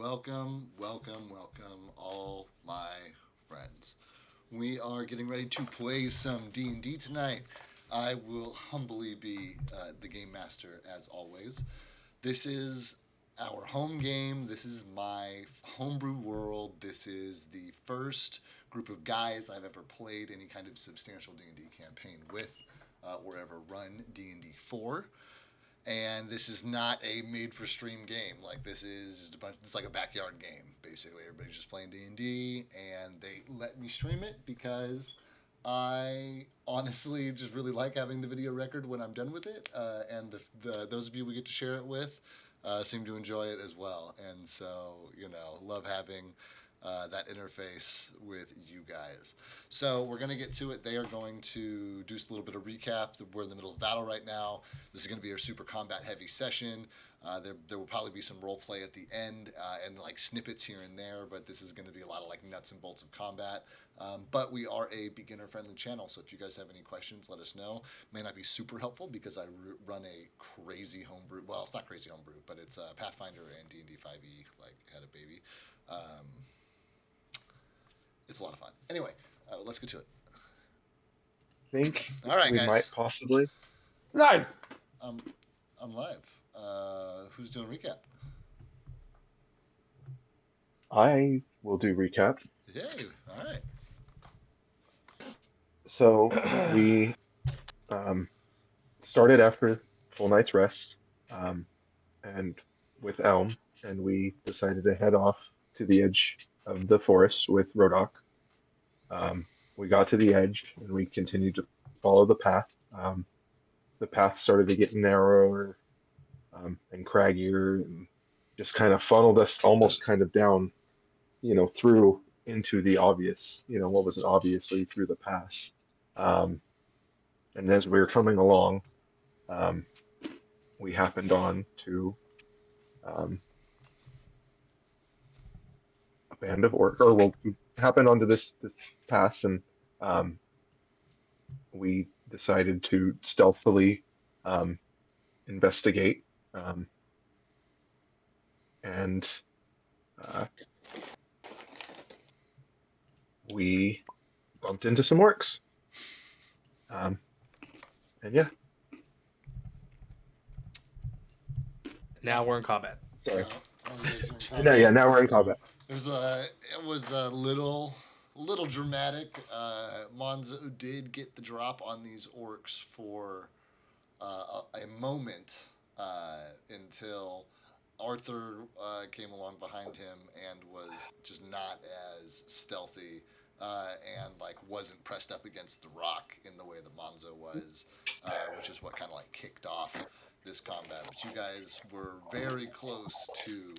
Welcome, welcome, welcome, all my friends. We are getting ready to play some D&D tonight. I will humbly be the game master as always. This is our home game. This is my homebrew world. This is the first group of guys I've ever played any kind of substantial D&D campaign with, or ever run D&D for. And this is not a made for stream game. Like, this is just a bunch. It's like a backyard game basically. Everybody's just playing D&D, and they let me stream it because I honestly just really like having the video record when I'm done with it, and the those of you we get to share it with seem to enjoy it as well. And so, love having that interface with you guys. So we're going to get to it. They are going to do just a little bit of recap. We're in the middle of battle right now. This is going to be our super combat heavy session. There will probably be some role play at the end and like snippets here and there, but this is going to be a lot of like nuts and bolts of combat. But we are a beginner friendly channel, so if you guys have any questions, let us know. May not be super helpful because I run a crazy homebrew. Well, it's not crazy homebrew, but it's Pathfinder and D&D 5e like had a baby. Um, it's a lot of fun. Anyway, let's get to it. Think All right, we guys. might possibly. Live. I'm live. Who's doing recap? I will do recap. Yay! All right. So we started after full night's rest, and with Elm, and we decided to head off to the edge of the forest with Rodok. We got to the edge, and we continued to follow the path. The path started to get narrower and craggier, and just kind of funneled us almost kind of down, through into the obvious, what was obviously through the pass. Um, and as we were coming along, um, we happened on to um, a band of orc, or well, we happened onto this pass, and um, we decided to stealthily um, investigate, um, and uh, we bumped into some orcs. Um, and yeah, Now we're in combat. sorry. No, Combat. yeah, now we're in combat. It was a little dramatic. Monzo did get the drop on these orcs for a moment until Arthur came along behind him and was just not as stealthy and like wasn't pressed up against the rock in the way that Monzo was, which is what kind of like kicked off this combat. But you guys were very close to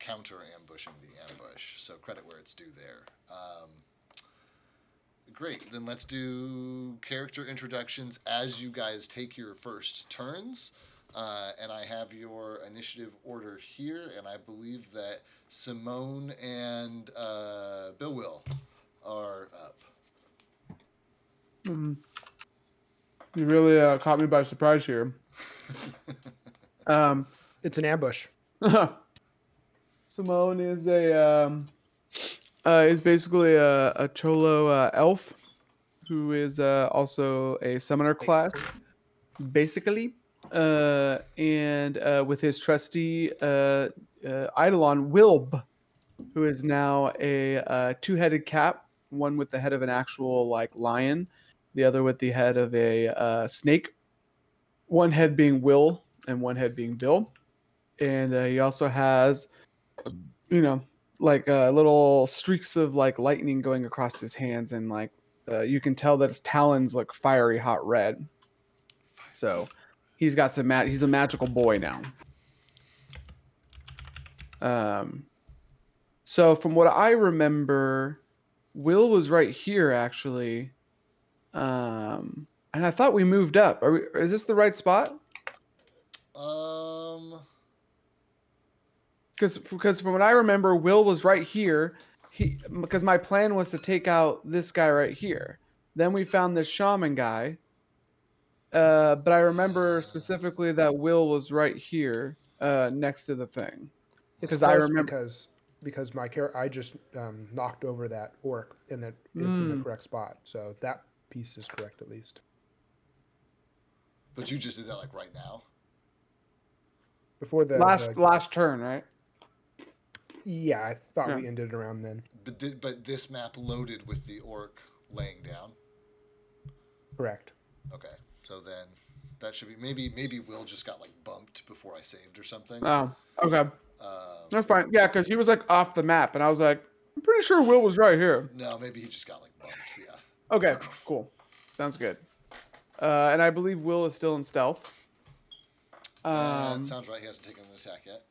counter ambushing the ambush, so credit where it's due there. Great, then let's do character introductions as you guys take your first turns. And I have your initiative order here, and I believe that Simone and Bill Will are up. You really caught me by surprise here. It's an ambush. Simone is is basically a Cholo elf who is also a summoner class, basically. And with his trusty Eidolon Wilb, who is now a two-headed cat, one with the head of an actual like lion, the other with the head of a snake. One head being Will and one head being Bill. And he also has, like little streaks of like lightning going across his hands, and like you can tell that his talons look fiery hot red. So he's got he's a magical boy now. So from what I remember, Will was right here actually. And I thought we moved up. Is this the right spot? Because from what I remember, Will was right here. Because my plan was to take out this guy right here. Then we found this shaman guy. But I remember specifically that Will was right here, next to the thing. It's I close remember because because I just knocked over that orc, and that it's in the correct spot. So that piece is correct at least. But you just did that like right now. Before the last turn, right? Yeah, I thought we ended around then. But this map loaded with the orc laying down. Correct. Okay, so then that should be maybe Will just got like bumped before I saved or something. Oh, okay. That's fine. Yeah, because he was like off the map, and I was like, I'm pretty sure Will was right here. No, maybe he just got like bumped. Yeah. Okay, cool. Sounds good. And I believe Will is still in stealth. That sounds right. He hasn't taken an attack yet.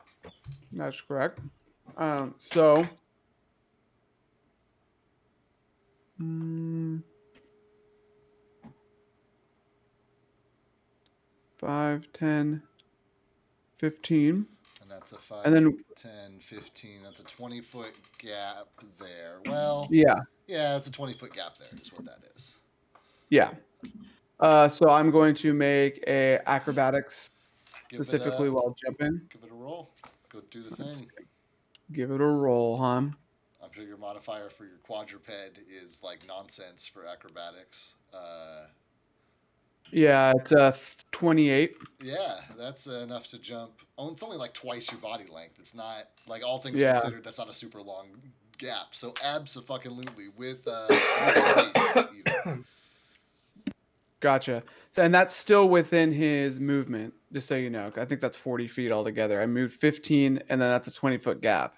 That's correct. So. 5, 10, 15. And that's a 5, and then 10, 15. That's a 20-foot gap there. Well, yeah, it's a 20-foot gap there is what that is. Yeah. So I'm going to make a acrobatics specifically while jumping. Give it a roll. Go do the thing. Give it a roll, huh? I'm sure your modifier for your quadruped is like nonsense for acrobatics. Yeah, it's 28. Yeah, that's enough to jump. Oh, it's only like twice your body length. It's not like all things considered. That's not a super long gap. So abso-fucking-lutely with pace even. Gotcha. And that's still within his movement, just so you know. I think that's 40 feet altogether. I moved 15, and then that's a 20-foot gap.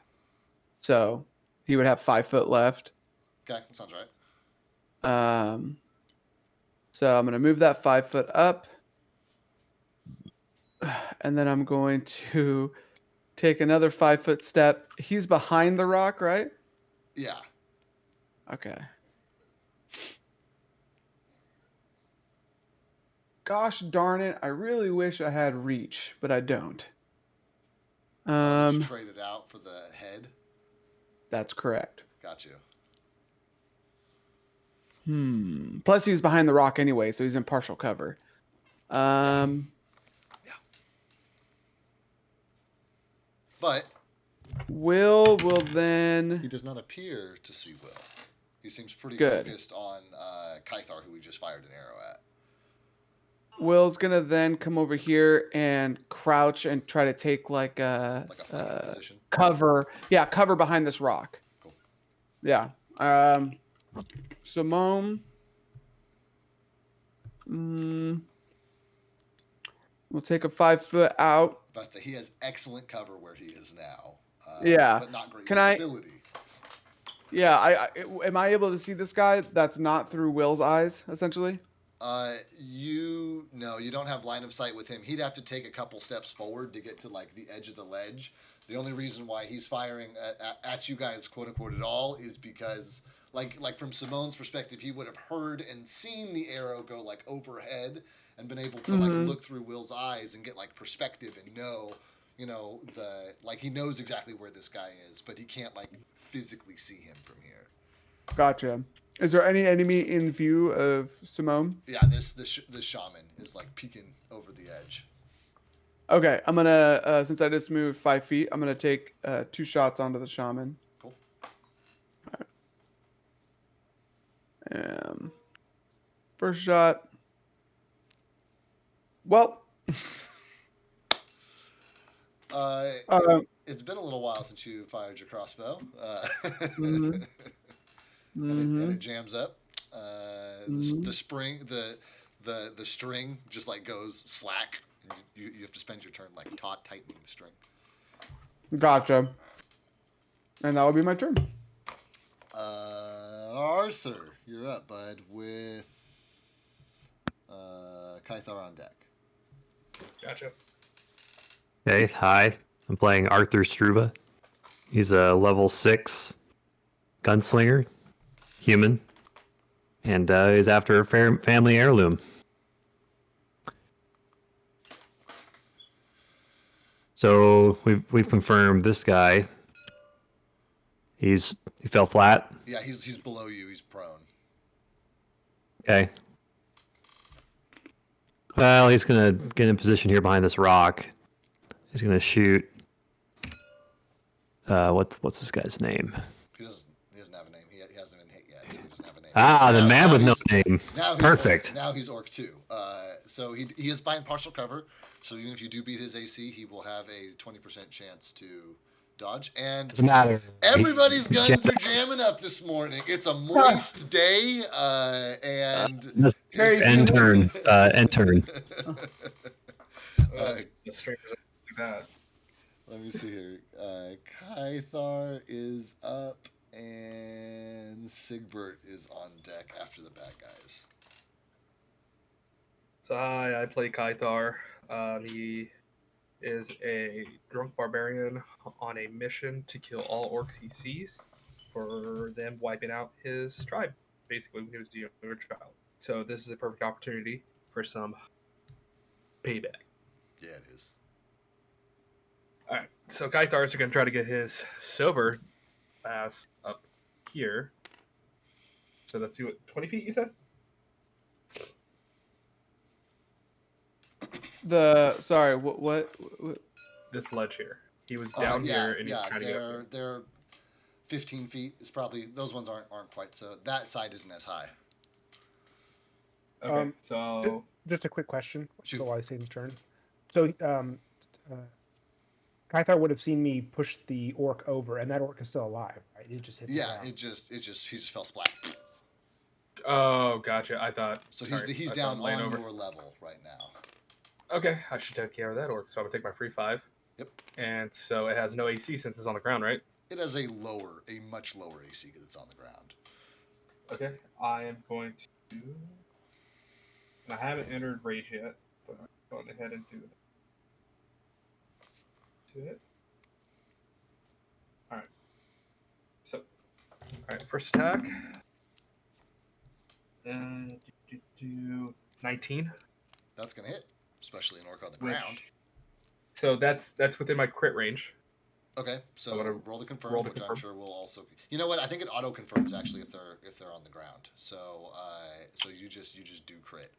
So he would have 5 foot left. Okay, that sounds right. So I'm going to move that 5 foot up. And then I'm going to take another 5 foot step. He's behind the rock, right? Yeah. Okay. Gosh darn it. I really wish I had reach, but I don't. Just trade it out for the head? That's correct. Got you. Plus he's behind the rock anyway, so he's in partial cover. Yeah. But Will then... He does not appear to see Will. He seems pretty Good. focused on Kythar, who we just fired an arrow at. Will's gonna then come over here and crouch and try to take like a position. Cover. Yeah, cover behind this rock. Cool. Yeah. Simone. We'll take a 5 foot out. Basta, he has excellent cover where he is now. Yeah. But not great Can visibility. Yeah. Am I able to see this guy that's not through Will's eyes, essentially? You don't have line of sight with him. He'd have to take a couple steps forward to get to like the edge of the ledge. The only reason why he's firing at you guys, quote unquote, at all is because like from Simone's perspective, he would have heard and seen the arrow go like overhead and been able to like look through Will's eyes and get like perspective and know, he knows exactly where this guy is, but he can't like physically see him from here. Gotcha. Is there any enemy in view of Simone? Yeah, this shaman is like peeking over the edge. Okay, I'm gonna since I just moved 5 feet, I'm gonna take 2 shots onto the shaman. Cool. All right. First shot. Well. It's been a little while since you fired your crossbow. Mm-hmm. And it jams up. The spring, the string just like goes slack. And you have to spend your turn like tightening the string. Gotcha. And that will be my turn. Arthur, you're up, bud, with Kythar on deck. Gotcha. Hey, hi. I'm playing Arthur Struva. He's a level 6 gunslinger, human, and is after a family heirloom. So we've confirmed this guy. He fell flat. Yeah, he's below you. He's prone. Okay. Well, he's gonna get in position here behind this rock. He's gonna shoot what's this guy's name? He doesn't have a name. He hasn't been hit yet, so he doesn't have a name. Ah, the man with no name. Perfect. Now he's Orc 2. So he is behind partial cover. So even if you do beat his AC, he will have a 20% chance to dodge. And Doesn't matter. everybody's guns are jamming up this morning. It's a moist day, and Very end turn. End turn. The streamers are like that. Let me see here. Kythar is up, and Sigbert is on deck after the bad guys. So I play Kythar. He is a drunk barbarian on a mission to kill all orcs he sees for them wiping out his tribe, basically when he was a younger child. So this is a perfect opportunity for some payback. Yeah, it is. All right, so Kythar is going to try to get his sober ass up here. So let's see what 20 feet you said. Sorry, what? This ledge here. He was down here and he's trying to get up here. They're 15 feet. It's probably those ones aren't quite so. That side isn't as high. Okay, so Just a quick question. Shoot. So while I say his turn. So Kythar would have seen me push the orc over, and that orc is still alive, right? It just hit the Yeah, ground. he just fell splat. oh, gotcha. I thought So sorry, he's I down thought laying on over. your level right now. Okay, I should take care of that orc. So I'm gonna take my free 5. Yep. And so it has no AC since it's on the ground, right? It has a much lower AC because it's on the ground. Okay, I am going to. And I haven't entered rage yet, but I'm going ahead and do it. Do it. All right. So, all right, first attack. And do 19. That's gonna hit, especially an orc on the Which- ground. So that's within my crit range. Okay, so I'm gonna roll the confirm, roll the which I'm confirm. sure will also. You know what? I think it auto confirms actually if they're on the ground. So so you just do crit.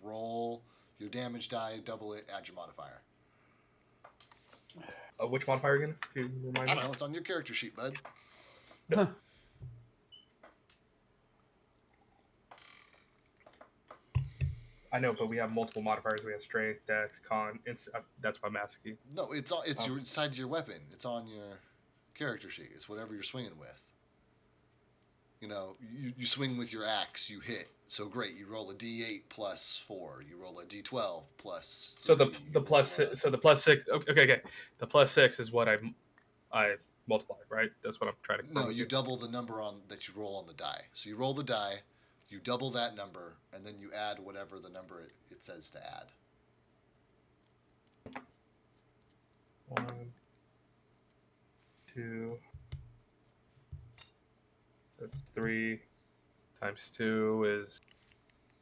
Roll your damage die, double it, add your modifier. Which modifier again? If you remind I me. don't know. It's on your character sheet, bud. I know, but we have multiple modifiers. We have strength, dex, con. That's why I'm asking. No, it's your side of your weapon. It's on your character sheet. It's whatever you're swinging with. You know, you swing with your axe, you hit. So great, you roll a d8 plus 4. You roll a d12 plus. So 3, the plus roll a- so the plus 6. Okay. The plus 6 is what I multiply, right? That's what I'm trying to. No, you double the number on that you roll on the die. So you roll the die, you double that number, and then you add whatever the number it says to add. 1, 2. That's 3 times 2 is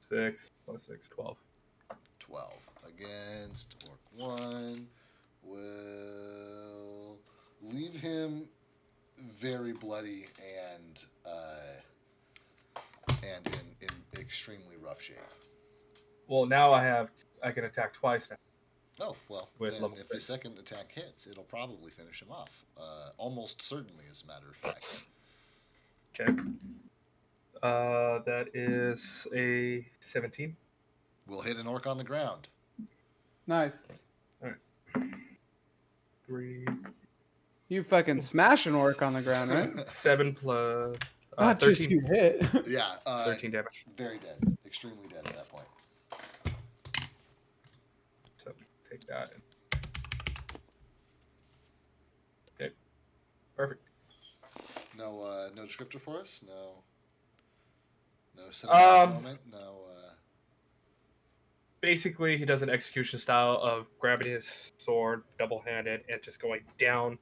6 plus 6, 12. 12 against Orc 1 will leave him very bloody and in extremely rough shape. Well, now I can attack twice now. Oh, well, With then level if the 6. second attack hits, it'll probably finish him off. Almost certainly, as a matter of fact. Okay. That is a 17. We'll hit an orc on the ground. Nice. 3, You fucking smash an orc on the ground, right? 7 plus Not just 13. you hit. Yeah, 13 damage. very dead. Extremely dead at that point. So take that. Okay. Perfect. No descriptor for us? No cinematic moment? No, Basically, he does an execution style of grabbing his sword double-handed and just going down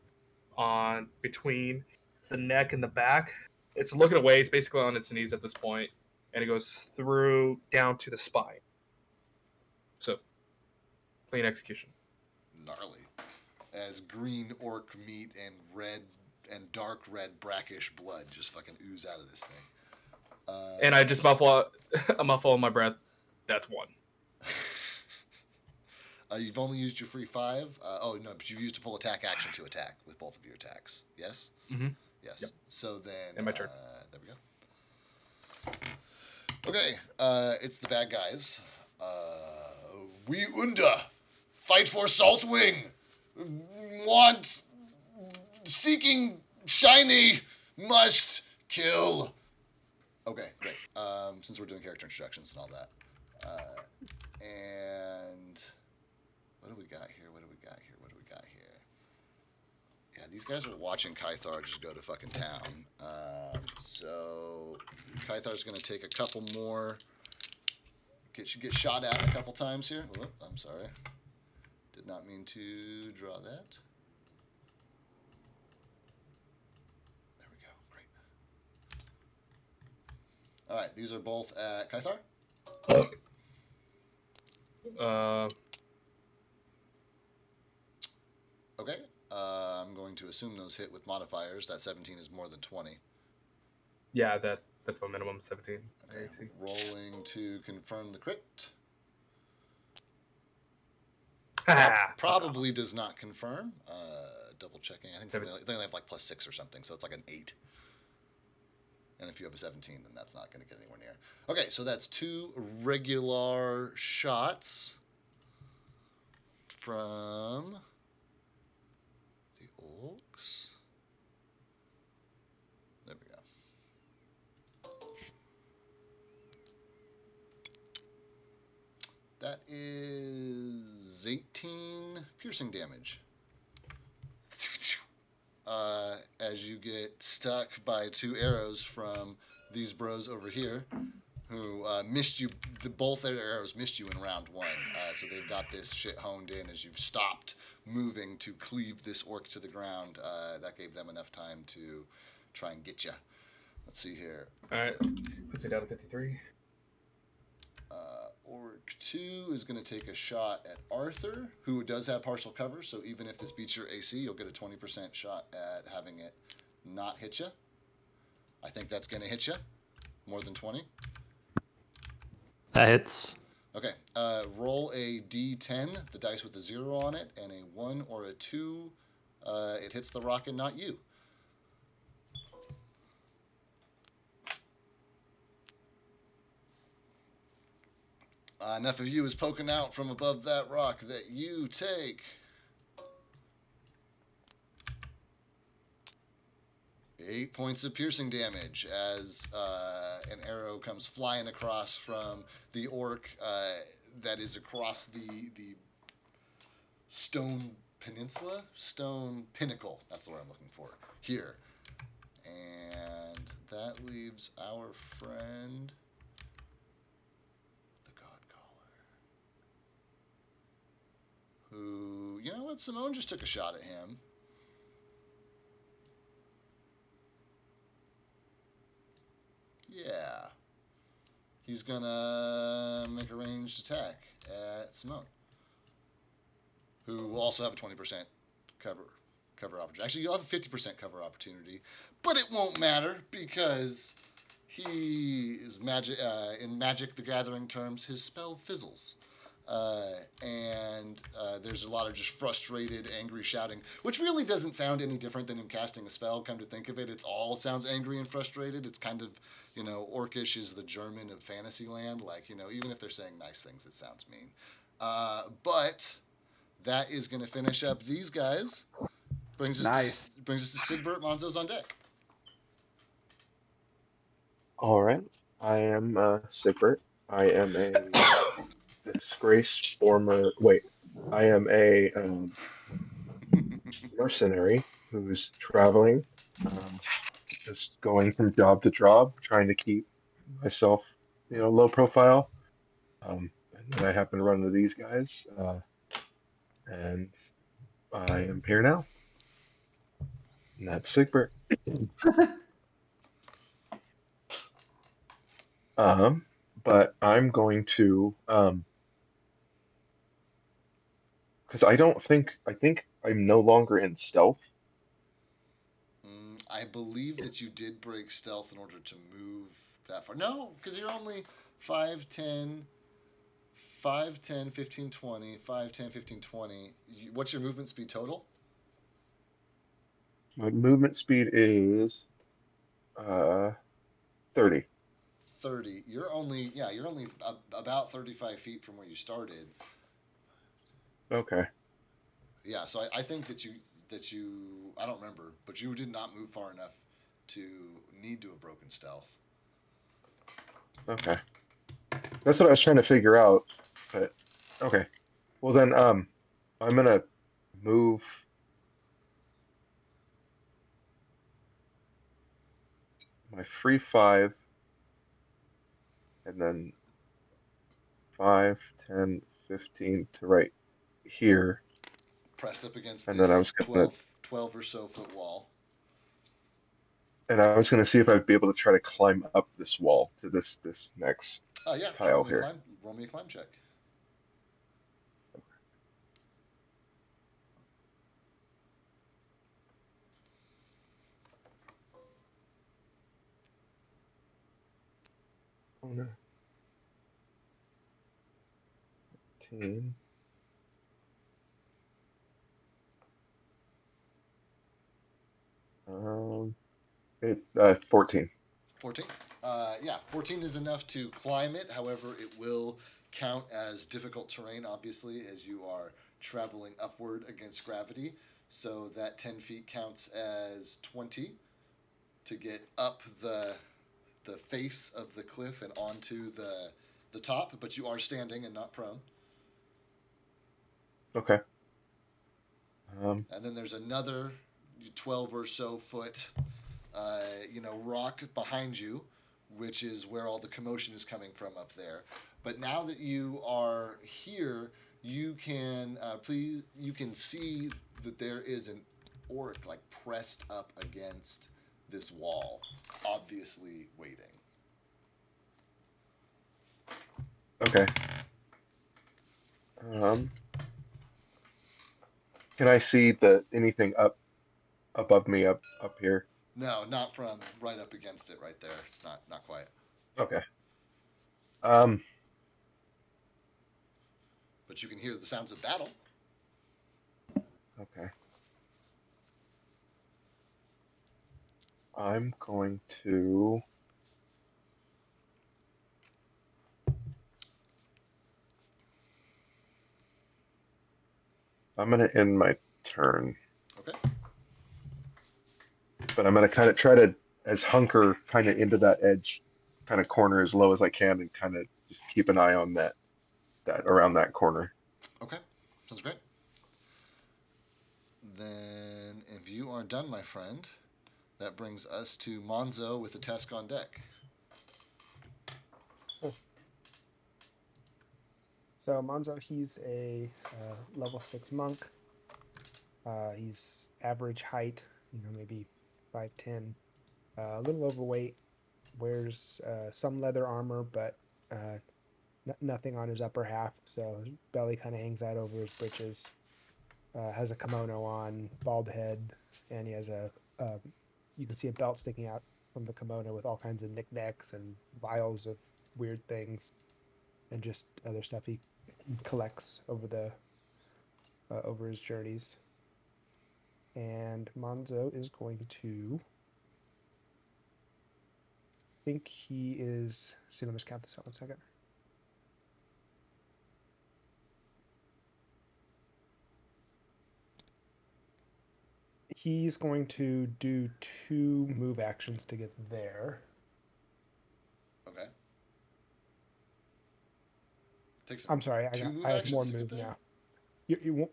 on between the neck and the back. It's looking away. It's basically on its knees at this point, and it goes through down to the spine. So, clean execution. gnarly. As green orc meat and red and dark red brackish blood just fucking ooze out of this thing. And I just muffle my breath. That's one. You've only used your free 5. Oh no, but you've used a full attack action to attack with both of your attacks. Yes. Mm-hmm. Yes. Yep. So then. And my turn. There we go. Okay. It's the bad guys. We Unda, fight for Saltwing. Want, seeking shiny, must kill. Okay, great. Since we're doing character introductions and all that. And what do we got here? Yeah, these guys are watching Kythar just go to fucking town. So Kythar's going to take a couple more. Get shot at a couple times here. Oh, I'm sorry. Did not mean to draw that. There we go. Great. All right, these are both at Kythar. Okay. I'm going to assume those hit with modifiers. That 17 is more than 20. Yeah, that's my minimum 17. Okay. AC. Rolling to confirm the crit. Ah, Probably does not confirm. Double checking. I think they only have like +6 or something, so it's like an 8. And if you have a 17, then that's not going to get anywhere near. Okay, so that's 2 regular shots from the orcs. There we go. That is 18 piercing damage. As you get stuck by 2 arrows from these bros over here, who missed you. Both their arrows missed you in round 1, so they've got this shit honed in as you've stopped moving to cleave this orc to the ground. That gave them enough time to try and get you. Let's see here. All right, puts me down to 53. Orc 2 is going to take a shot at Arthur, who does have partial cover, so even if this beats your AC, you'll get a 20% shot at having it not hit you. I think that's going to hit you. More than 20. That hits. Okay, roll a d10, the dice with a 0 on it, and a 1 or a 2, it hits the rock and not you. Enough of you is poking out from above that rock that you take 8 points of piercing damage as an arrow comes flying across from the orc that is across the stone peninsula? Stone pinnacle. That's the word I'm looking for. Here. And that leaves our friend, the Godcaller. Who, you know what? Simone just took a shot at him. Yeah. He's gonna make a ranged attack at Simone, who will also have a 20% cover opportunity. Actually, you'll have a 50% cover opportunity, but it won't matter because he is magic. In Magic the Gathering terms, his spell fizzles. And there's a lot of just frustrated, angry shouting, which really doesn't sound any different than him casting a spell. Come to think of it, it's all sounds angry and frustrated. It's kind of, Orcish is the German of Fantasyland. Like, even if they're saying nice things, it sounds mean. But that is going to finish up these guys. Brings us to Sigbert. Monzo's on deck. All right. I am Sigbert. I am a disgraced former. Wait. I am a mercenary who's traveling, just going from job to job, trying to keep myself, low profile. And then I happen to run into these guys, and I am here now. And that's Sigbert. But I'm going to, because I think I'm no longer in stealth. I believe that you did break stealth in order to move that far. No, because you're only 5, 10, 5, 10, 15, 20. 5, 10, 15, 20. What's your movement speed total? My movement speed is 30. 30. You're only about 35 feet from where you started. Okay. Yeah, so I think that you I don't remember, but you did not move far enough to need to have broken stealth. Okay. That's what I was trying to figure out. But okay. Well then, I'm gonna move my free 5, and then 5, 10, 15 to right here, Pressed up against and then I this was gonna 12 or so foot wall. see if I'd be able to try to climb up this wall to this next Oh yeah, tile here. roll me a climb check. Oh no. 10. Um, 14. 14. Yeah, 14 is enough to climb it. However, it will count as difficult terrain, obviously, as you are traveling upward against gravity. So that 10 feet counts as 20 to get up the face of the cliff and onto the top. But you are standing and not prone. Okay. And then there's another 12 or so foot rock behind you, which is where all the commotion is coming from up there. But now that you are here, you can you can see that there is an orc like pressed up against this wall, obviously waiting. Okay. Can I see anything up above me up here? No, not from right up against it, right there. Not quite. Okay. Um, But you can hear the sounds of battle. okay. I'm going to. I'm going to end my turn, Okay. but I'm going to kind of try to as hunker kind of into that edge, kind of corner as low as I can, and kind of just keep an eye on that around that corner. Okay. Sounds great. Then, if you are done, my friend, that brings us to Monzo with the Tusk on deck. Cool. So Monzo, he's a level 6 monk. He's average height, maybe 5'10", a little overweight, wears some leather armor, but nothing on his upper half, so his belly kind of hangs out over his breeches. Has a kimono on, bald head, and he has you can see a belt sticking out from the kimono with all kinds of knickknacks and vials of weird things and just other stuff he collects over his journeys. And Monzo is going to. I think he is. See, let me just count this out 1 second. He's going to do 2 move actions to get there. Okay. Takes I'm sorry, I have more move now.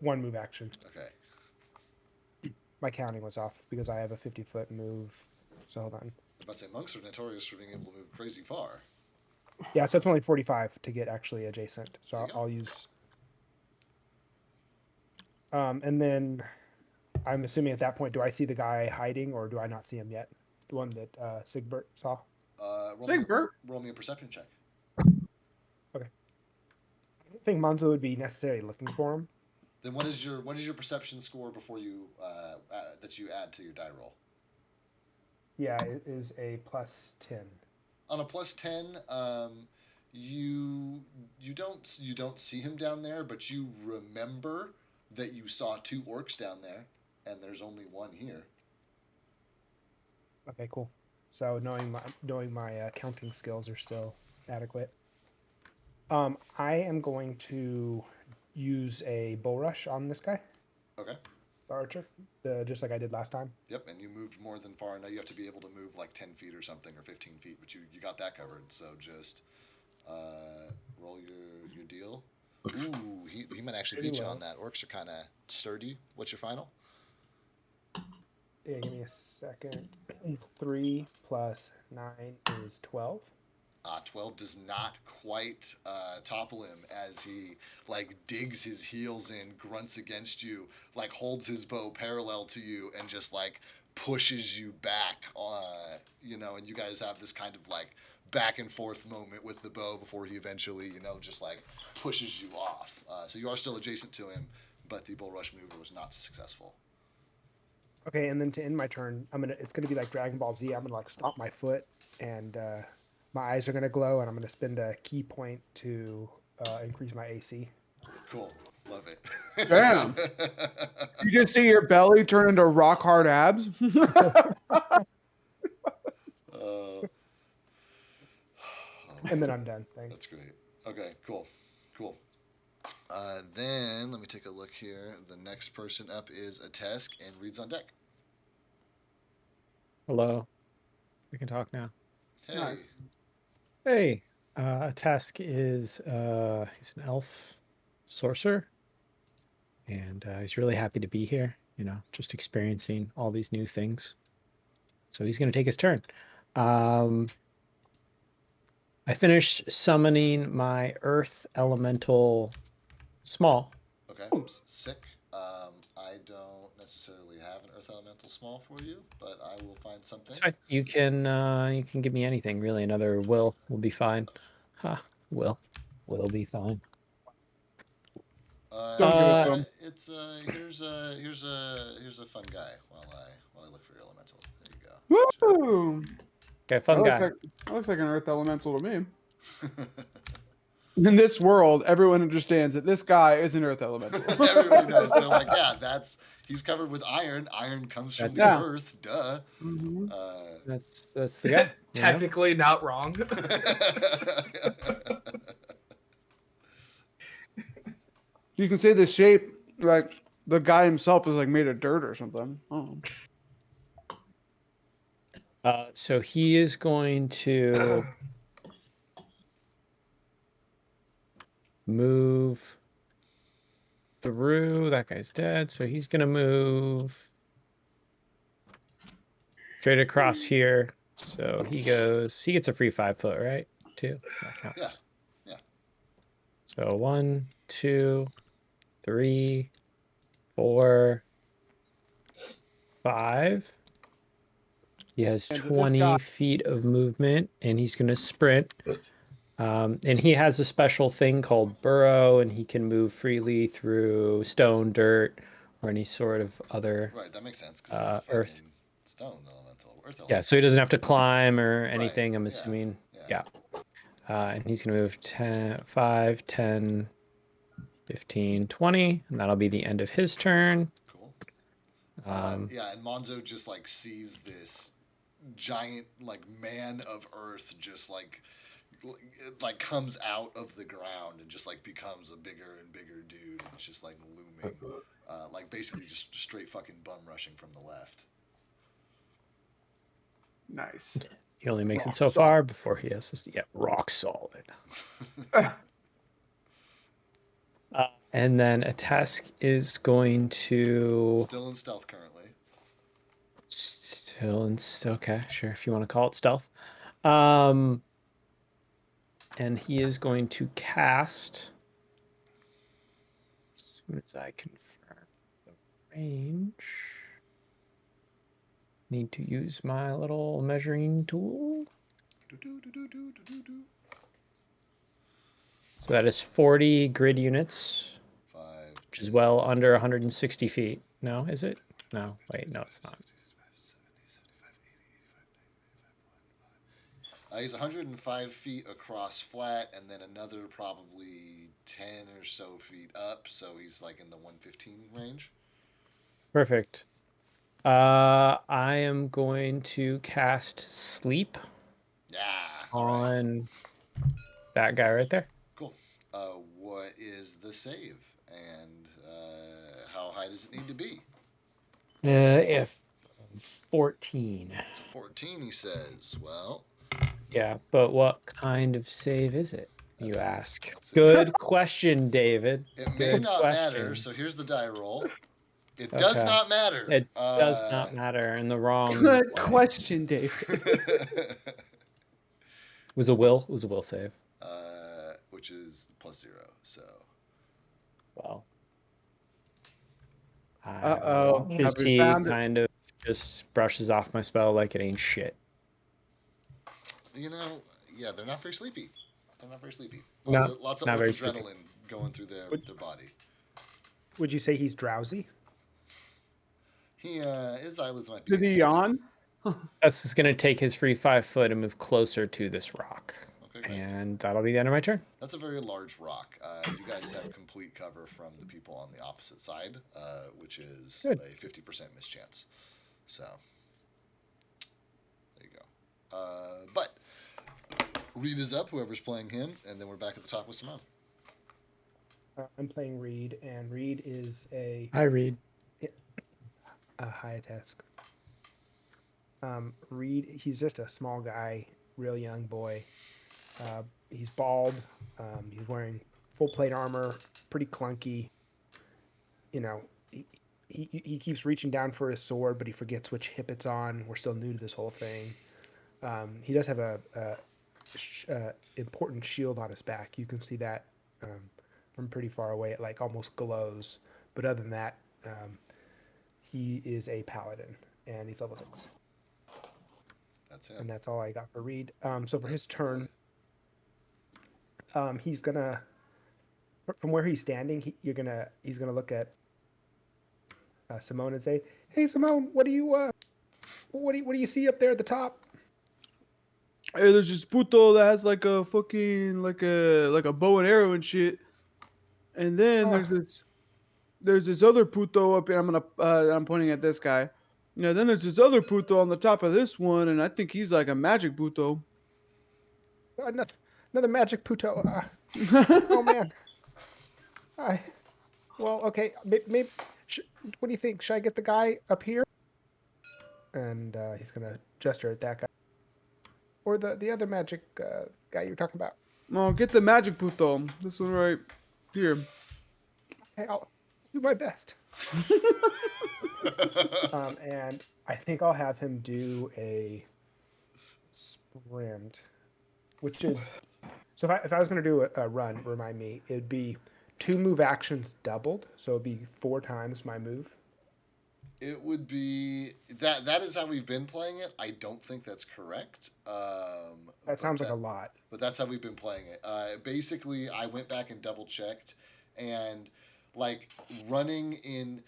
1 move action. Okay. My counting was off because I have a 50-foot move. So hold on. I was about to say monks are notorious for being able to move crazy far. Yeah, so it's only 45 to get actually adjacent. So I'll use. And then I'm assuming at that point, do I see the guy hiding or do I not see him yet? The one that Sigbert saw. Roll me a perception check. Okay. I don't think Monzo would be necessarily looking for him. Then what is your perception score before you that you add to your die roll? Yeah, it is a +10. On a +10, you don't see him down there, but you remember that you saw two orcs down there, and there's only one here. Okay, cool. So knowing my counting skills are still adequate. I am going to use a bull rush on this guy, Okay. the archer, just like I did last time. Yep, and you moved more than far. Now you have to be able to move like 10 feet or something, or 15 feet, but you got that covered. So just roll your deal. Ooh, he might actually Pretty beat you low. on that. Orcs are kind of sturdy. What's your final? Yeah, give me a second. 3 plus 9 is 12. 12 does not quite topple him as he like digs his heels in, grunts against you, like holds his bow parallel to you, and just like pushes you back. And you guys have this kind of like back and forth moment with the bow before he eventually, just like pushes you off. So you are still adjacent to him, but the bull rush maneuver was not successful. Okay, and then to end my turn, it's gonna be like Dragon Ball Z. I'm gonna like stomp my foot, and my eyes are gonna glow, and I'm gonna spend a key point to increase my AC. Cool, love it. Damn. You just see your belly turn into rock hard abs. And then I'm done. Thanks. That's great. Okay, cool. Then let me take a look here. The next person up is a Tesk and reads on deck. Hello. We can talk now. Hey. Nice. Hey. Task is he's an elf sorcerer. And he's really happy to be here, just experiencing all these new things. So he's going to take his turn. I finished summoning my earth elemental small. Okay, sick. I don't necessarily have an earth elemental small for you, but I will find something. That's fine. You can give me anything really. Another will be fine. Will be fine. Don't give it to him. It's here's a fun guy while I look for your elemental. There you go. Woo! Okay, fun guy. That looks like an earth elemental to me. In this world, everyone understands that this guy is an earth elemental. Everybody knows. They're like, yeah, he's covered with iron. Iron comes from the earth. Duh. Mm-hmm. That's the guy. Technically not wrong. You can say the shape, like the guy himself is like made of dirt or something. Oh. So he is going to move through. That guy's dead, so he's going to move straight across here. So he gets a free 5 foot, right? 2. That counts. Yeah. So 1, 2, 3, 4, 5. He has 20 feet of movement, and he's going to sprint. And he has a special thing called burrow, and he can move freely through stone, dirt, or any sort of other right. That makes sense. Cause he's a earth. Stone elemental. Earth elemental. Yeah, so he doesn't have to climb or anything. Right. I'm assuming. Yeah. And he's going to move 5, 10, 15, 20, and that'll be the end of his turn. Cool. And Monzo just like sees this giant like man of earth just like comes out of the ground and just like becomes a bigger and bigger dude, and it's just like looming, like basically just straight fucking bum rushing from the left. Nice. He only makes it so far before he has to rock solid. And then a Task is going to still in stealth currently. Okay, sure, if you want to call it stealth. And he is going to cast, as soon as I confirm the range, need to use my little measuring tool. So that is 40 grid units, which is well under 160 feet. No, is it? No, wait, no, it's not. He's 105 feet across flat, and then another probably 10 or so feet up. So he's like in the 115 range. Perfect. I am going to cast Sleep Yeah. All right. on that guy right there. Cool. What is the save, and how high does it need to be? If 14. It's a 14, he says. Well, Yeah, but what kind of save is it, you That's a- ask? that's a- Good question, David. it may Good not matter. question. So here's the die roll. It does Okay. not matter. It does not matter in the wrong Good way. question, David. It was a will. It was a will save. Which is +0. So Well. Uh-oh. His Have we tea found it? kind of just brushes off my spell like it ain't shit. yeah, they're not very sleepy. They're not very sleepy. Not Lots of very sleepy. adrenaline going through their body. Would you say he's drowsy? His eyelids might be. Did he yawn? That's just gonna take his free 5 foot and move closer to this rock. Okay, great. And that'll be the end of my turn. That's a very large rock. You guys have complete cover from the people on the opposite side, which is Good. a 50% mischance. So there you go. But Reed is up, whoever's playing him, and then we're back at the top with Simone. I'm playing Reed, and Reed is a Hi, Reed. high task. Reed, he's just a small guy, real young boy. He's bald. He's wearing full plate armor, pretty clunky. He keeps reaching down for his sword, but he forgets which hip it's on. We're still new to this whole thing. He does have a important shield on his back. You can see that from pretty far away. It like almost glows. But other than that, he is a paladin, and he's level 6. That's him. And that's all I got for Reed. So for his turn, he's gonna, from where he's standing, he's gonna look at Simone and say, "Hey, Simone, what do you see up there at the top?" Hey, there's this puto that has like a fucking like a bow and arrow and shit. And then there's this other puto up here. I'm pointing at this guy. Yeah, then there's this other puto on the top of this one, and I think he's like a magic puto. Another magic puto. Oh man. Okay. Maybe. What do you think? Should I get the guy up here? And he's gonna gesture at that guy, or the other magic guy you were talking about. No, get the magic puto. This one right here. Hey, I'll do my best. And I think I'll have him do a sprint, which is so. If I was going to do a run, remind me, it'd be 2 move actions doubled, so it'd be 4 times my move. It would be that is how we've been playing it. I don't think that's correct. That sounds like a lot. But that's how we've been playing it. Basically, I went back and double checked, and like running in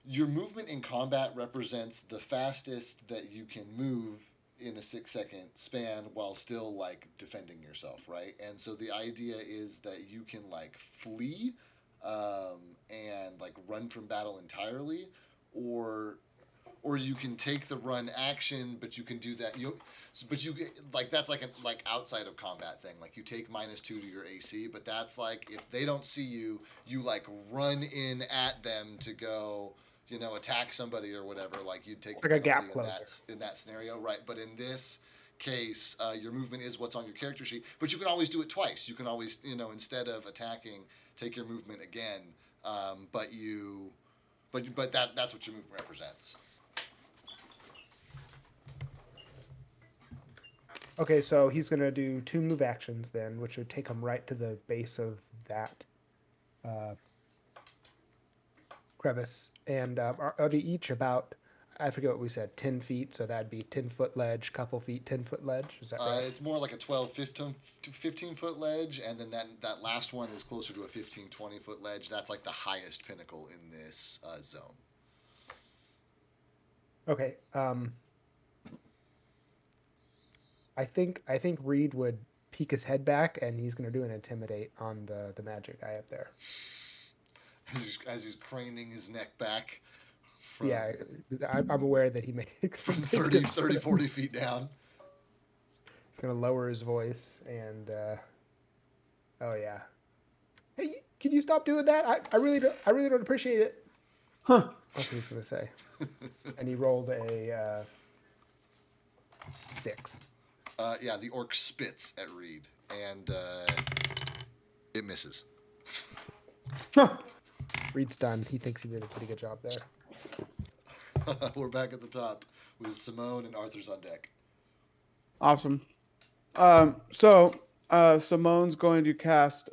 your movement in combat represents the fastest that you can move in a 6-second span while still like defending yourself, right? And so the idea is that you can like flee and like run from battle entirely, or you can take the run action, but you can do that. But you get like that's like outside of combat thing. Like you take -2 to your AC, but that's like if they don't see you, you like run in at them to go, attack somebody or whatever. Like you'd take Like a gap penalty closer. in that scenario, right? But in this case, your movement is what's on your character sheet, but you can always do it twice. You can always, instead of attacking, take your movement again, but that's what your movement represents. Okay, so he's going to do 2 move actions then, which would take him right to the base of that crevice. And are they each about, I forget what we said, 10 feet, so that'd be 10-foot ledge, couple feet, 10-foot ledge, is that right? It's more like a 12, 15-foot ledge, and then that last one is closer to a 15, 20-foot ledge. That's like the highest pinnacle in this zone. Okay, I think Reed would peek his head back, and he's going to do an intimidate on the magic guy up there. As he's craning his neck back. Yeah, I'm aware that he makes from some 30, 40 feet down. He's going to lower his voice, and oh yeah. Hey, can you stop doing that? I really don't appreciate it. Huh. That's what he's going to say. And he rolled a 6. Yeah, the orc spits at Reed, and it misses. Reed's done. He thinks he did a pretty good job there. We're back at the top with Simone and Arthur's on deck. Awesome. So Simone's going to cast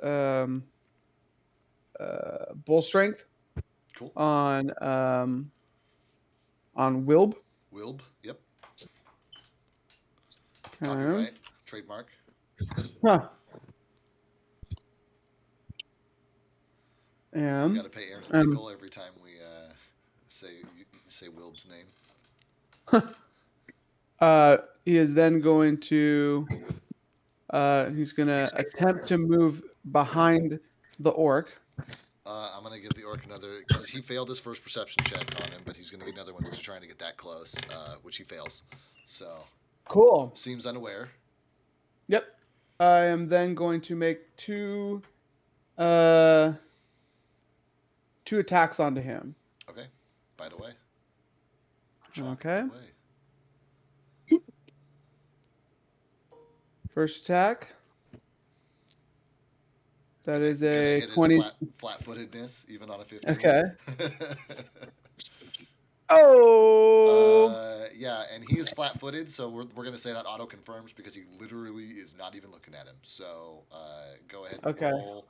Bull Strength. Cool. On Wilb. Wilb, yep. Okay. Copyright, trademark. Huh. We And got to pay Aaron a nickel every time we say Wilb's name. he is then going to he's going to attempt to move behind the orc. I'm going to give the orc another, because he failed his first perception check on him, but he's going to get another one to trying to get that close, which he fails. So Cool. Seems unaware. Yep. I am then going to make two attacks onto him. Okay. Bite away. Okay. Away. First attack. That is a hit 20. His flat-footedness, even on a 15. Okay. Oh. Yeah, and he is flat-footed, so we're going to say that auto confirms because he literally is not even looking at him. So go ahead and roll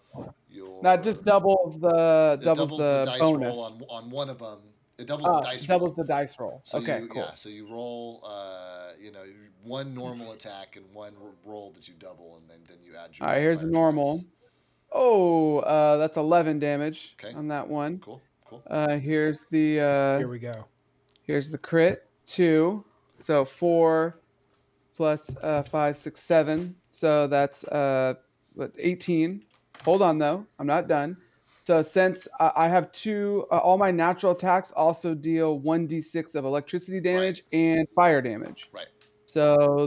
your. That just doubles the dice bonus. roll on one of them. It doubles the dice roll. Doubles the dice roll. So okay, cool. Yeah, so you roll, one normal attack and one roll that you double, and then you add your. All right, here's the normal. Dice. Oh, that's 11 damage on that one. Cool. Here's the. Here we go. Here's the crit 2, so 4 plus 5, 6, 7. So that's 18. Hold on though, I'm not done. So since I have two, all my natural attacks also deal 1d6 of electricity damage and fire damage. Right. So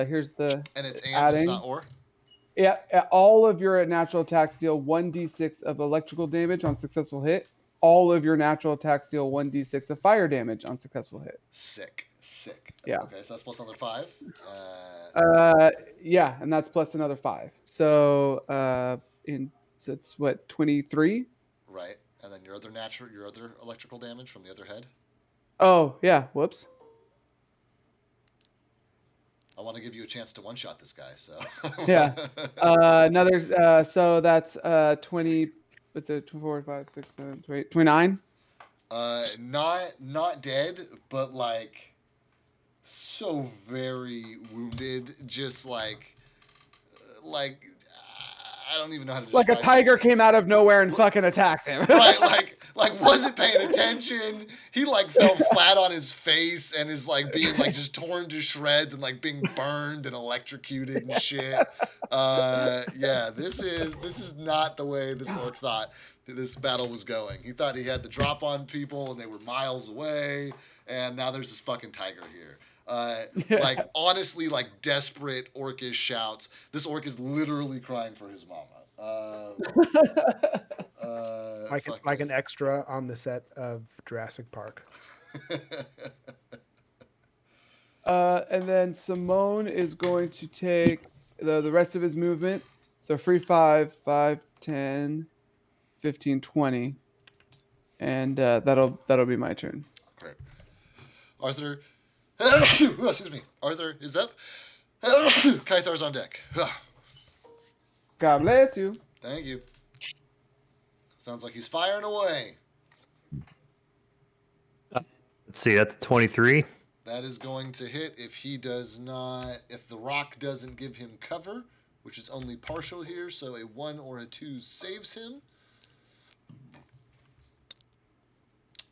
here's the. And it's adding. It's not or. Yeah, all of your natural attacks deal 1d6 of electrical damage on successful hit. All of your natural attacks deal 1d6 of fire damage on successful hit. Sick. Yeah. Okay, so that's plus another 5. Yeah, and that's plus another 5. So so it's what, 23? Right, and then your other electrical damage from the other head. Oh yeah, whoops. I want to give you a chance to one-shot this guy, so. Yeah. Another. So that's 20. What's it? 4, 5, 6, 7, 8, 29. Not dead, but like so very wounded. Just like I don't even know how to describe Like a tiger this. came out of nowhere and fucking attacked him. Right, like wasn't paying attention. He like fell flat on his face and is like being like just torn to shreds and like being burned and electrocuted and shit. Yeah, this is not the way this orc thought that this battle was going. He thought he had the drop on people and they were miles away, and now there's this fucking tiger here. Like honestly, like desperate orcish shouts. This orc is literally crying for his mama. Like an extra on the set of Jurassic Park. And then Simone is going to take the rest of his movement. So free 5, 10, 15, 20. And that'll be my turn. Great. Arthur. Excuse me. Arthur is up. Kythar's on deck. God bless you. Thank you. Sounds like he's firing away. Let's see, that's 23. That is going to hit if the rock doesn't give him cover, which is only partial here, so a 1 or a 2 saves him.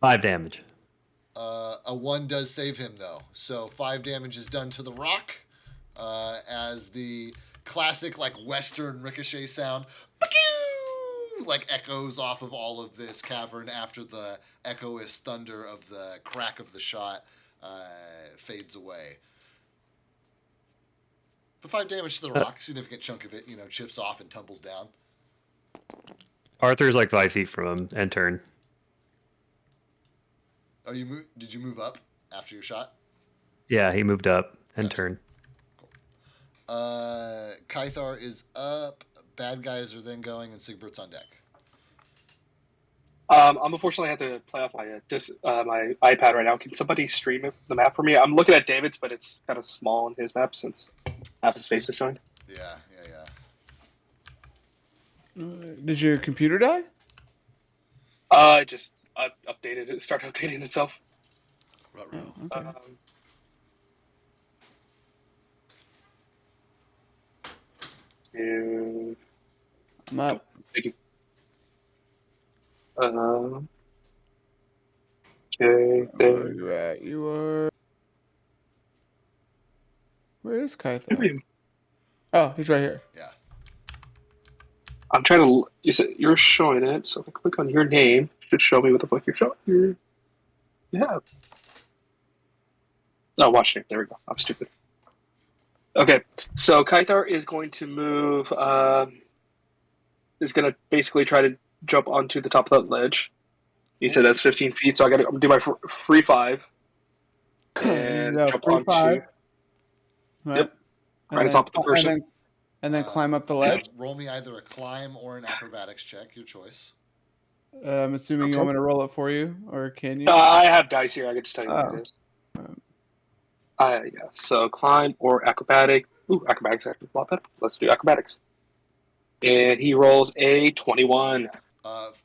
5 damage. A 1 does save him, though. So 5 damage is done to the rock. as the classic like Western ricochet sound like echoes off of all of this cavern after the echoous thunder of the crack of the shot fades away. But 5 damage to the rock, significant chunk of it, chips off and tumbles down. Arthur's like 5 feet from him and turn. Oh, did you move up after your shot? Yeah, he moved up and Gotcha. turned. Kythar is up. Bad guys are then going, and Sigbert's on deck. I'm unfortunately have to play off my iPad right now. Can somebody stream the map for me? I'm looking at David's, but it's kind of small on his map since half his face is showing. Yeah. Did your computer die? Just updated it. Started updating itself. Ruh-roh. Oh, okay. I'm up. Thank you. Okay. Where are you at? You are. Where is Kythar? Oh, he's right here. Yeah. I'm trying to. You said you're showing it, so if I click on your name, it should show me what the fuck you're showing. Yeah. Oh, watch it. There we go. I'm stupid. Okay, so Kythar is going to move. Is going to basically try to jump onto the top of that ledge. He said that's 15 feet, so I got to do my free 5 and jump onto. 5. Right. Yep. Right on top of the person. And then climb up the ledge. Yeah, roll me either a climb or an acrobatics check, your choice. I'm assuming you want me to roll it for you, or can you? I have dice here. I can just tell you what it is. Yeah. So climb or acrobatic. Ooh, acrobatics actually a lot better. Let's do acrobatics. And he rolls a 21.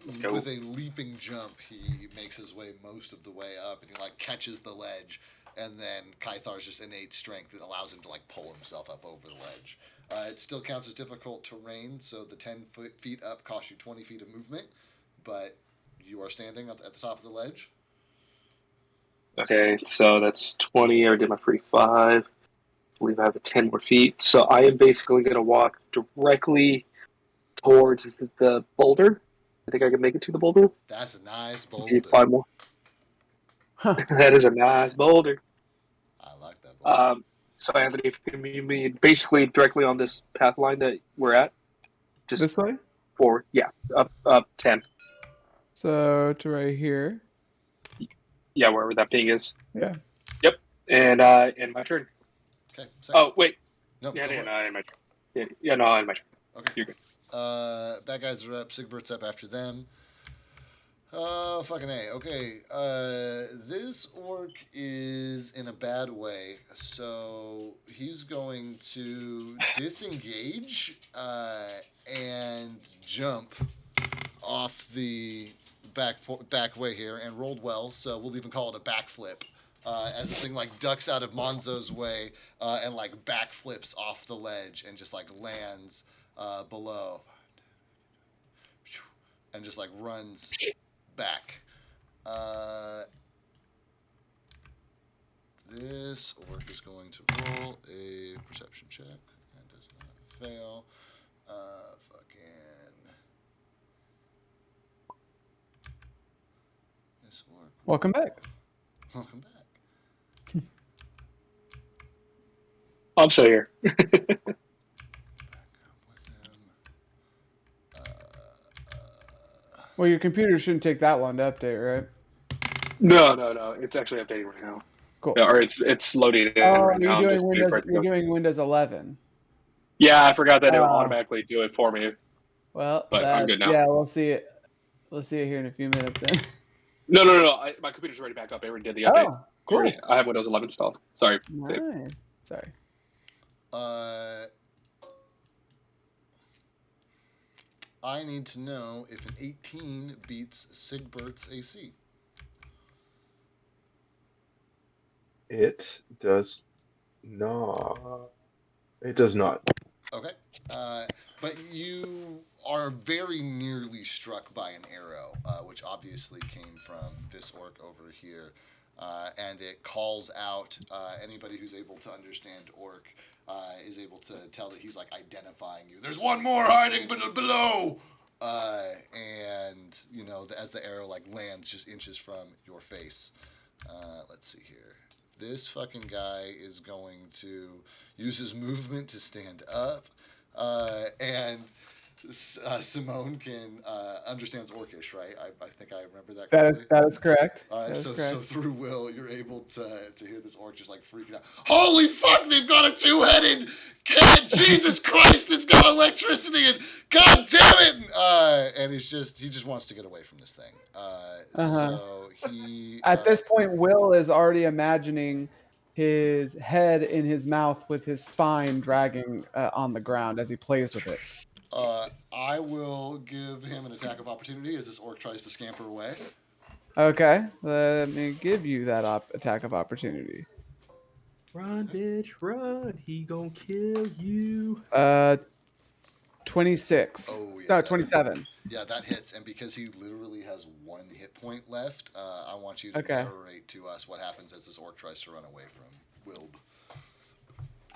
With a leaping jump, he makes his way most of the way up, and he like catches the ledge, and then Kythar's just innate strength that allows him to like pull himself up over the ledge. It still counts as difficult terrain, so the 10 feet up costs you 20 feet of movement, but you are standing at the top of the ledge. Okay, so that's 20. I did my free 5. I believe I have 10 more feet. So I am basically going to walk directly towards the boulder. I think I can make it to the boulder. That's a nice boulder. Maybe 5 more. That is a nice boulder. I like that boulder. So Anthony, if you can meet me basically directly on this path line that we're at. Just this way? Forward. Yeah, up 10. So to right here. Yeah, wherever that ping is. Yeah. Yep. And my turn. Okay. Oh wait. No. Yeah, in my turn. Yeah, no, in my turn. Okay. You're good. Bad guys are up. Sigbert's up after them. Fucking A. Okay. This orc is in a bad way, so he's going to disengage and jump off the back way here, and rolled well, so we'll even call it a backflip. As this thing like ducks out of Monzo's way and like backflips off the ledge and just like lands below, and just like runs back. This orc is going to roll a perception check and does not fail. This orc. Welcome back. Welcome back. I'm still here. Back up with him. Well, your computer shouldn't take that long to update, right? No. It's actually updating right now. Cool. Yeah, or it's loading in right now. You're doing Windows 11. Yeah, I forgot that it would automatically do it for me. Well, but I'm good now. Yeah, we'll see it. We'll see it here in a few minutes. Then. No. My computer's already back up. I already did the update. Oh, cool. I have Windows 11 installed. Sorry. Nice. Sorry. I need to know if an 18 beats Sigbert's AC. It does not. It does not. Okay. But you are very nearly struck by an arrow, which obviously came from this orc over here. And it calls out anybody who's able to understand orc is able to tell that he's like identifying you. There's one more hiding below. And as the arrow like lands just inches from your face. Let's see here. This fucking guy is going to use his movement to stand up, and Simone can understands Orcish, right? I think I remember that correctly. That is correct. So through Will, you're able to hear this orc just like freaking out. Holy fuck! They've got a two-headed cat. Jesus Christ! It's got electricity and God damn it! And he just wants to get away from this thing. So he At this point, Will is already imagining his head in his mouth with his spine dragging on the ground as he plays with it. I will give him an attack of opportunity as this orc tries to scamper away. Okay, let me give you that attack of opportunity. Run, bitch, run. He gonna kill you. 26. Oh, yeah. No, 27. Yeah, that hits. And because he literally has 1 hit point left, I want you to narrate to us what happens as this orc tries to run away from Wilb.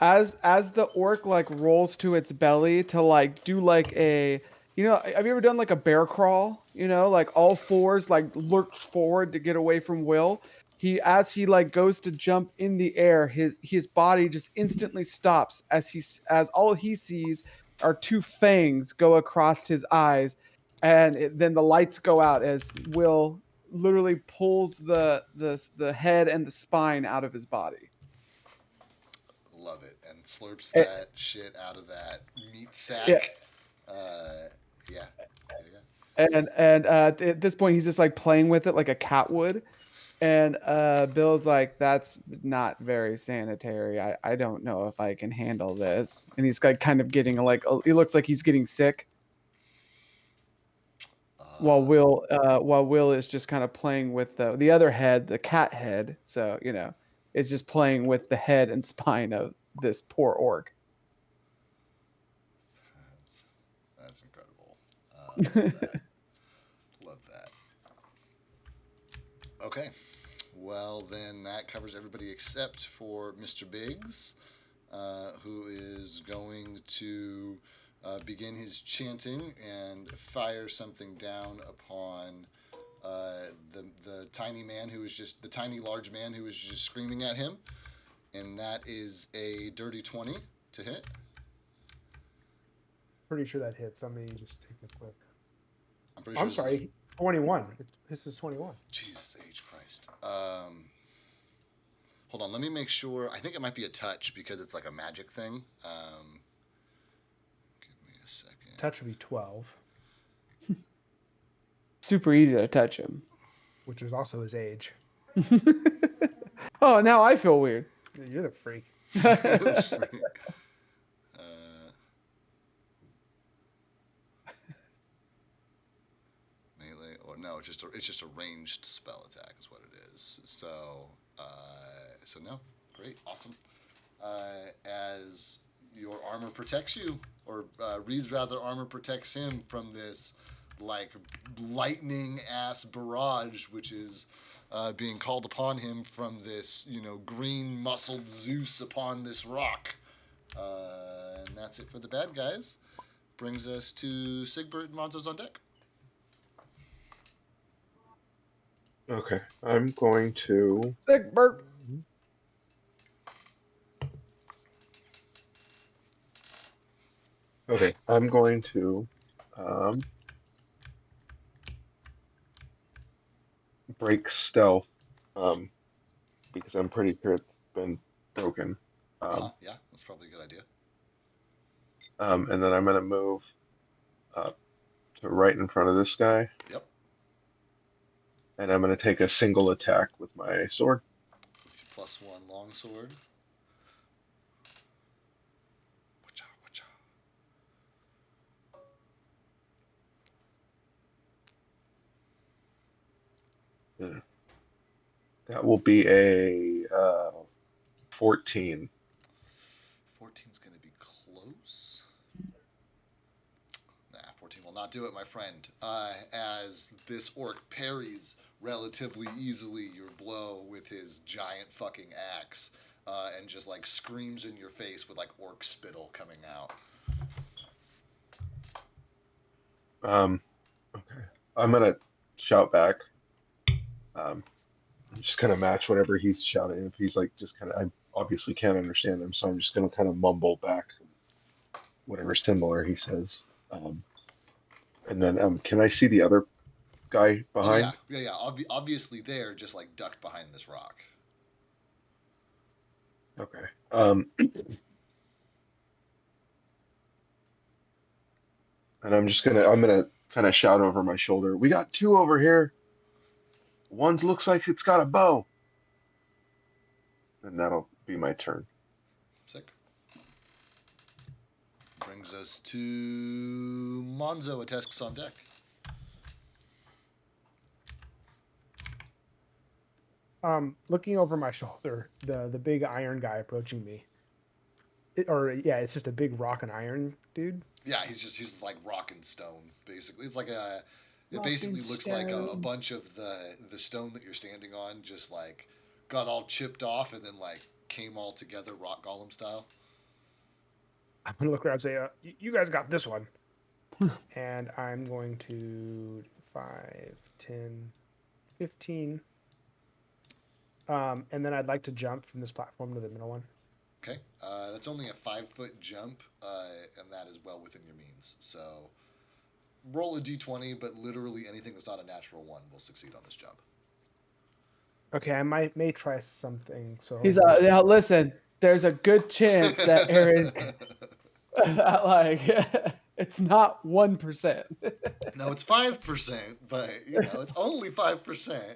As the orc like rolls to its belly to like do like a, have you ever done like a bear crawl? Like all fours like lurch forward to get away from Will. As he like goes to jump in the air, his body just instantly stops as all he sees are 2 fangs go across his eyes, and then the lights go out as Will literally pulls the head and the spine out of his body. Love it. And slurps that shit out of that meat sack. Yeah. And at this point, he's just like playing with it like a cat would. And Bill's like, that's not very sanitary. I don't know if I can handle this. And he's like kind of getting like, he looks like he's getting sick. While Will is just kind of playing with the other head, the cat head. So, it's just playing with the head and spine of this poor orc. That's incredible. Love that. Okay. Well, then that covers everybody except for Mr. Biggs, who is going to begin his chanting and fire something down upon the tiny man who was just the tiny large man who was just screaming at him, and that is a dirty 20 to hit. Pretty sure that hits. Let me just take a quick. I'm sorry, 21. This is 21. Jesus H Christ. Hold on, let me make sure. I think it might be a touch because it's like a magic thing. Give me a second. Touch would be 12. Super easy to touch him. Which is also his age. Oh, now I feel weird. You're the freak. Melee or no? It's just a ranged spell attack is what it is. So no, great, awesome. As your armor protects you, or Reed's rather armor protects him from this like lightning ass barrage, which is being called upon him from this green muscled Zeus upon this rock. And that's it for the bad guys. Brings us to Sigbert and Monzo's on deck. Okay, I'm going to. Sigbert. Okay, I'm going to break stealth because I'm pretty sure it's been broken. Yeah, that's probably a good idea. And then I'm going to move to right in front of this guy. Yep. And I'm going to take a single attack with my sword. With your +1 longsword. That will be a 14. 14's going to be close. Nah, 14 will not do it, my friend. As this orc parries relatively easily your blow with his giant fucking axe. and just like screams in your face with like orc spittle coming out. Okay. I'm gonna shout back. I'm just gonna match whatever he's shouting. If he's like just kind of, I obviously can't understand him, so I'm just gonna kind of mumble back whatever similar he says. Um, and then, can I see the other guy Oh yeah, behind? yeah. Obviously, they're just like ducked behind this rock. Okay. And I'm gonna kind of shout over my shoulder. We got two over here. One looks like it's got a bow. And that'll be my turn. Sick. Brings us to Monzo. Atesks on deck. Looking over my shoulder, the big iron guy approaching me. It's just a big rock and iron dude. Yeah, he's like rock and stone basically. It's like a it Rock basically and looks like a stone. bunch of the stone that you're standing on just like got all chipped off and then like came all together rock golem style. I'm gonna look around and say, "You guys got this one," and I'm going to 5, 10, 15. And then I'd like to jump from this platform to the middle one. Okay, that's only a 5-foot jump, and that is well within your means. So roll a d20, but literally anything that's not a natural one will succeed on this jump. Okay, I may try something. So He's now listen. There's a good chance that Aaron, like, it's not 1%. No, it's 5%, but you know it's only 5%.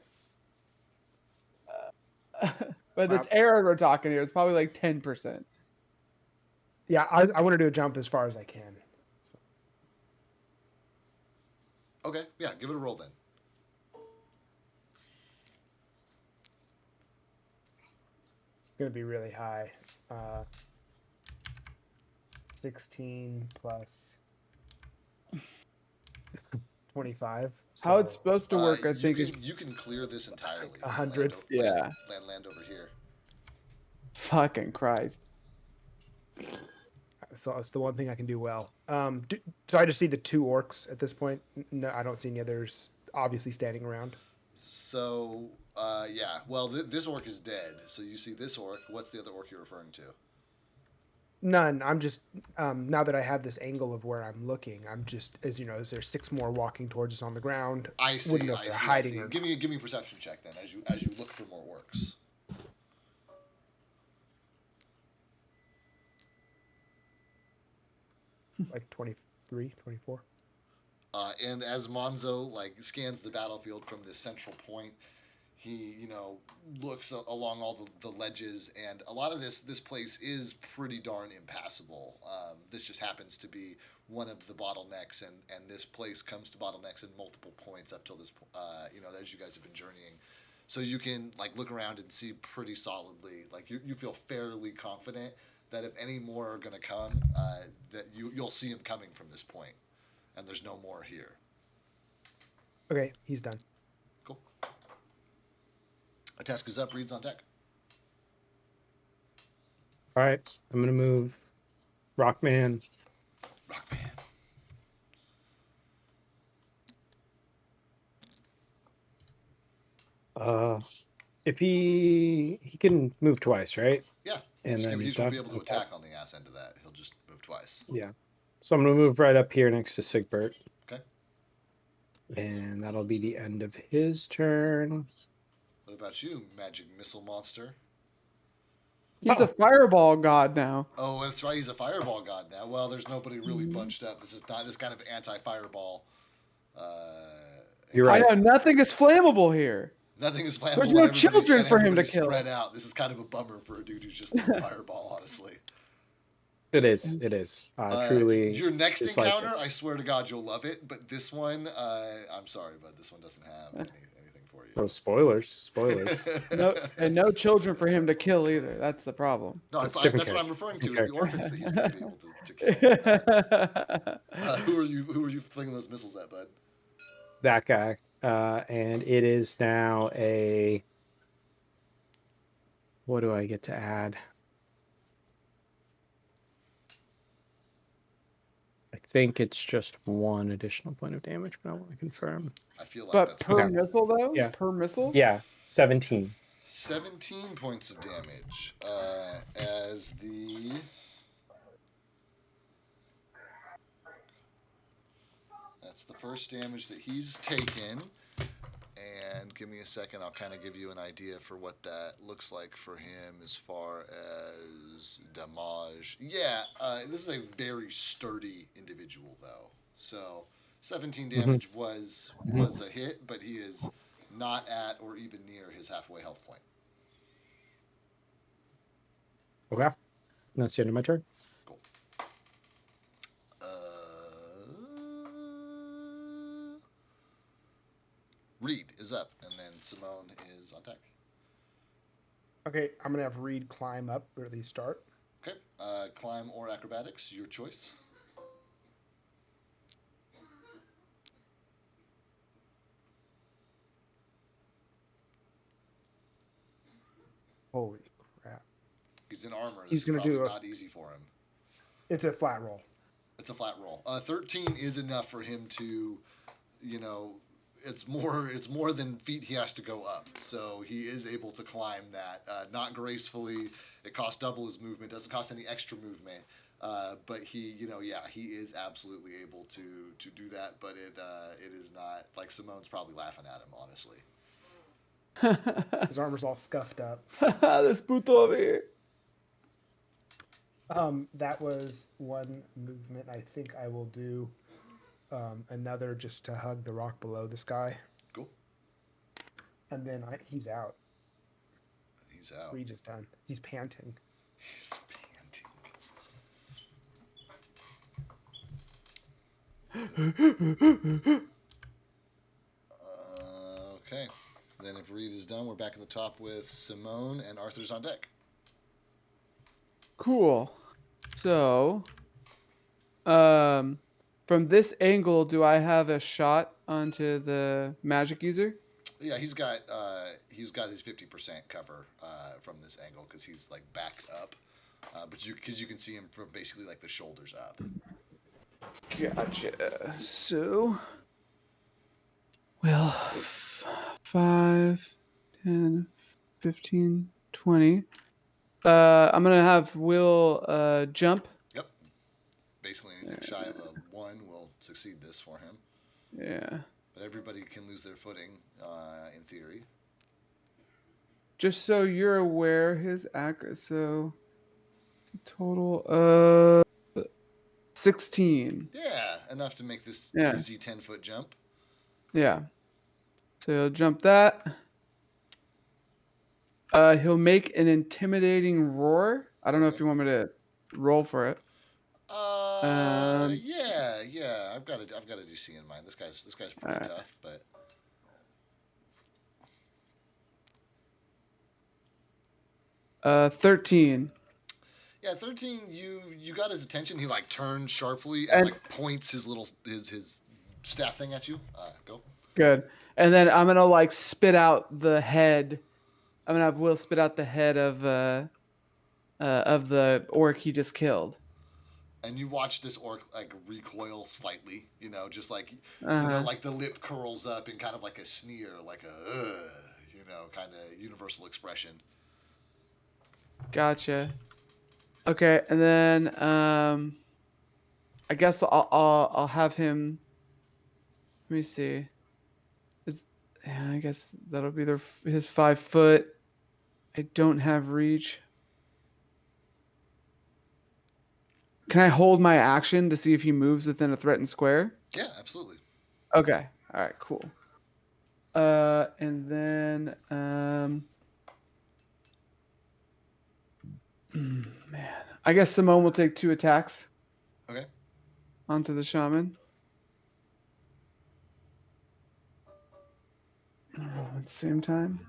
But it's Aaron we're talking here. It's probably like 10%. yeah, I want to do a jump as far as I can. So. Okay, yeah, give it a roll then. It's gonna be really high. 16 plus 25. How it's so supposed to work, I think, is you can clear this entirely. like 100. Yeah. Land over here. fucking Christ. So it's the one thing I can do well. So I just see the two orcs at this point. No, I don't see any others obviously standing around. So yeah, well this orc is dead. So you see this orc. What's the other orc you're referring to? None. I'm just now that I have this angle of where I'm looking, I'm just as you know, as there's 6 more walking towards us on the ground. I see. Wouldn't know if I they're see. hiding I see. or Give me a perception check then as you look for more orcs. like 23, 24. And as Monzo like scans the battlefield from this central point, he looks along all the ledges, and a lot of this place is pretty darn impassable. This just happens to be one of the bottlenecks, and this place comes to bottlenecks in multiple points up till this as you guys have been journeying. So you can like look around and see pretty solidly, like you feel fairly confident that if any more are going to come, that you'll see them coming from this point, and there's no more here. Okay, he's done. Cool. A task is up. Reed's on deck. All right, I'm gonna move Rockman. Rockman. If he can move twice, right? Yeah. And he then just he's won't done. be able to Okay. attack on the ass end of that. He'll just move twice. Yeah. So I'm gonna move right up here next to Sigbert. Okay. And that'll be the end of his turn. What about you, magic missile monster? He's a fireball god now. Oh, that's right. He's a fireball god now. Well, there's nobody really bunched up. This is not this kind of anti-fireball. You're right. I know nothing is flammable here. Nothing is flammable. There's no and children for him to everybody's kill. Spread out. This is kind of a bummer for a dude who's just throwing fireball. Honestly. It is. Truly. Your next dislike encounter, it. I swear to God, you'll love it. But this one, I'm sorry, but this one doesn't have anything for you. Oh, spoilers! No children for him to kill either. That's the problem. No, That's that's different what I'm referring to. Is Different the orphans that he's going to be able to kill. Who are you flinging those missiles at, bud? That guy, and it is now a What do I get to add? I think it's just 1 additional point of damage, but I want to confirm. I feel like But that's per Okay. missile, though? Yeah. Per missile? Yeah, 17. 17 points of damage as the that's the first damage that he's taken. And give me a second, I'll kind of give you an idea for what that looks like for him as far as damage. Yeah, this is a very sturdy individual, though. So 17 damage was a hit, but he is not at or even near his halfway health point. Okay. That's the end of my turn. Cool. Reed is up, and then Simone is on deck. Okay, I'm gonna have Reed climb up, or at least start. Okay, climb or acrobatics, your choice. Holy crap! He's in armor. This He's is gonna probably do not easy for him. It's a flat roll. It's a flat roll. 13 is enough for him to, it's more than feet he has to go up. So he is able to climb that, not gracefully. It costs double his movement. Doesn't cost any extra movement. But he, he is absolutely able to do that. But it is not like Simone's probably laughing at him, honestly. His armor's all scuffed up. This puto over here. That was 1 movement. I think I will do another just to hug the rock below this guy. Cool. And then he's out. He's out. Reed is done. He's panting. He's panting. Okay. Then if Reed is done, we're back at the top with Simone, and Arthur's on deck. Cool. So, from this angle, do I have a shot onto the magic user? Yeah, he's got his 50% cover from this angle because he's like backed up, but you can see him from basically like the shoulders up. Gotcha. So, well, 5, 10, 15, 20. I'm gonna have Will jump. Yep. Basically, anything shy of a 1 will succeed this for him. Yeah. But everybody can lose their footing in theory. Just so you're aware, his so total 16. Yeah, enough to make this Yeah. easy 10-foot jump. Yeah. So he'll jump that. He'll make an intimidating roar. I don't know if you want me to roll for it. Yeah. I've got a DC in mind. This guy's pretty tough, but 13. yeah, 13. You got his attention. He like turns sharply and like points his little his staff thing at you. Go. Good. And then I'm gonna like spit out the head. I'm gonna have Will spit out the head of the orc he just killed. And you watch this orc like recoil slightly, just like Uh-huh. like the lip curls up in kind of like a sneer, like a kind of universal expression. Gotcha. Okay, and then I guess I'll have him. Let me see. I guess that'll be his 5 foot. I don't have reach. Can I hold my action to see if he moves within a threatened square? Yeah, absolutely. Okay. All right. Cool. And then man, I guess Simone will take 2 attacks. Okay. Onto the shaman. At the same time.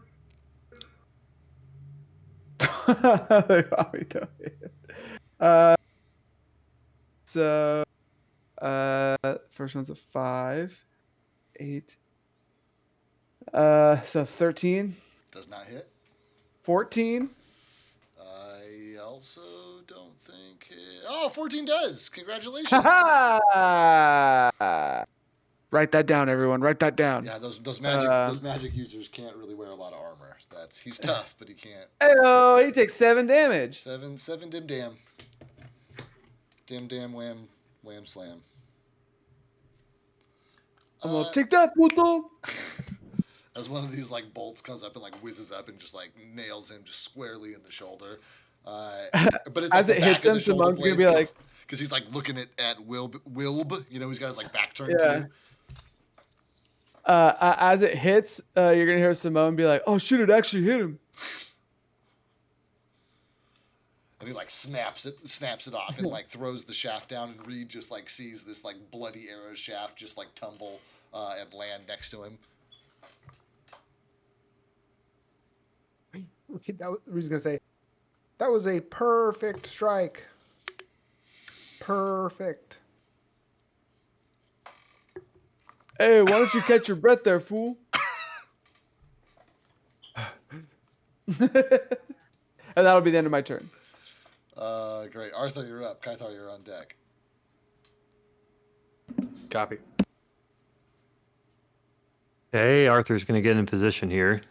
So first one's a 5, 8. So 13. Does not hit. 14. also don't think it... 14 does. Congratulations. Write that down, everyone. Write that down. Yeah, those magic users can't really wear a lot of armor. He's tough, but he can't. Oh, he takes 7 damage. Seven dim dam. Dim dam wham wham slam. I'm gonna take that, puto. As one of these like bolts comes up and like whizzes up and just like nails him just squarely in the shoulder. But it's as like it the hits back of him, the shoulder Simone's gonna blade, be like, because he's like looking at Wilb. You know, he's got his like back turned yeah. to you. As it hits, you're gonna hear Simone be like, "Oh shit! It actually hit him." And he like snaps it off and like throws the shaft down, and Reed just like sees this like bloody arrow shaft just like tumble and land next to him. Reed's gonna say, "That was a perfect strike. Perfect." Hey, why don't you catch your breath there, fool? And that'll be the end of my turn. Great. Arthur, you're up. Kythar, you're on deck. Copy. Okay, Arthur's going to get in position here.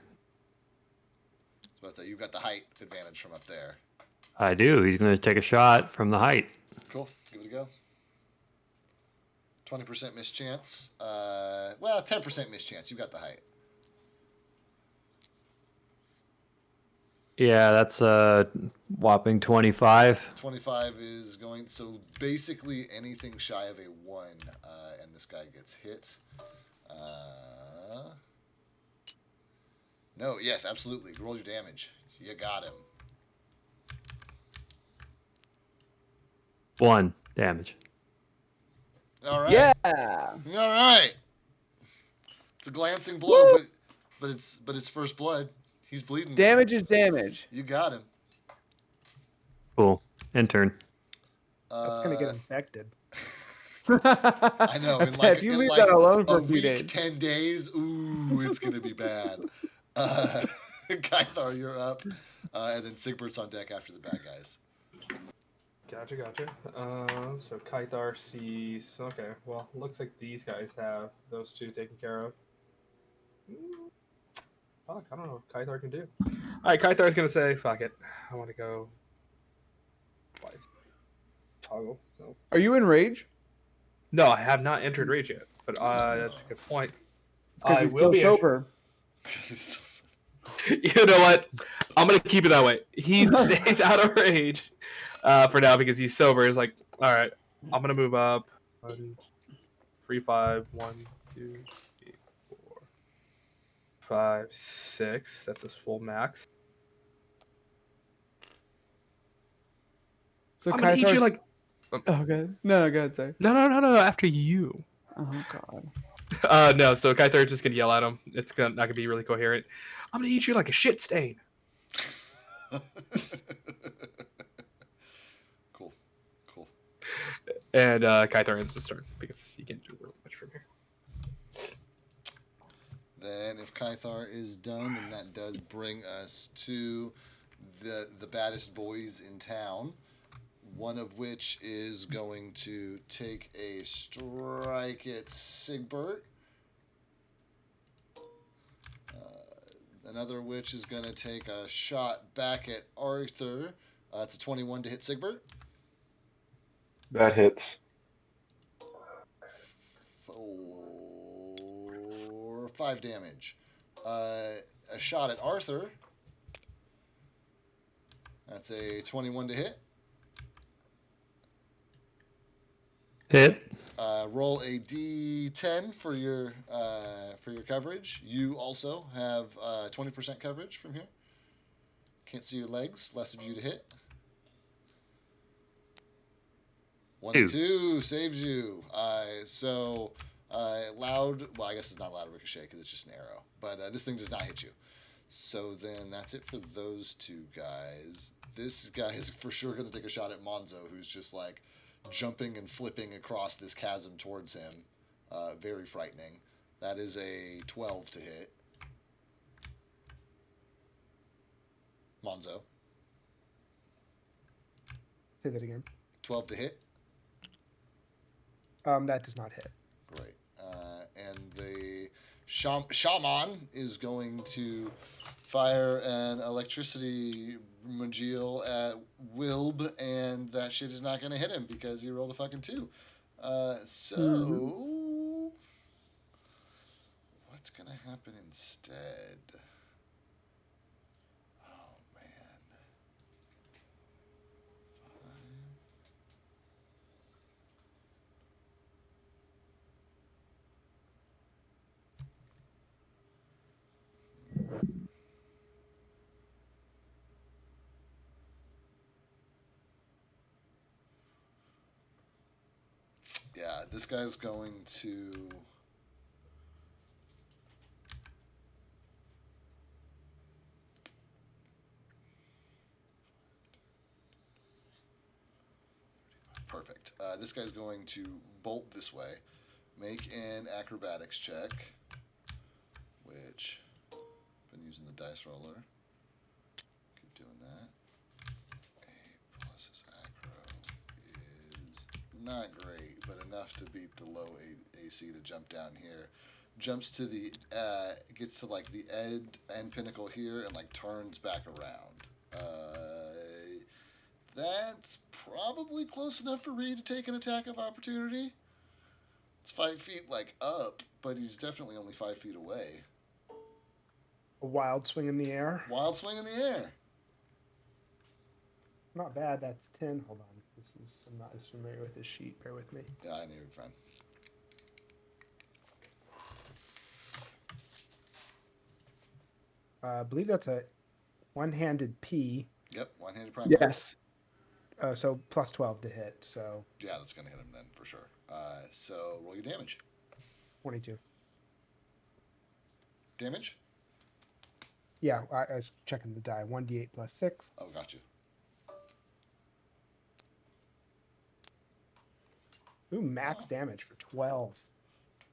So you've got the height advantage from up there. I do. He's going to take a shot from the height. Cool. Give it a go. 20% mischance. 10% mischance. You got the height. Yeah, that's a whopping 25. 25 is going... So basically anything shy of a 1, and this guy gets hit. No, yes, absolutely. Roll your damage. You got him. 1 damage. All right. Yeah. All right. It's a glancing blow, but it's first blood. He's bleeding. Damage is damage. You got him. Cool. End turn. That's gonna get infected. I know. If you leave that alone for a few week, days. 10 days, ooh, it's gonna be bad. Kythar, you're up, and then Sigbert's on deck after the bad guys. Gotcha. So Kythar sees. Okay, well, looks like these guys have those two taken care of. Fuck, I don't know what Kythar can do. Alright, Kythar's gonna say, fuck it. I want to go twice. Toggle. No. Are you in rage? No, I have not entered rage yet, but that's a good point. Because he's still sober. You know what? I'm gonna keep it that way. He stays out of rage for now because he's sober. He's like, all right, I'm gonna move up. 1, 3, 5, 1, 2, 3, 4, 5, 6. That's his full max. So I'm gonna eat you like. Oh, okay. No, go ahead, say. No. After you. Oh god. No. So Kythar's just gonna yell at him. It's not gonna be really coherent. I'm gonna eat you like a shit stain. Cool. And Kythar ends his turn because he can't do real much from here. Then, if Kythar is done, then that does bring us to the baddest boys in town. One of which is going to take a strike at Sigbert. Another of which is going to take a shot back at Arthur. It's a 21 to hit Sigbert. That hits. For 5 damage. A shot at Arthur. That's a 21 to hit. Hit. Roll a d10 for your coverage. You also have 20% coverage from here. Can't see your legs. Less of you to hit. 1 and 2 saves you. Loud. Well, I guess it's not loud ricochet because it's just an arrow. But this thing does not hit you. So then that's it for those two guys. This guy is for sure going to take a shot at Monzo, who's just like jumping and flipping across this chasm towards him. Very frightening. That is a 12 to hit. Monzo. Say that again. 12 to hit. That does not hit. Great. And the shaman is going to fire an electricity Majil at Wilb, and that shit is not going to hit him because he rolled a fucking 2. So, what's going to happen instead? Oh, man. Yeah, this guy's going to. Perfect. This guy's going to bolt this way. Make an acrobatics check, which I've been using the dice roller. Keep doing that. 8 plus his acro is not great, but enough to beat the low AC to jump down here. Jumps to the gets to like the end pinnacle here and like turns back around. That's probably close enough for Reed to take an attack of opportunity. It's 5 feet like up, but he's definitely only 5 feet away. A wild swing in the air. Wild swing in the air. Not bad. That's 10. Hold on. I'm not as familiar with this sheet. Bear with me. Yeah, I knew you'd fine. I believe that's a one-handed P. Yep, one-handed primary. Yes. So plus 12 to hit. So yeah, that's gonna hit him then for sure. So roll your damage. 22. Damage? Yeah, I was checking the die. 1d8 plus 6. Oh, got you. Ooh, max damage for 12.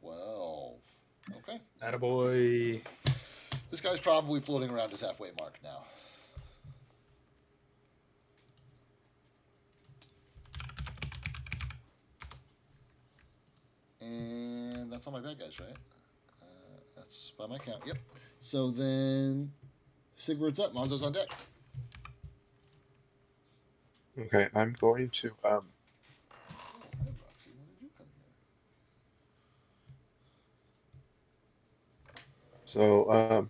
12. Okay. Attaboy. This guy's probably floating around his halfway mark now. And that's all my bad guys, right? That's by my count. Yep. So then, Sigurd's up. Monzo's on deck. Okay, I'm going to Hi, Roxy. When did you come here? so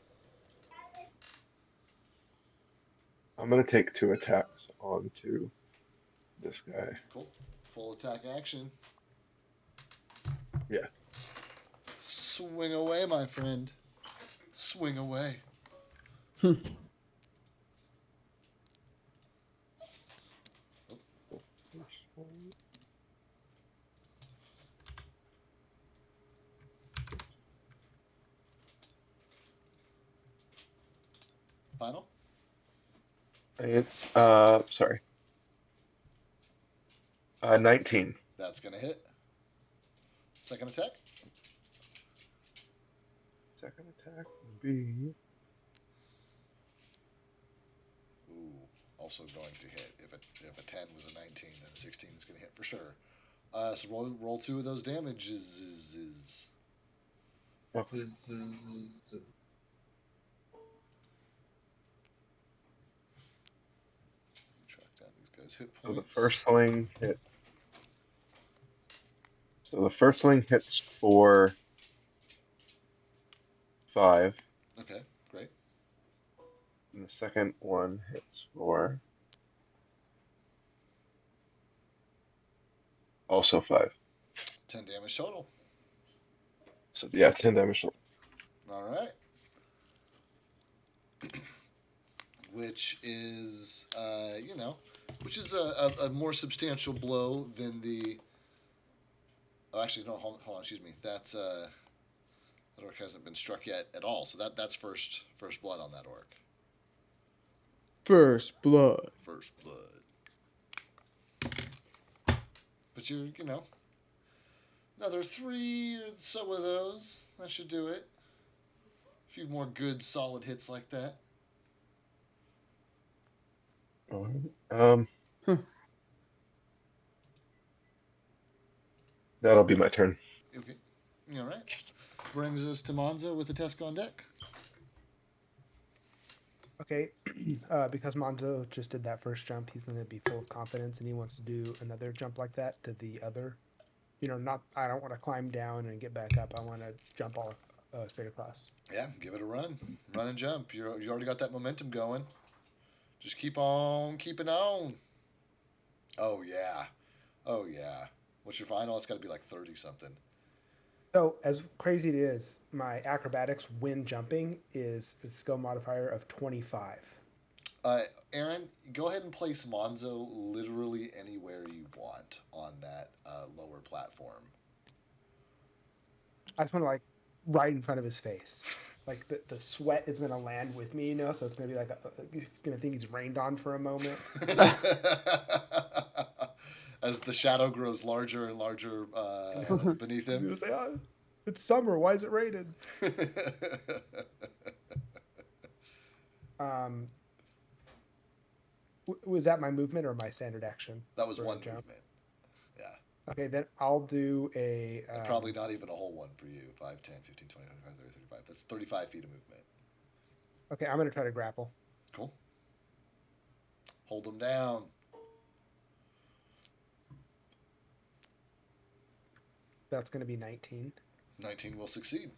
I'm gonna take 2 attacks onto this guy. Cool. Full attack action. Yeah. Swing away, my friend. Swing away. Final? It's sorry. 19. That's going to hit. Second attack? Second attack would be Ooh, also going to hit. If a 10 was a 19, then a 16 is going to hit for sure. So roll 2 of those damages. Track down these guys' hit so points. the first swing hits for 5. Okay, great. And the second one hits for also 5. 10 damage total. So yeah, 10 damage total. All right. Which is, which is a more substantial blow than the. Oh, actually, no. Hold on. Excuse me. That orc hasn't been struck yet at all. So that's first blood on that orc. First blood. First blood. But another 3 or so of those. That should do it. A few more good, solid hits like that. Alright. That'll be my turn. Okay. All right. Brings us to Monzo with the Tesk on deck. Okay, because Monzo just did that first jump, he's going to be full of confidence, and he wants to do another jump like that to the other. Not. I don't want to climb down and get back up. I want to jump all straight across. Yeah, give it a run. Run and jump. You already got that momentum going. Just keep on keeping on. Oh, yeah. Oh, yeah. What's your final? It's got to be like 30 something. So, as crazy it is, my acrobatics when jumping is a skill modifier of 25. Aaron, go ahead and place Monzo literally anywhere you want on that lower platform. I just want to like right in front of his face. Like the sweat is going to land with me, so it's going to be like he's going to think he's rained on for a moment. As the shadow grows larger and larger beneath He's him. going to say, "Oh, it's summer. Why is it raining?" Was that my movement or my standard action? That was for one a jump? movement. Yeah. Okay, then I'll do a. Probably not even a whole one for you. 5, 10, 15, 20, 25, 30, 35. That's 35 feet of movement. Okay, I'm going to try to grapple. Cool. Hold them down. That's going to be 19. 19 will succeed.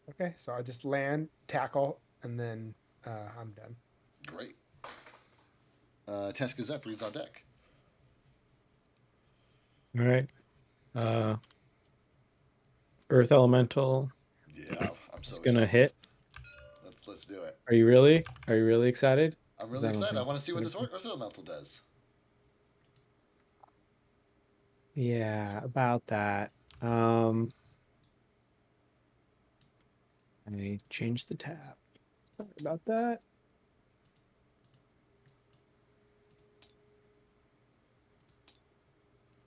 Okay, so I just land, tackle, and then I'm done. Great. Teska Zep reads on deck. All right. Earth Elemental Yeah, I'm so is gonna excited. hit. Let's do it. Are you really? Are you really excited? I'm really excited. I want to see what this Earth Elemental does. Yeah, about that. I changed the tab. Sorry about that.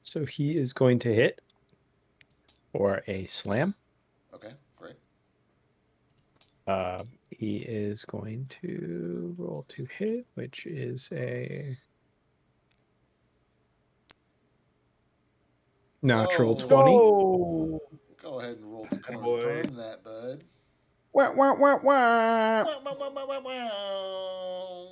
So he is going to hit for a slam. Okay, great. He is going to roll to hit, which is a natural 20. Go! Go ahead and roll to Boy. confirm that, bud. Wah, wah, wah, wah. Wow, wow, wow, wow, wow.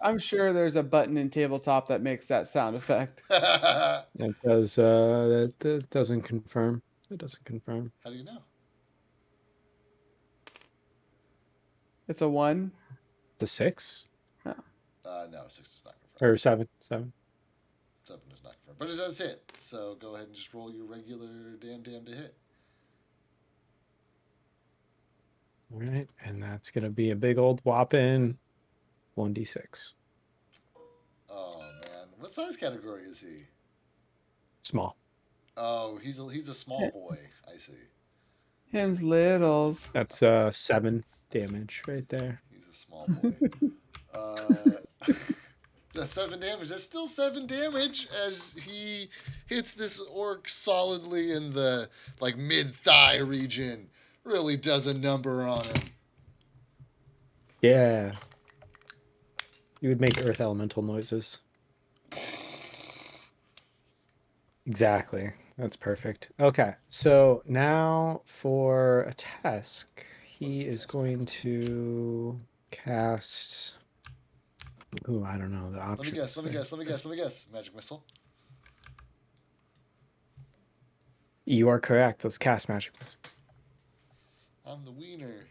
I'm sure there's a button in tabletop that makes that sound effect. It does. That doesn't confirm. It doesn't confirm. How do you know? It's a 1. It's a 6 No, 6 is not confirmed. or 7. 7. 7 is not confirmed, but it does hit. So go ahead and just roll your regular damn to hit. All right, and that's gonna be a big old whopping 1d6. Oh man, what size category is he? Small. Oh, he's a small boy. I see. Him's littles. That's 7 damage right there. He's a small boy. That's 7 damage. That's still 7 damage as he hits this orc solidly in the like mid-thigh region. Really does a number on him. Yeah. You would make earth elemental noises. Exactly. That's perfect. Okay, so now for a Tesk, he is going to cast. Ooh, I don't know the options. Let me guess. Magic missile. You are correct. Let's cast magic missile. I'm the wiener.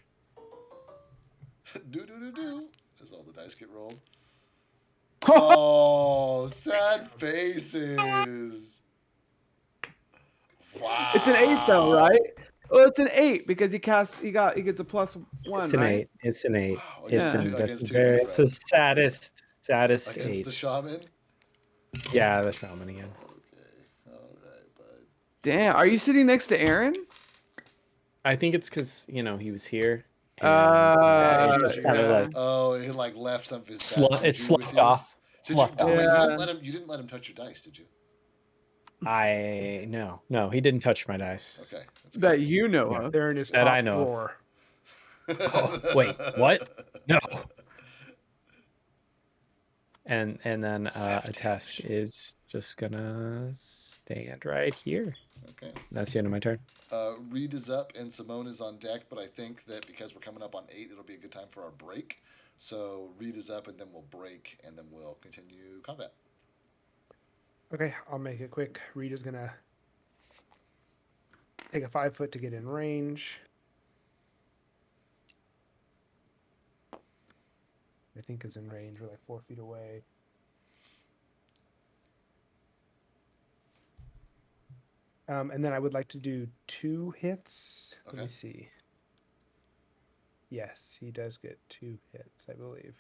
Do. As all the dice get rolled. Oh, sad faces. Wow. It's an 8 though, right? Well, it's an 8 because he gets a +1, It's an right? 8. It's an 8. Wow, It's against an, two- that's against two very, new the friends. saddest Against 8. the shaman. Yeah, the shaman again. Okay, all right, bud. Damn, are you sitting next to Aaron? I think it's because he was here. And, Yeah, it just kind of like Oh, he like left some of his bad juju it with sloughed you. off. Did you? Sloughed off. Wait, Yeah. you didn't let him touch your dice, did you? No, he didn't touch my dice. Okay. That's that good. you know Yeah. of. They're in his That top I know of. drawer. Oh, wait, what? No. and then a task Sabotage. is just gonna stand right here. Okay. That's the end of my turn. Reed is up and Simone is on deck, but I think that because we're coming up on 8, it'll be a good time for our break. So Reed is up, and then we'll break, and then we'll continue combat. Okay, I'll make it quick. Rita's gonna take a 5 foot to get in range. I think is in range. We're like 4 feet away. And then I would like to do 2 hits. Okay. Let me see. Yes, he does get 2 hits, I believe.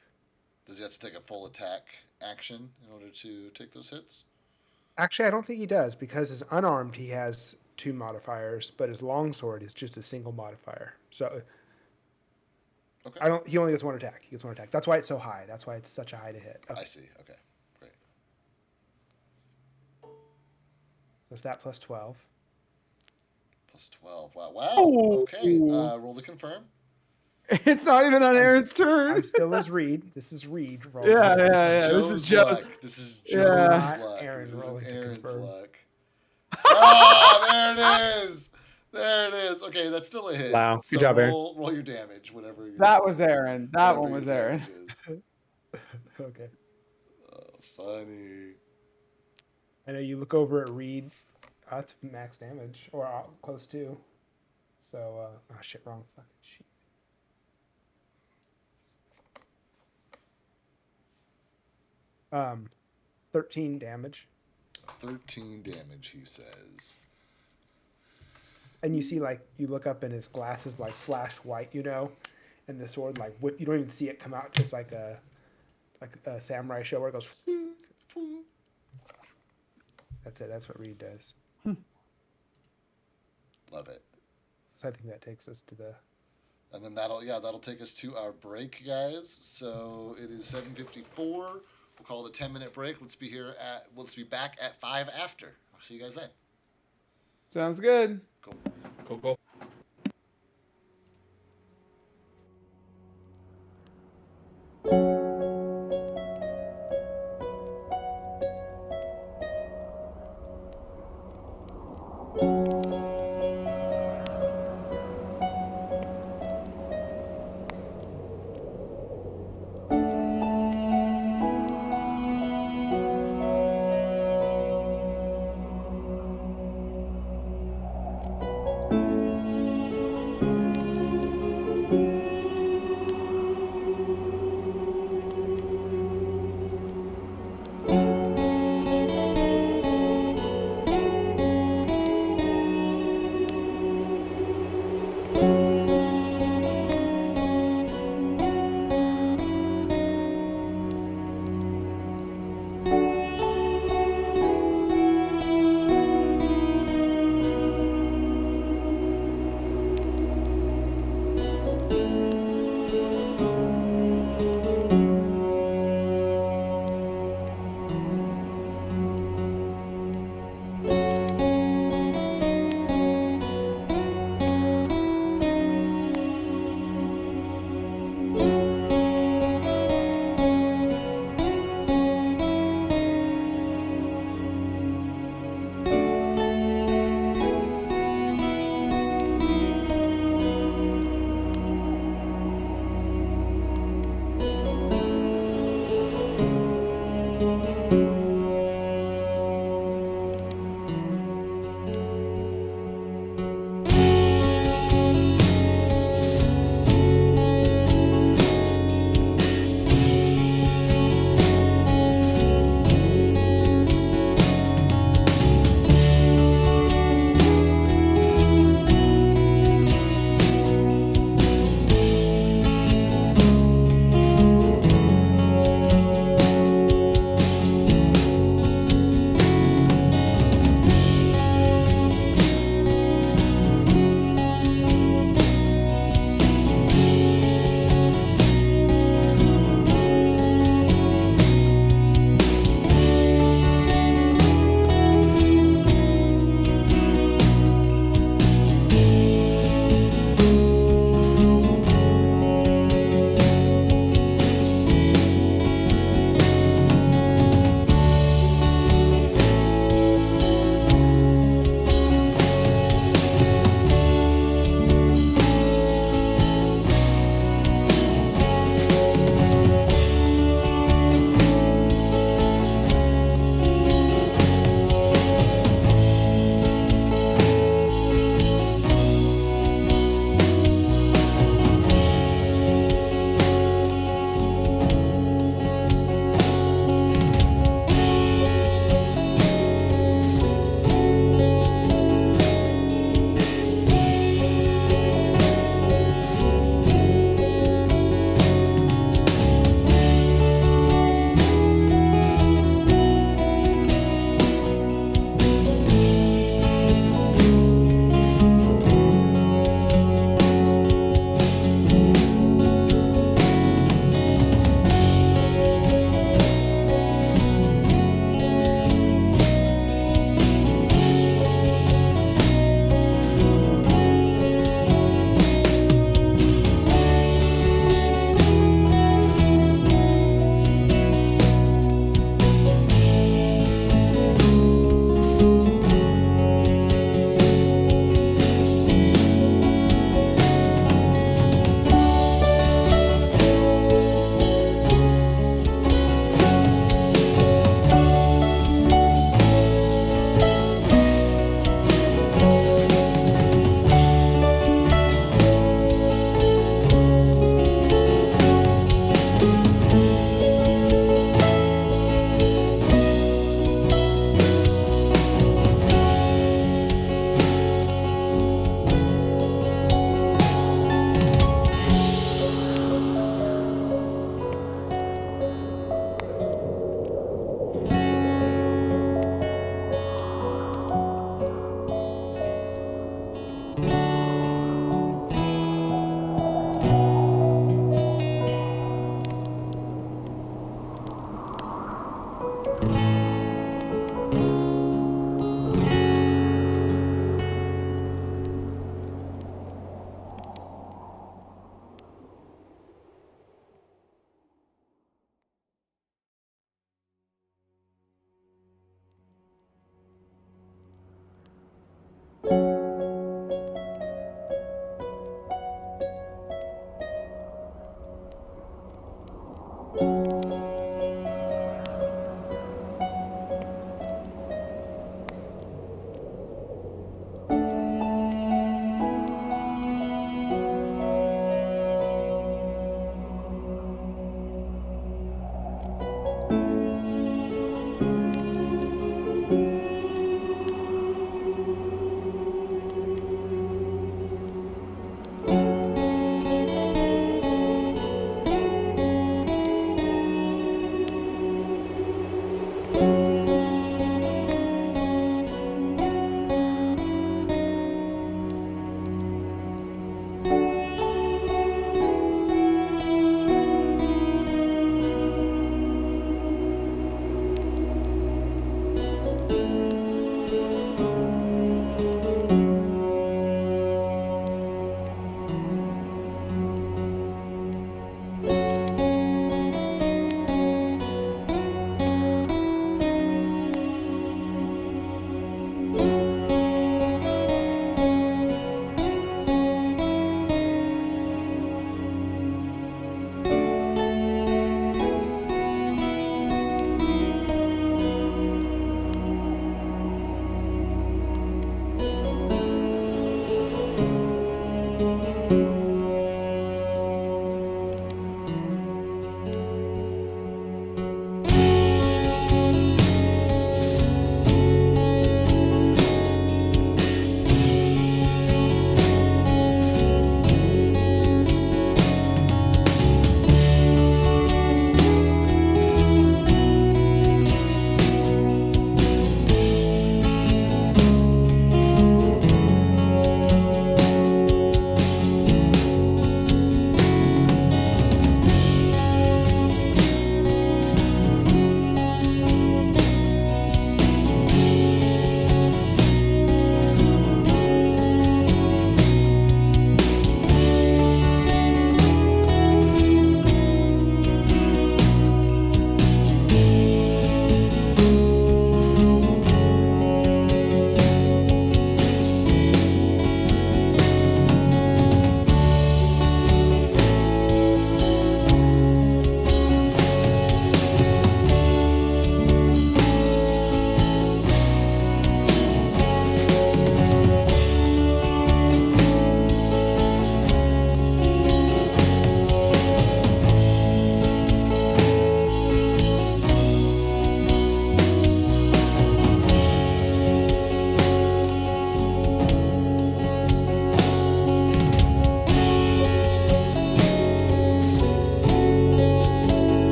Does he have to take a full attack action in order to take those hits? Actually, I don't think he does because his unarmed he has 2 modifiers, but his longsword is just a single modifier. So Okay. he only gets 1 attack. He gets 1 attack. That's why it's so high. That's why it's such a high to hit. Okay. I see. Okay. Great. So it's that plus 12. Plus 12. Wow. Oh. Okay. Roll to confirm. It's not even on Aaron's turn. I'm still as Reed. This is Reed. Yeah, This yeah. is This Joe's is Joe. luck. This is Joe's Yeah. luck. Aaron This rolling is to Aaron's confirm. luck. Oh, there it is. There it is. Okay, that's still a hit. Wow. Good So job, Aaron. roll your damage, whatever. That was Aaron. That whatever one your was Aaron. damage is. Okay. Oh, funny. I know you look over at Reed. That's max damage, or close to. So, oh shit, wrong fucking sheet. Um, 13 damage. 13 damage, he says. And you see, like, you look up and his glasses, like, flash white, you know? And the sword, like, you don't even see it come out, just like a samurai show where it goes... That's it. That's what Reed does. Love it. So I think that takes us to the... And then that'll take us to our break, guys. So it is 7:54. We'll call it a 10-minute break. Let's be back at 5 after. I'll see you guys then. Sounds good. Cool.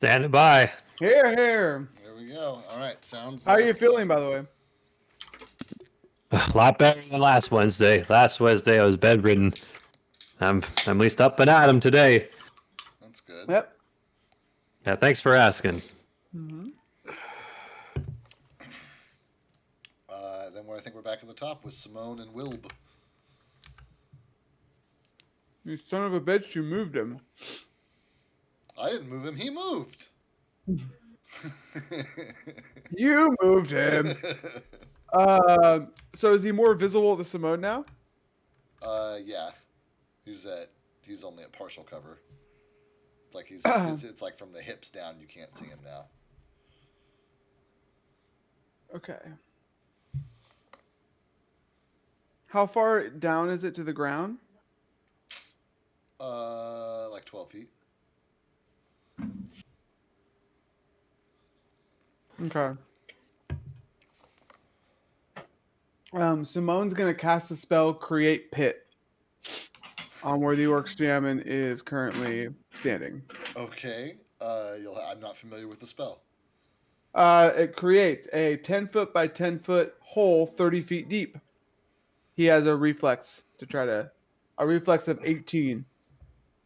Standing by. Here. There we go. All right. Sounds How like. are you feeling, by the way? A lot better than last Wednesday. Last Wednesday I was bedridden. I'm at least up and at 'em today. That's good. Yep. Yeah, thanks for asking. Mm-hmm. Then I think we're back at the top with Simone and Wilb. You son of a bitch! You moved him. I didn't move him. He moved. You moved him. So is he more visible to Simone now? Yeah. He's only at partial cover. It's like it's like from the hips down. You can't see him now. Okay. How far down is it to the ground? Like 12 feet. Okay. Simone's gonna cast the spell Create Pit on where the orc shaman is currently standing. Okay. I'm not familiar with the spell. It creates a 10-foot by 10-foot hole 30 feet deep. He has a reflex a reflex of 18.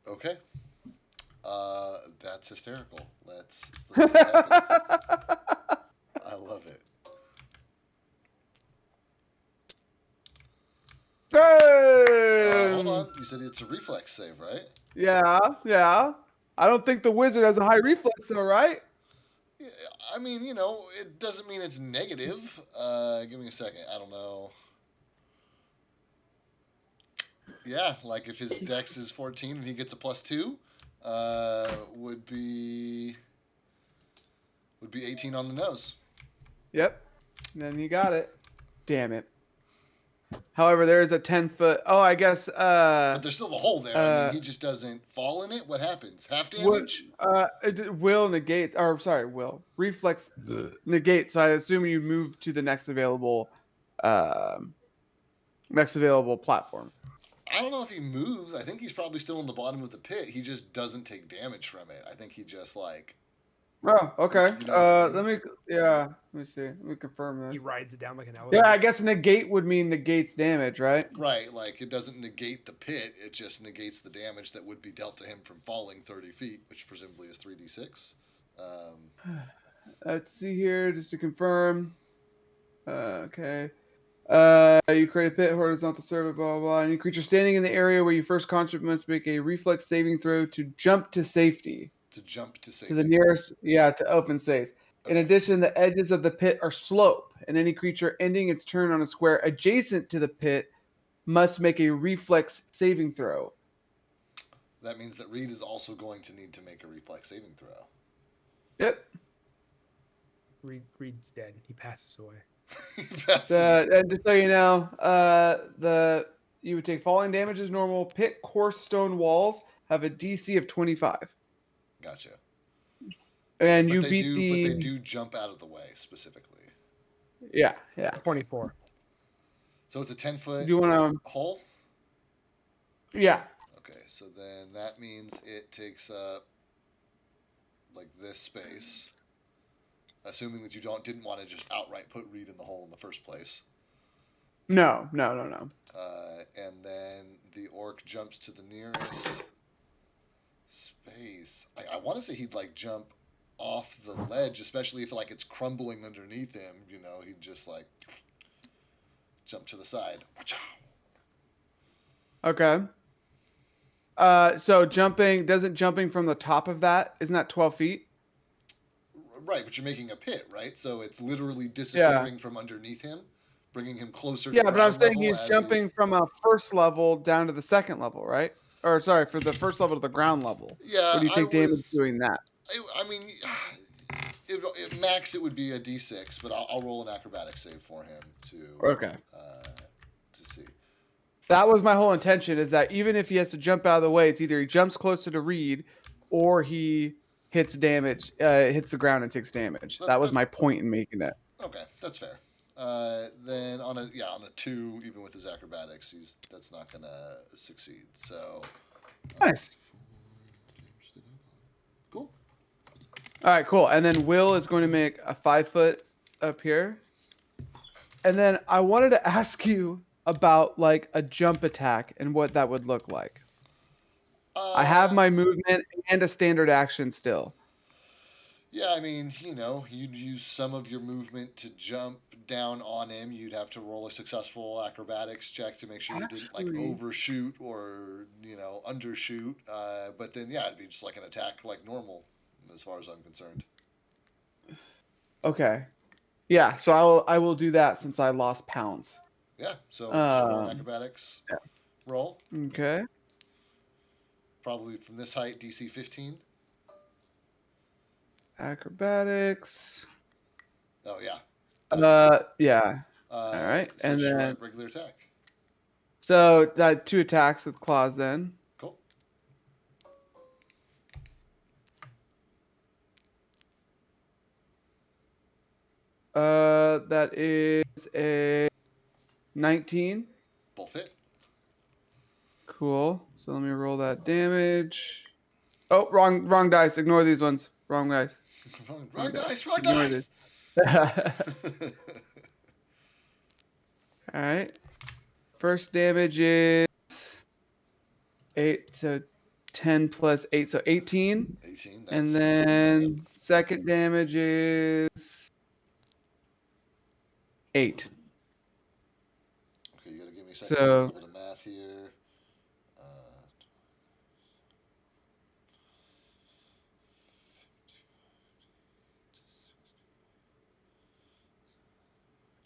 Okay. That's hysterical. Let's see what happens. I love it. Hey! Hold on. You said it's a reflex save, right? Yeah. I don't think the wizard has a high reflex, though, right? Yeah, I mean, it doesn't mean it's negative. Give me a second. I don't know. Yeah, like if his dex is 14 and he gets a +2, would be 18 on the nose. Yep. Then you got it. Damn it. However, there is a 10-foot. Oh, I guess. But there's still a hole there. I mean, he just doesn't fall in it. What happens? Half damage? It will negate. Or sorry, will reflex negate. So I assume you move to the next available platform. I don't know if he moves. I think he's probably still in the bottom of the pit. He just doesn't take damage from it. I think he just like. Oh, okay. You know what I mean? Let me see. Let me confirm He this. rides it down like an elevator. Yeah, I guess negate would mean negates damage, right? Right, like it doesn't negate the pit. It just negates the damage that would be dealt to him from falling 30 feet, which presumably is 3d6. Let's see here, just to confirm. Okay. You create a pit, horizontal survey, blah, blah, blah. Any creature standing in the area where you first conjured must make a reflex saving throw to jump to safety. To jump to safety. To the nearest, to open space. In addition, the edges of the pit are slope, and any creature ending its turn on a square adjacent to the pit must make a reflex saving throw. That means that Reed is also going to need to make a reflex saving throw. Yep. Reed's dead. He passes away. And just so you know, you would take falling damage as normal. Pit coarse stone walls have a DC of 25. Gotcha. And but you they beat But they do jump out of the way specifically. Yeah. 24. So it's a 10-foot Do you want hole? Yeah. Okay, so then that means it takes up like this space. Assuming that you didn't want to just outright put Reed in the hole in the first place. No. And then the orc jumps to the nearest space. I want to say he'd like jump off the ledge, especially if like it's crumbling underneath him. He'd just like jump to the side. Okay. So jumping from the top of that, isn't that 12 feet? Right, but you're making a pit, right? So it's literally disappearing from underneath him, bringing him closer to but I'm saying level he's jumping from a first level down to the second level, right? Or sorry, for the first level to the ground level. Yeah, Would you take damage doing that? I mean, max it would be a d6, but I'll roll an acrobatics save for him to see. That was my whole intention, is that even if he has to jump out of the way, it's either he jumps closer to Reed or he hits the ground and takes damage. That was my point in making that. Okay, that's fair. Then on a 2, even with his acrobatics, that's not gonna succeed. So nice. Cool. All right, cool. And then Will is going to make a 5 foot up here. And then I wanted to ask you about like a jump attack and what that would look like. I have my movement and a standard action still. Yeah, I mean, you'd use some of your movement to jump down on him. You'd have to roll a successful acrobatics check to make sure you didn't like Actually- overshoot or undershoot. But then yeah, it'd be just like an attack like normal, as far as I'm concerned. Okay. Yeah, so I will do that since I lost pounds. Yeah, so just roll an Um, acrobatics roll. Okay. Probably from this height, DC 15. Acrobatics. Oh yeah. Yeah. All right. So And just then regular attack. so 2 attacks with claws then. Cool. That is a 19. Both hit. Cool. So let me roll that damage. Oh, wrong dice. Ignore these ones. Wrong dice. wrong dice. Wrong Ignore dice. All right. First damage is 8, so 10 plus 8, so 18. 18. And That's- then second damage is 8. Okay, you gotta give me a second. So- A little bit of math here.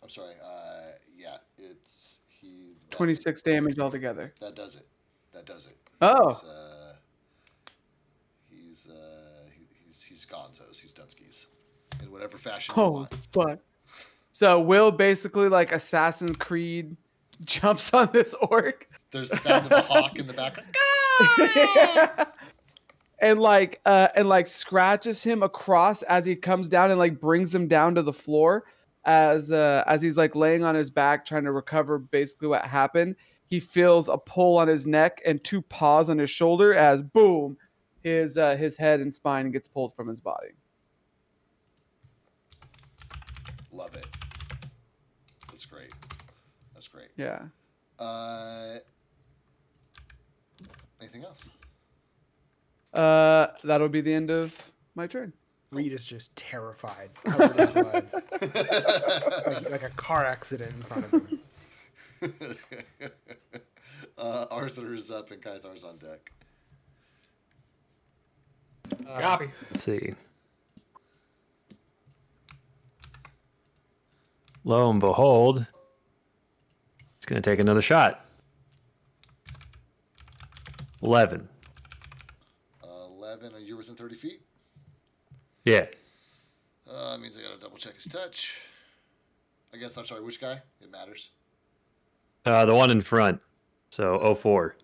I'm sorry. Yeah, it's that's- 26 damage altogether. That does it. That does it. Oh. He's gonzos. He's Dunskies. In whatever fashion you Oh, want. fuck. So Will basically like Assassin's Creed jumps on this orc. There's the sound of a hawk in the background. and like scratches him across as he comes down and like brings him down to the floor as he's like laying on his back trying to recover basically what happened. He feels a pull on his neck and 2 paws on his shoulder as boom, his head and spine gets pulled from his body. Love it. That's great. That's great. Yeah. Anything else? That'll be the end of my turn. Reed is just terrified, covered in blood, like a car accident in front of him. Arthur is up and Kythar's on deck. Copy. Let's see. Lo and behold, he's going to take another shot. 11. 11. Are you within 30 feet? Yeah. Means I gotta double check his touch. I guess I'm sorry. Which guy? It matters. The one in front. So 04.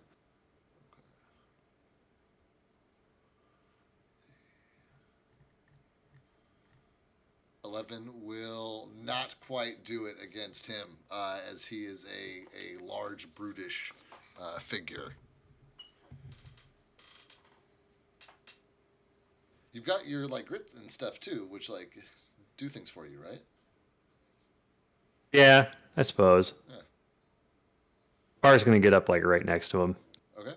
Will not quite do it against him, as he is a large, brutish figure. You've got your like grit and stuff too, which like do things for you, right? Yeah, I suppose. Yeah. Bar's going to get up like right next to him. Okay.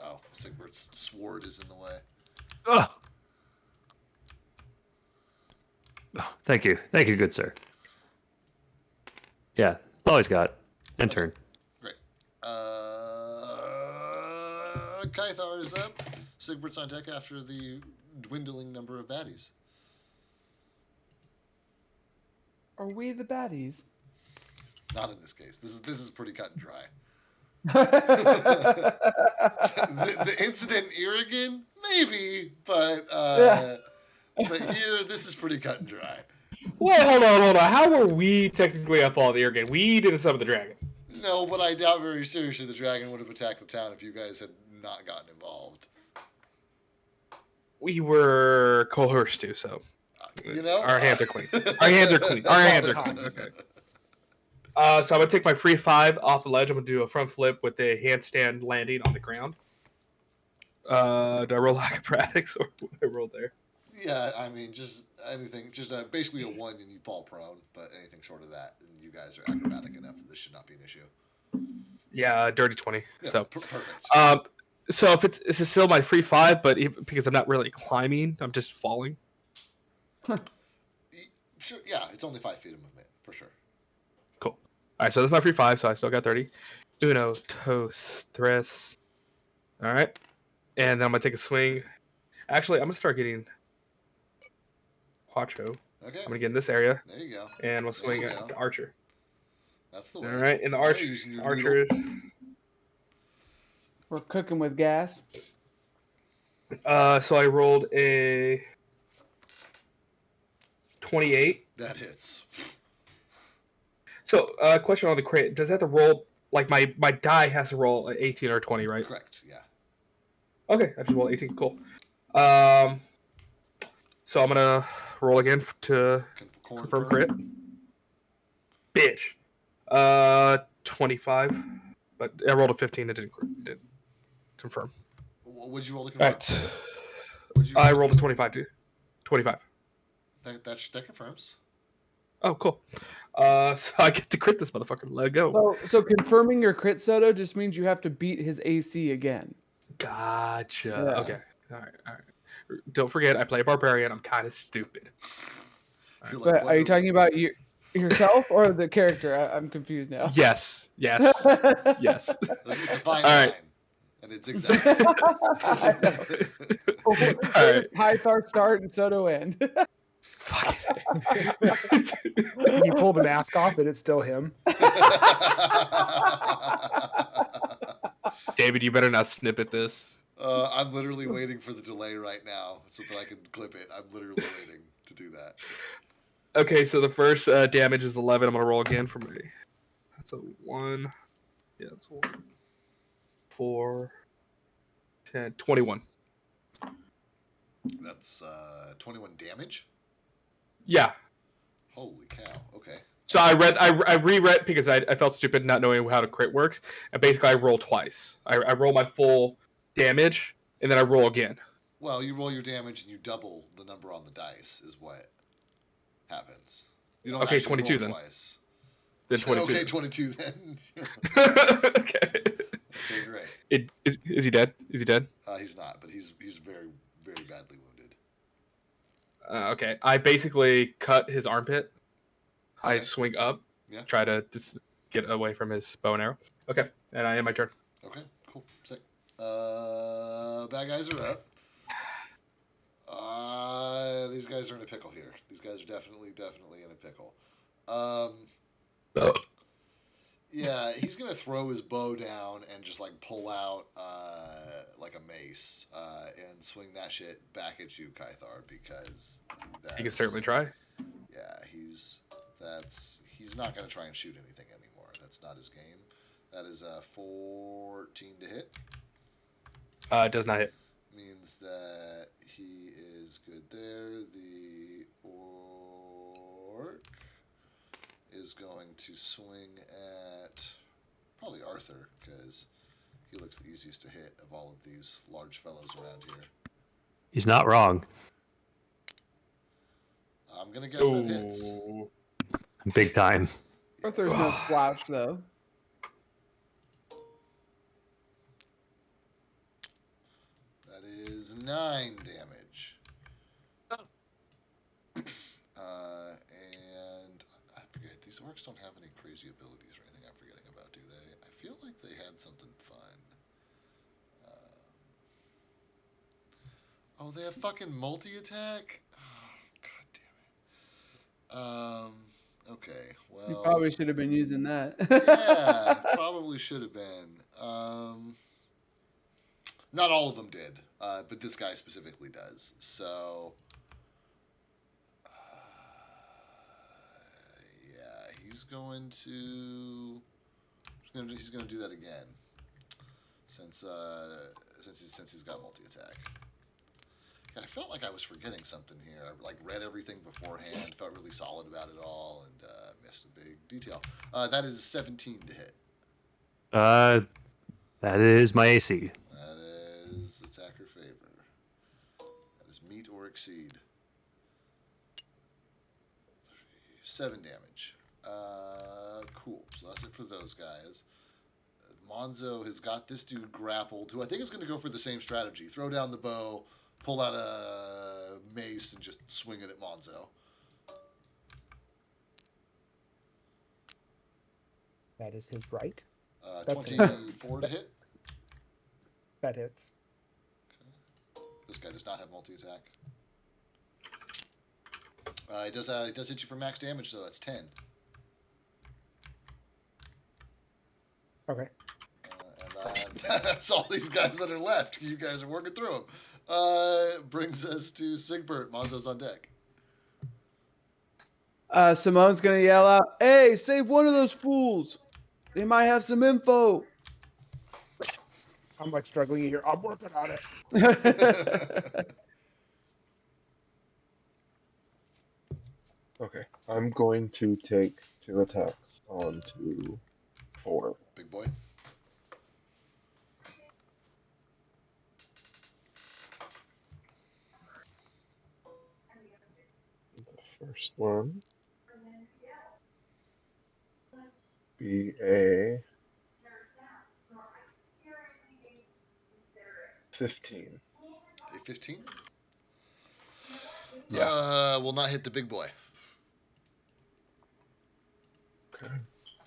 Oh, Sigbert's sword is in the way. Oh. Oh, thank you. Thank you, good sir. Yeah, always got. And turn. Great. Kythar is up. Sigbert's on deck after the dwindling number of baddies. Are we the baddies? Not in this case. This is pretty cut and dry. the the incident in Irrigan, maybe, but Yeah. but here this is pretty cut and dry. Wait, hold on. How were we technically at fault of the air game? We didn't summon the dragon. No, but I doubt very seriously the dragon would have attacked the town if you guys had not gotten involved. We were coerced to, so our hands are clean. Our hands are clean. Our hands are clean. Okay. So I'm gonna take my free 5 off the ledge. I'm gonna do a front flip with a handstand landing on the ground. Do I roll acrobatics or what I roll there? Yeah, I mean, just anything, just basically a 1 and you fall prone, but anything short of that, and you guys are acrobatic enough that this should not be an issue. Yeah, dirty 20. Yeah, So, perfect. so if this is still my free 5, but because I'm not really climbing, I'm just falling. Sure, yeah, it's only 5 feet of movement for sure. Cool. All right, so that's my free 5, so I still got 30. Uno, dos, tres. All right, and then I'm gonna take a swing. Actually, I'm gonna start getting Quattro. Okay. I'm gonna get in this area. There you go. And we'll swing at the archer. That's the way. All right, and the archer. We're cooking with gas. So I rolled a 28. That hits. So, question on the crit: does that have to roll like my die has to roll an 18 or 20, right? Correct. Yeah. Okay, I just rolled 18. Cool. So I'm gonna roll again to confirm crit. Bitch. 25, but I rolled a 15. It didn't confirm. What'd you roll to confirm? All right. I rolled a 25, dude. 25. That confirms. Oh, cool. So I get to crit this motherfucker. Let go. So confirming your crit, Soto, just means you have to beat his AC again. Gotcha. Yeah. Okay. All right. Don't forget, I play barbarian. I'm kind of stupid. Right. But are you talking about yourself or the character? I'm confused now. Yes. Yes. It's a fine line, and it's exact. All right. Pythar start and Soto end. Fuck it. You pull the mask off, and it's still him. David, you better not snippet this. I'm literally waiting for the delay right now so that I can clip it. I'm literally waiting to do that. Okay, so the first damage is 11. I'm going to roll again for me. That's a 1. Yeah, that's a 1. 4, 10, 21. That's 21 damage? Yeah. Holy cow. Okay. So I reread because I felt stupid not knowing how to crit works. And basically I roll twice. I roll my full damage, and then I roll again. Well, you roll your damage and you double the number on the dice is what happens. You don't okay, actually 22 roll then. Twice. Then 22. Okay, 22 then. Okay. Okay, great. Is he dead? Is he dead? He's not, but he's very, very badly wounded. Okay. I basically cut his armpit. Okay. I swing up. Yeah. Try to just get away from his bow and arrow. Okay. And I end my turn. Okay, cool. Sick. Bad guys are up. These guys are in a pickle here. These guys are definitely in a pickle. Yeah, he's gonna throw his bow down and just like pull out like a mace and swing that shit back at you, Kythar, because He can certainly try. Yeah, he's not gonna try and shoot anything anymore. That's not his game. That is 14 to hit. Does not hit. Means that he is good there. The orc is going to swing at probably Arthur, because he looks the easiest to hit of all of these large fellows around here. He's not wrong. I'm going to guess that hits. Big time. Arthur's no slouch, though. That is 9 damage. And I forget, these orcs don't have any crazy abilities or anything I'm forgetting about, do they? I feel like they had something fun. Oh, they have fucking multi-attack? Oh, god damn it. Okay, well... You probably should have been using that. Yeah, probably should have been. Not all of them did, but this guy specifically does. So... yeah, he's going to do that again, since he's got multi-attack. Yeah, I felt like I was forgetting something here. I like read everything beforehand, felt really solid about it all, and missed a big detail. That is 17 to hit. That is my AC. That is attacker favor. That is meet or exceed. 7 damage. Cool. So that's it for those guys. Monzo has got this dude grappled, who I think is going to go for the same strategy. Throw down the bow, pull out a mace, and just swing it at Monzo. That is his right. 24 to hit. That hits. Okay. This guy does not have multi-attack. It does hit you for max damage, though. That's 10. Okay. And that's all these guys that are left. You guys are working through them. Brings us to Sigbert. Monzo's on deck. Simone's gonna yell out, "Hey, save one of those fools! They might have some info." I'm like struggling here. I'm working on it. Okay, I'm going to take 2 attacks onto 4. Big boy. The first one be a 15. A 15? Yeah. Will not hit the big boy. Okay.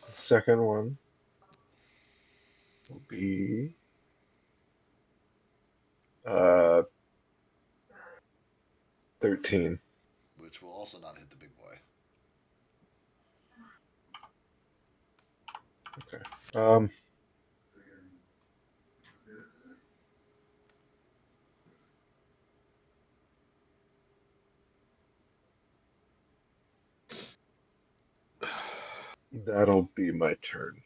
The second one will be 13. Which will also not hit the big boy. Okay. That'll be my turn.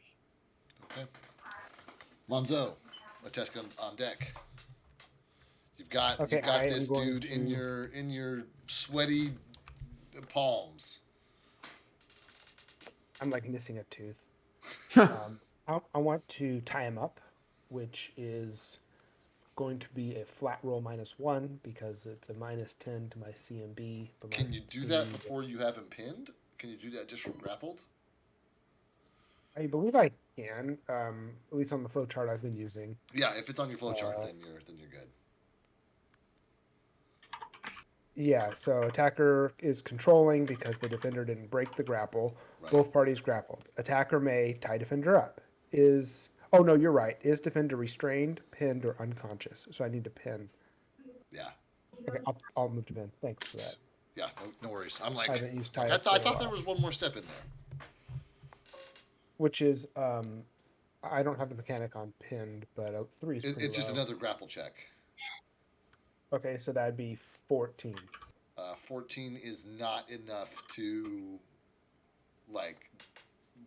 Okay. Monzo, Mateska on deck. You've got this dude in your sweaty palms. I'm like missing a tooth. I want to tie him up, which is going to be a flat roll -1 because it's a -10 to my CMB. But Can you do that before you have him pinned? Can you do that just from grappled? I believe I can. At least on the flow chart I've been using. Yeah, if it's on your flow chart, then you're good. Yeah, so attacker is controlling because the defender didn't break the grapple. Right. Both parties grappled. Attacker may tie defender up. Oh no, you're right. Is defender restrained, pinned, or unconscious? So I need to pin. Yeah. Okay, I'll move to pin. Thanks for that. Yeah, no worries. I'm like, I haven't used I tie up thought there was one more step in there. Which is I don't have the mechanic on pinned, but 3 is pretty It's just low. another grapple check. Okay, so that'd be 14. 14 is not enough to, like,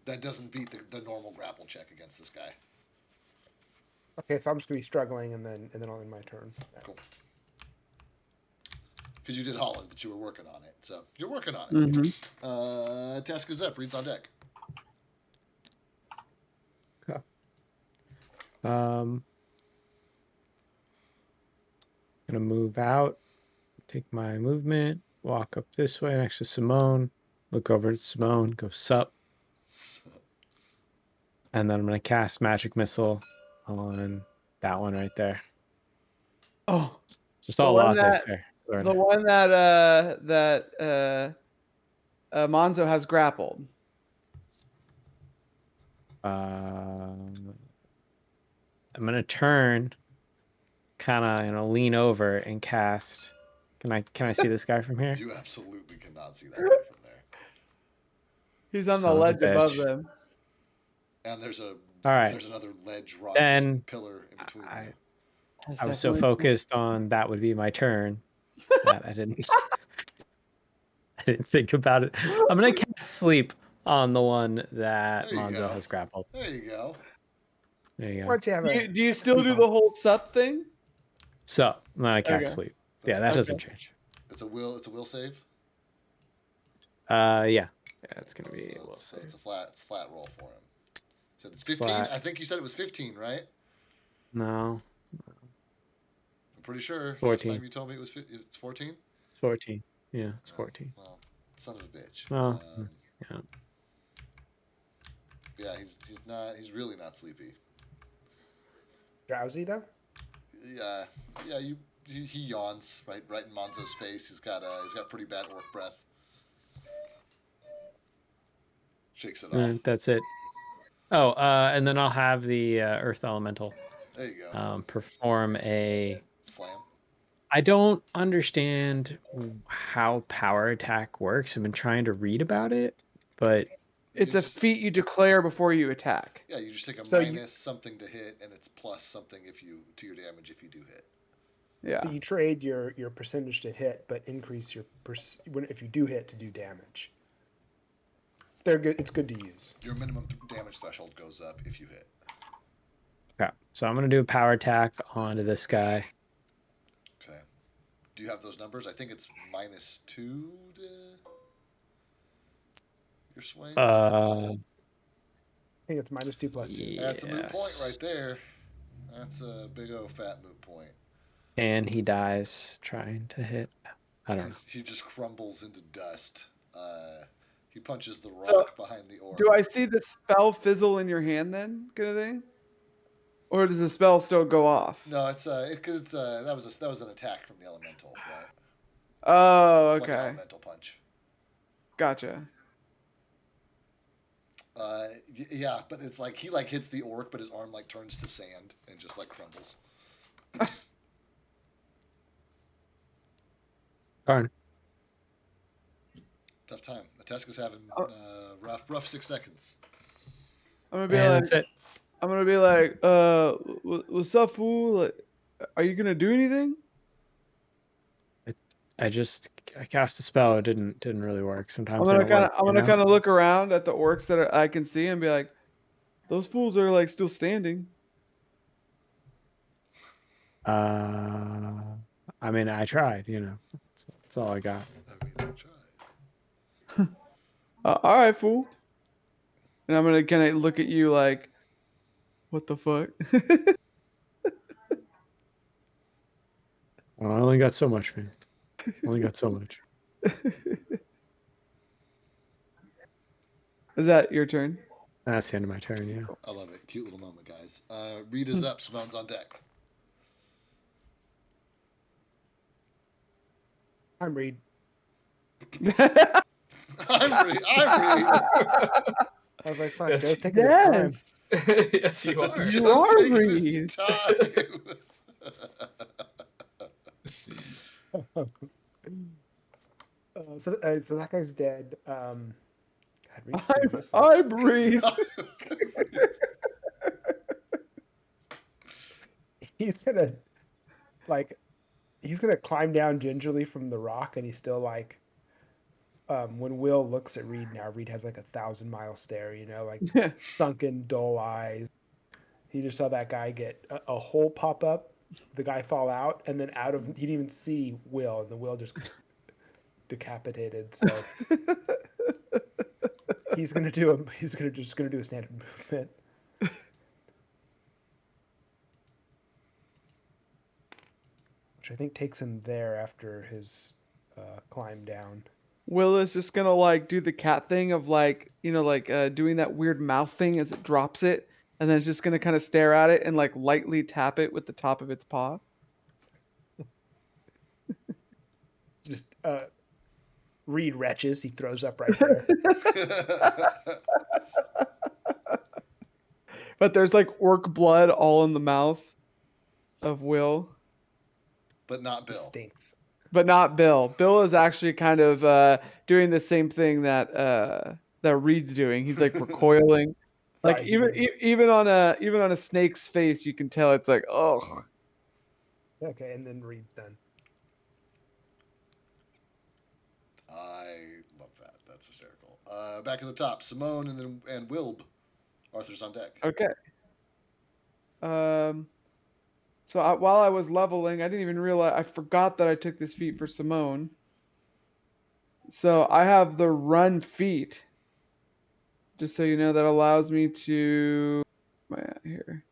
that doesn't beat the normal grapple check against this guy. Okay, so I'm just gonna be struggling, and then I'll end my turn. Cool. Because you did holler that you were working on it, so you're working on it. Mm-hmm. Task is up. Reed's on deck. Okay. Gonna move out, take my movement, walk up this way next to Simone, look over at Simone, go sup, and then I'm gonna cast Magic Missile on that one right there. Oh, just all laissez-faire. The one that Monzo has grappled. I'm gonna turn, kind of lean over and cast. Can I see this guy from here? You absolutely cannot see that guy from there. He's on the ledge above them. And there's there's another ledge rock pillar in between. I was so focused on that would be my turn that I didn't think about it. I'm gonna cast Sleep on the one that Monzo has grappled. There you go. There you go. Why'd you have do you still do the whole sup thing? So I'm gonna cast Sleep. Yeah, that doesn't change. It's a will save. Yeah, it's gonna be a will save. It's a flat roll for him. So it's 15. I think you said it was 15, right? No. I'm pretty sure. 14. Last time you told me it's 14. It's 14. Yeah, it's 14. Well, son of a bitch. Well, Yeah, he's really not sleepy. Drowsy though? Yeah, yeah. He yawns right in Monzo's face. He's got pretty bad orc breath. Shakes it off. That's it. Oh, and then I'll have the Earth Elemental There you go. perform a Slam. I don't understand how power attack works. I've been trying to read about it, but It's a feat you declare before you attack. Yeah, you just take a So minus something to hit, and it's plus something to your damage if you do hit. Yeah. So you trade your percentage to hit, but increase your if you do hit to do damage. They're good. It's good to use. Your minimum damage threshold goes up if you hit. Okay, so I'm gonna do a power attack onto this guy. Okay. Do you have those numbers? I think it's -2 to your swing. I think it's -2 +2. Yes. That's a moot point right there. That's a big old fat moot point. And he dies trying to hit. I don't know. He just crumbles into dust. He punches the rock behind the orc. Do I see the spell fizzle in your hand then, kind of thing? Or does the spell still go off? No, it's because that was an attack from the elemental, right? Oh, It's like an okay. elemental punch. Gotcha. Yeah, but it's like he hits the orc, but his arm turns to sand and just crumbles. Darn. Tough time. Ateska's having rough 6 seconds. I'm gonna be And like, that's it. I'm gonna be like, what's up, fool? Like, are you gonna do anything? I cast a spell. It didn't really work. Sometimes I'm they don't work. gonna kind of look around at the orcs that I can see and be like, those fools are still standing. I mean, I tried. That's all I got. I mean, I tried. All right, fool. And I'm gonna kind of look at you like, what the fuck? Well, I only got so much, man. Only got so much. Is that your turn? That's the end of my turn. Yeah. I love it. Cute little moment, guys. Reed is up. Simone's on deck. I'm Reed. I'm Reed. I was like, fuck, Yes, Joe's taking his time. Yes, you are. You are taking Reed. his time. So that guy's dead. God, Reed misses. I breathe. He's gonna climb down gingerly from the rock, and he's still when Will looks at Reed now, Reed has 1,000-mile stare, sunken, dull eyes. He just saw that guy get a hole pop up, the guy fall out, and then he didn't even see Will, and the Will just decapitated. So he's gonna do a standard movement. Which I think takes him there after his climb down. Will is just gonna do the cat thing of doing that weird mouth thing as it drops it, and then it's just gonna kind of stare at it and lightly tap it with the top of its paw. Just Reed retches. He throws up right there. But there's orc blood all in the mouth of Will. But not Bill. Stinks. But not Bill. Bill is actually kind of doing the same thing that Reed's doing. He's recoiling. Right. Even on a snake's face, you can tell it's oh. Okay, and then Reed's done. I love that. That's hysterical. Back at the top, Simone and Wilb. Arthur's on deck. Okay. So while I was leveling, I didn't even realize, I forgot that I took this feat for Simone. So I have the run feat. Just so you know, that allows me to, where am I at here?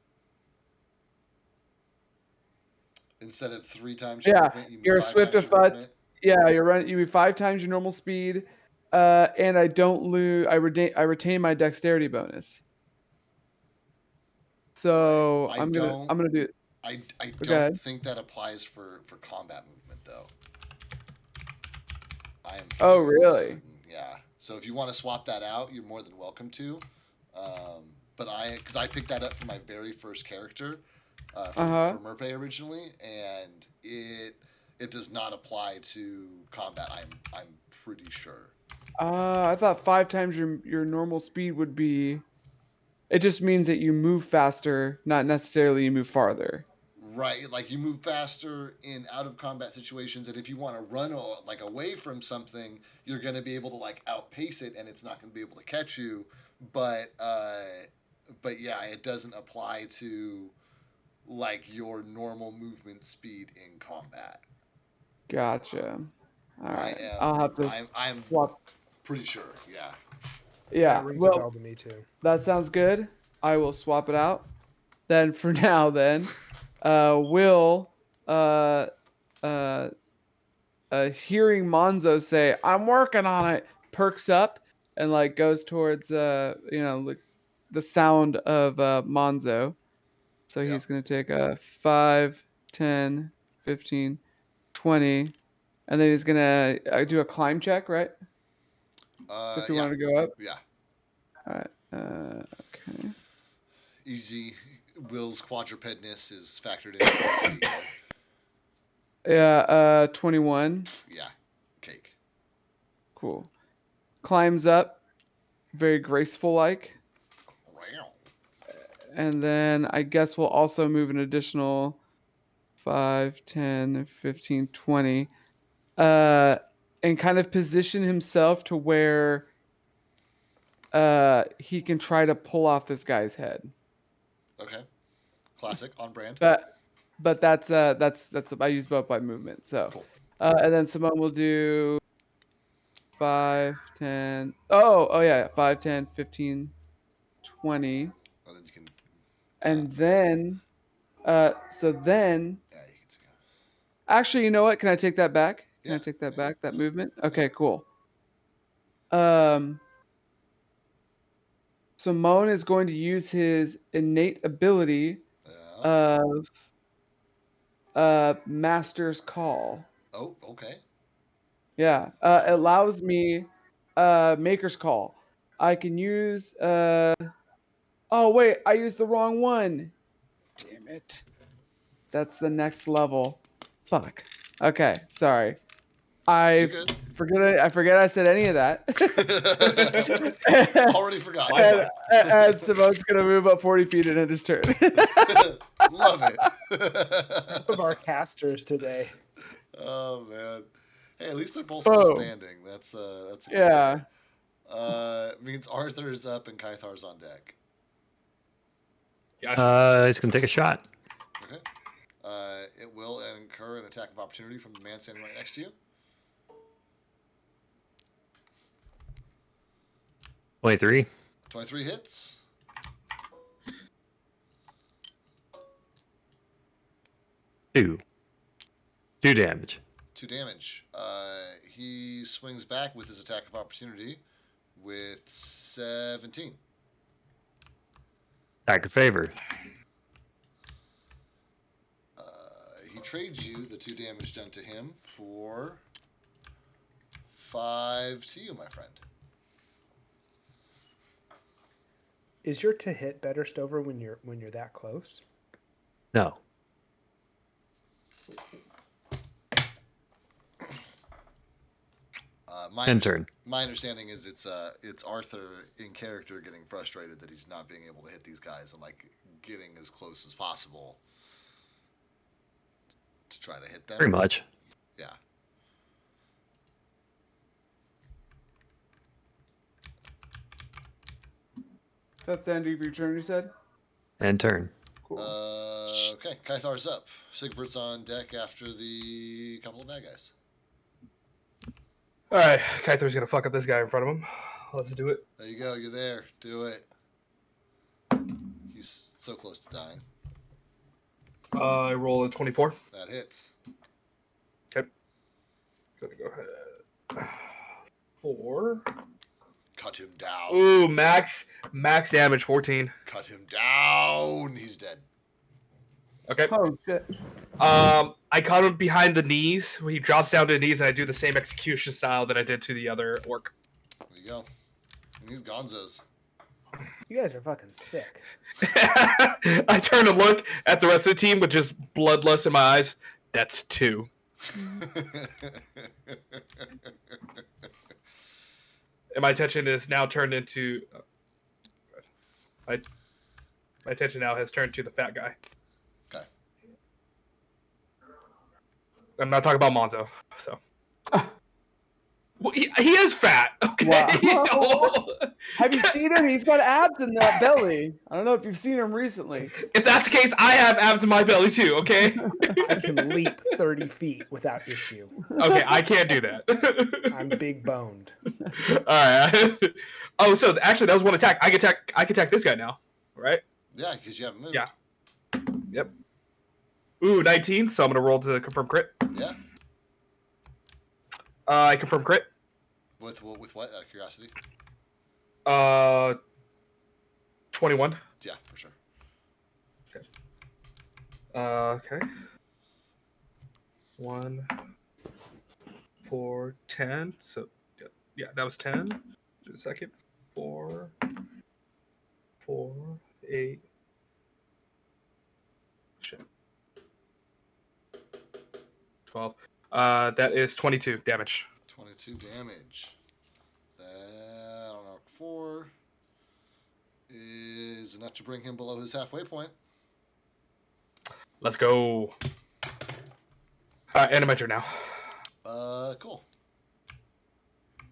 Instead of 3 times Yeah, movement, you move you're 5 swift times of your foot. movement. Yeah, you move 5 times your normal speed. and I don't lose. I retain my dexterity bonus. So Right. I'm gonna do it. I Go don't ahead. think that applies for combat movement though. I am Oh, fairly really? certain. Yeah. So if you want to swap that out, you're more than welcome to. But because I picked that up for my very first character for Merpe originally, and it does not apply to combat. I'm pretty sure. I thought 5 times your normal speed would be. It just means that you move faster, not necessarily you move farther. Right, like you move faster in out of combat situations, and if you want to run like away from something, you're going to be able to like outpace it, and it's not going to be able to catch you. But yeah, it doesn't apply to like your normal movement speed in combat. Gotcha. All right. I am I'll have to I'm swap. pretty sure. Yeah. Yeah. That rings a Well, bell to me too. that sounds good. I will swap it out. Then for now, Will uh uh hearing Monzo say, "I'm working on it," perks up and like goes towards like the sound of Monzo. So Yeah. he's going to take a 5, 10, 15, 20, and then he's going to do a climb check, right? If you Yeah. wanted to go up. Yeah. All right. Okay. Easy. Will's quadrupedness is factored into easy. Yeah, 21. Yeah. Cake. Cool. Climbs up, very graceful like. Wow. And then I guess we'll also move an additional 5, 10, 15, 20. And kind of position himself to where he can try to pull off this guy's head. Okay. Classic, on brand. But that's I use both by movement. So Cool. And then Simone will do 5, 10. Oh yeah, 5, 10, 15, 20. And then you can. And then so then Yeah, you can see. actually, you know what? Can I take that back? Can Yeah. I take that Yeah. back? That movement? Okay, cool. Simone is going to use his innate ability Yeah. of Master's Call. Oh, okay. Yeah, it allows me Maker's Call. I can use oh wait, I used the wrong one. Damn it. That's the next level. Fuck. Okay, sorry. You're I good. forget I said any of that. Already forgot. and Simone's gonna move up 40 feet in his turn. Love it. Half of our casters today. Oh man. Hey, at least they're both still standing. That's a good Yeah. means Arthur's up and Kythar's on deck. He's gonna take a shot. Okay. It will incur an attack of opportunity from the man standing right next to you. 23. 23 hits. Two damage. 2 damage. He swings back with his attack of opportunity with 17. Attack of favor. He trades you the 2 damage done to him for 5 to you, my friend. Is your to hit better, Stover, when you're that close? No. Turn. My understanding is it's Arthur in character getting frustrated that he's not being able to hit these guys and like getting as close as possible to try to hit them. Pretty much. Yeah. That's the end of your turn, you said? And turn. Cool. Okay, Kythar's up. Sigbert's on deck after the couple of bad guys. All right, Kythar's gonna fuck up this guy in front of him. Let's do it. There you go. You're there. Do it. He's so close to dying. I roll a 24. That hits. Okay. Gonna go ahead. 4. Cut him down. Ooh, max damage 14. Cut him down. He's dead. Okay. Oh shit. I caught him behind the knees. He drops down to the knees, and I do the same execution style that I did to the other orc. There you go. And these gonzos. You guys are fucking sick. I turn and look at the rest of the team with just bloodlust in my eyes. That's 2. And my attention is now turned into. My attention now has turned to the fat guy. Okay. I'm not talking about Monzo. So. Well, he is fat. Okay. Wow. Have you seen him? He's got abs in that belly. I don't know if you've seen him recently. If that's the case, I have abs in my belly too. Okay. I can leap 30 feet without issue. Okay, I can't do that. I'm big boned. All right. Oh, so actually, that was one attack. I can attack this guy now, right? Yeah, because you haven't moved. Yeah. Yep. Ooh, 19. So I'm gonna roll to confirm crit. Yeah. I confirm crit. With what? Out of curiosity. 21. Yeah, for sure. Okay. 1, 4, 10. So yeah, that was 10. Just a second. 4, 8. Shit. 12. That is 22 damage. 22 damage. That on arc 4 is enough to bring him below his halfway point. Let's go. End of my turn now. Cool.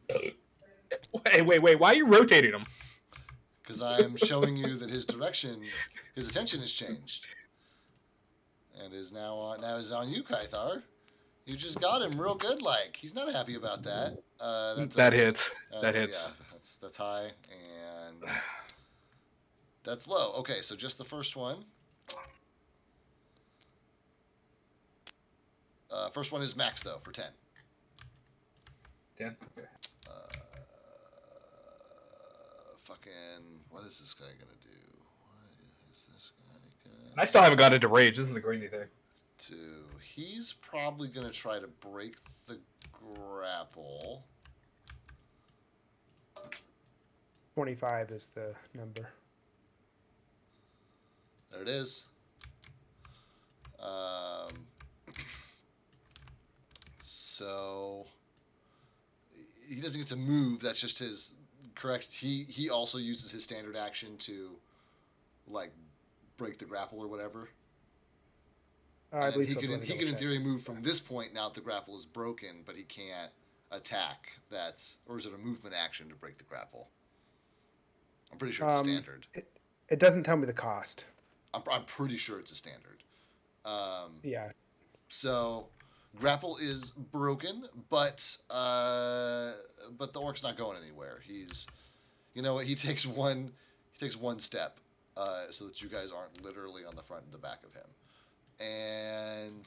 Wait. Why are you rotating him? Because I'm showing you that his attention has changed, and is now on you, Kythar. You just got him real good. Like he's not happy about that. That hits. That hits. Yeah, that's high and that's low. Okay, so just the first one. First one is max though for 10. 10. Okay. Fucking. What is this guy gonna do? What is this guy gonna? I still haven't got into rage. This is the crazy thing. He's probably gonna try to break the grapple. 25 is the number. There it is. So he doesn't get to move. That's just his correct. He also uses his standard action to like break the grapple or whatever. I believe he so, can let me double in check. theory move from this point now that the grapple is broken, but he can't attack. Or is it a movement action to break the grapple? I'm pretty sure it's a standard. It doesn't tell me the cost. I'm pretty sure it's a standard. Yeah. So grapple is broken, but the orc's not going anywhere. He's, you know what? He takes one step, so that you guys aren't literally on the front and the back of him. And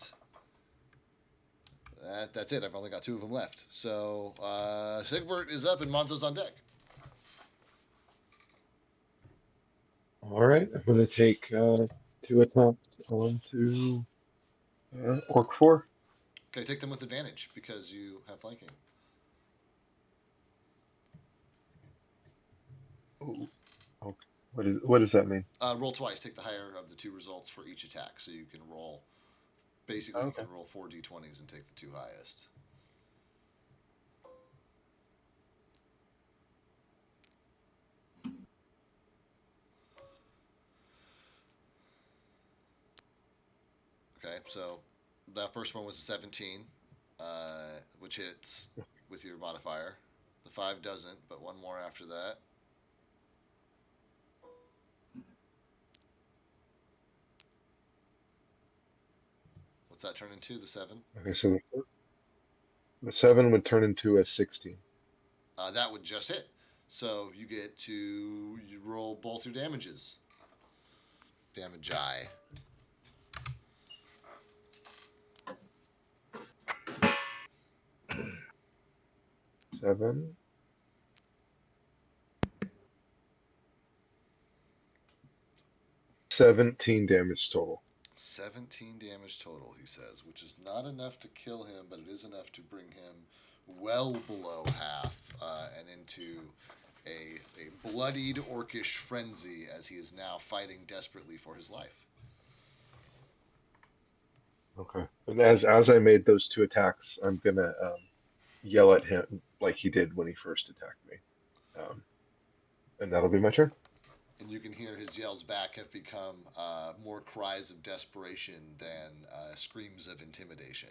that's it. I've only got 2 of them left. So Sigbert is up and Monzo's on deck. All right, I'm going to take 2 attacks onto Orc 4. Okay, take them with advantage because you have flanking. Ooh. Okay. What does that mean? Roll twice. Take the higher of the 2 results for each attack, so you can roll. Basically, Okay. You can roll 4 d20s and take the 2 highest. Okay, so that first one was a 17, which hits with your modifier. The 5 doesn't, but 1 more after that. What's that turn into? The 7? Okay, so the 7 would turn into a 16. That would just hit. So you get to roll both your damages. Damage eye. Seven 17 damage total. 17 damage total, he says, which is not enough to kill him, but it is enough to bring him well below half and into a bloodied orcish frenzy as he is now fighting desperately for his life. Okay. And as I made those 2 attacks, I'm gonna yell at him like he did when he first attacked me, and that'll be my turn. And you can hear his yells back have become more cries of desperation than screams of intimidation.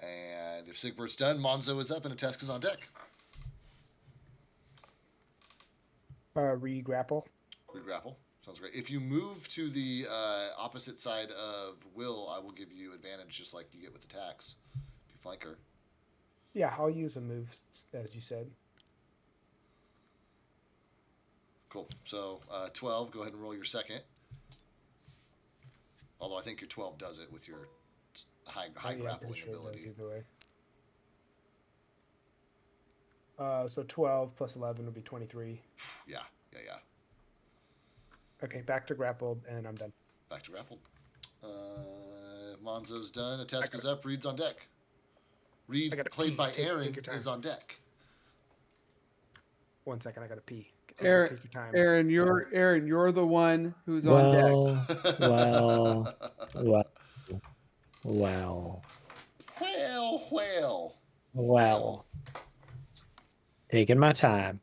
And if Sigbert's done, Monzo is up and Atesk is on deck. Re-grapple. Re-grapple. Sounds great. If you move to the opposite side of Will, I will give you advantage just like you get with attacks. If you flank her. Yeah, I'll use a move, as you said. Cool. So 12, go ahead and roll your second. Although I think your 12 does it with your high grappling sure ability. It does either way. So 12 plus 11 would be 23. Yeah. Okay, back to grappled, and I'm done. Back to grappled. Monzo's done. Atesk is up. Reed's on deck. Reed, played by Aaron, is on deck. 1 second, I gotta pee. Aaron, take your time. Aaron, you're the one who's on deck. Well. Taking my time.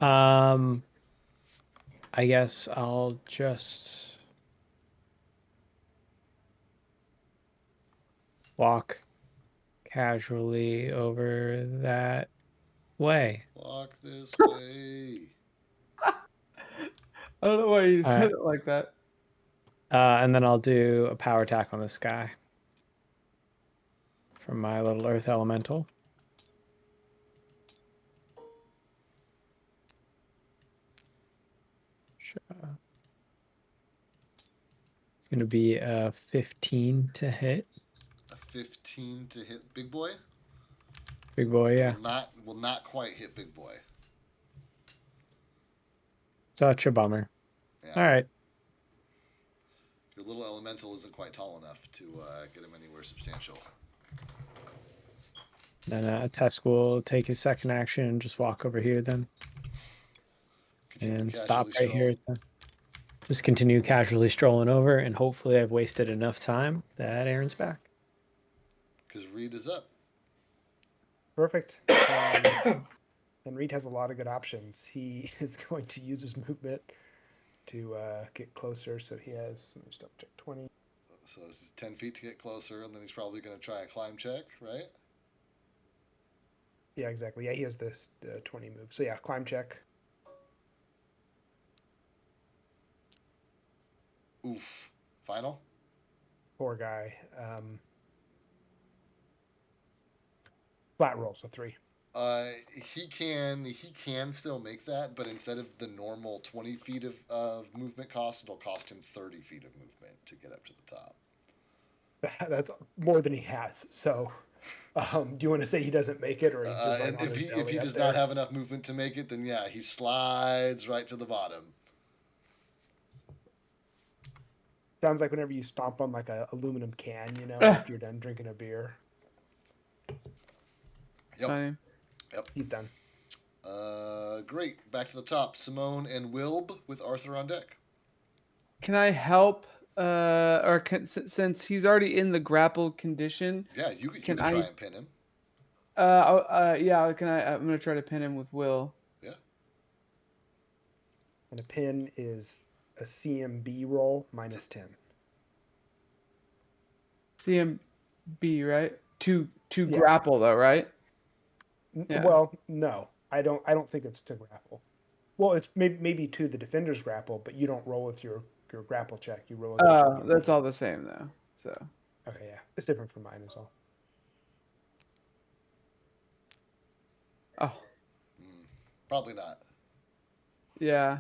I guess I'll just walk casually over that way. Walk this way. I don't know why you said it like that. And then I'll do a power attack on this guy from my little earth elemental. It's going to be a 15 to hit. A 15 to hit Big Boy? Big Boy, yeah. Will not quite hit Big Boy. Such a bummer. Yeah. All right. Your little elemental isn't quite tall enough to get him anywhere substantial. Then Tesk will take his second action and just walk over here then. And stop right here. Just continue casually strolling over, and hopefully I've wasted enough time that Aaron's back. Because Reed is up. Perfect. And Reed has a lot of good options. He is going to use his movement to get closer. So he has, let me just double check, 20. So this is 10 feet to get closer, and then he's probably going to try a climb check, right? Yeah, exactly. Yeah, he has this 20 move. So yeah, climb check. Oof. Final? Poor guy. Flat roll, so 3. He can still make that, but instead of the normal 20 feet of movement cost, it'll cost him 30 feet of movement to get up to the top. That's more than he has. So, do you want to say he doesn't make it, or he's just like and if he does not have enough movement to make it, then yeah, he slides right to the bottom. Sounds like whenever you stomp on like a aluminum can, after you're done drinking a beer. Yep. He's done. Great. Back to the top. Simone and Wilb with Arthur on deck. Can I help? Since he's already in the grappled condition. Yeah, you can try and pin him. Yeah. I'm gonna try to pin him with Will. Yeah. And a pin is a CMB roll minus 10. CMB, right? To grapple though, right? Yeah. Well, no, I don't think it's to grapple. Well, it's maybe to the defender's grapple, but you don't roll with your grapple check. You roll with your that's all the same though. So okay, yeah, it's different from mine as well. Oh, probably not. Yeah.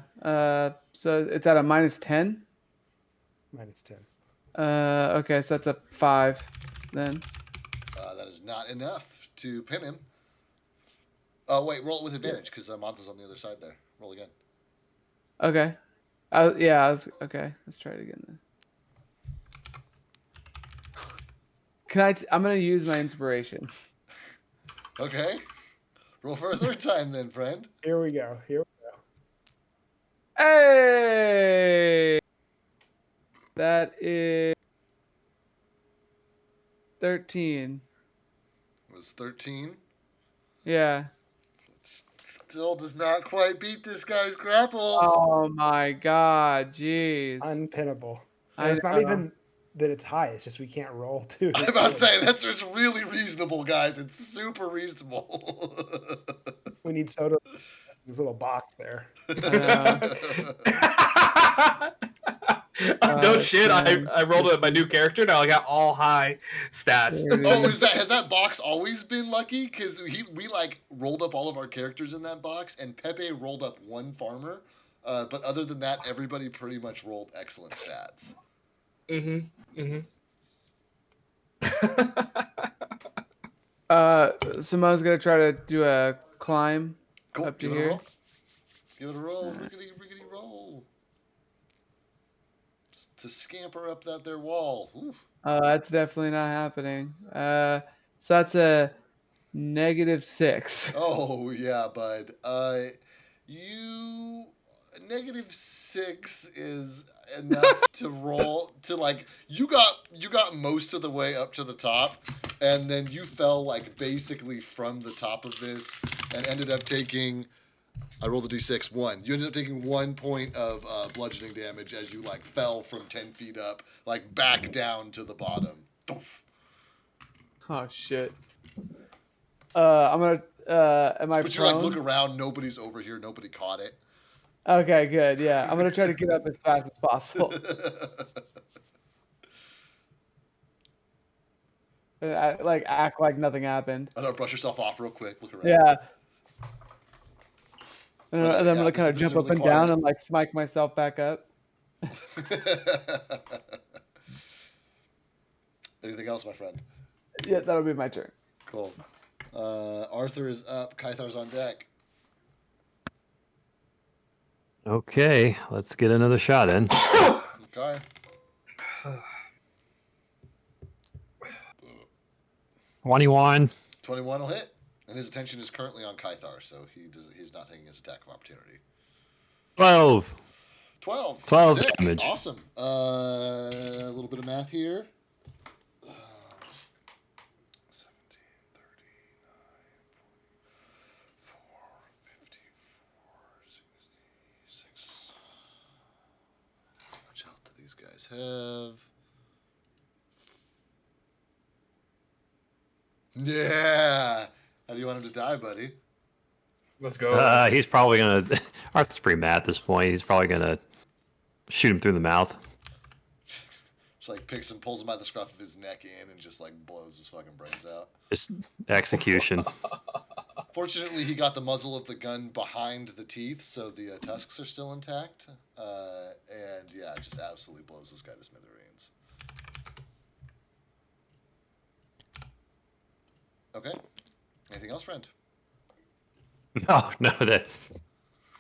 So it's at a minus 10. Minus 10. Okay, so that's a 5 then. That is not enough to pin him. Wait, roll it with advantage because Monzo's on the other side there. Roll again. Okay. Okay, let's try it again then. I'm gonna use my inspiration. Okay. Roll for a third time then, friend. Here we go. Hey, that is 13. It was 13. Yeah. Still does not quite beat this guy's grapple. Oh my god, jeez. Unpinnable. I And it's not know. even that it's high. It's just we can't roll to. I'm about to say it's really reasonable, guys. It's super reasonable. We need soda. This little box there. No shit. man. I rolled with my new character. Now I got all high stats. Oh, has that box always been lucky? Because we like rolled up all of our characters in that box, and Pepe rolled up one farmer. But other than that, everybody pretty much rolled excellent stats. Simone's gonna try to do a climb Cool. up to Give it a here. roll. Give it a roll. Rickety roll. Just to scamper up that there wall. Oof. That's definitely not happening. So that's a -6. Oh yeah, bud. You -6 is enough to roll to like you got most of the way up to the top, and then you fell like basically from the top of this and ended up taking. I rolled a d6 1. You ended up taking 1 point of bludgeoning damage as you like fell from 10 feet up, like back down to the bottom. Doof. Oh shit. I'm gonna. Am I But you prone? like look around, nobody's over here, nobody caught it. Okay, good. Yeah, I'm gonna try to get up as fast as possible. Act like nothing happened. I know, brush yourself off real quick. Look around. Yeah. And But, then I'm gonna this- kind of this jump is up really and down quiet. and like smite myself back up. Anything else, my friend? Yeah, that'll be my turn. Cool. Arthur is up. Kythar's on deck. Okay, let's get another shot in. Okay. 21. 21 will hit, and his attention is currently on Kythar, so he's not taking his attack of opportunity. 12. 12. 12 Sick. damage. Awesome. A little bit of math here. 17, 66. How much health do these guys have? Yeah. How do you want him to die, buddy? Let's go. He's probably gonna. Arthur's pretty mad at this point. He's probably gonna shoot him through the mouth. Just like picks him, pulls him by the scruff of his neck in, and just like blows his fucking brains out. Just execution. Fortunately, he got the muzzle of the gun behind the teeth, so the tusks are still intact. And yeah, just absolutely blows this guy to smithereens. Okay. Anything else, friend? No, that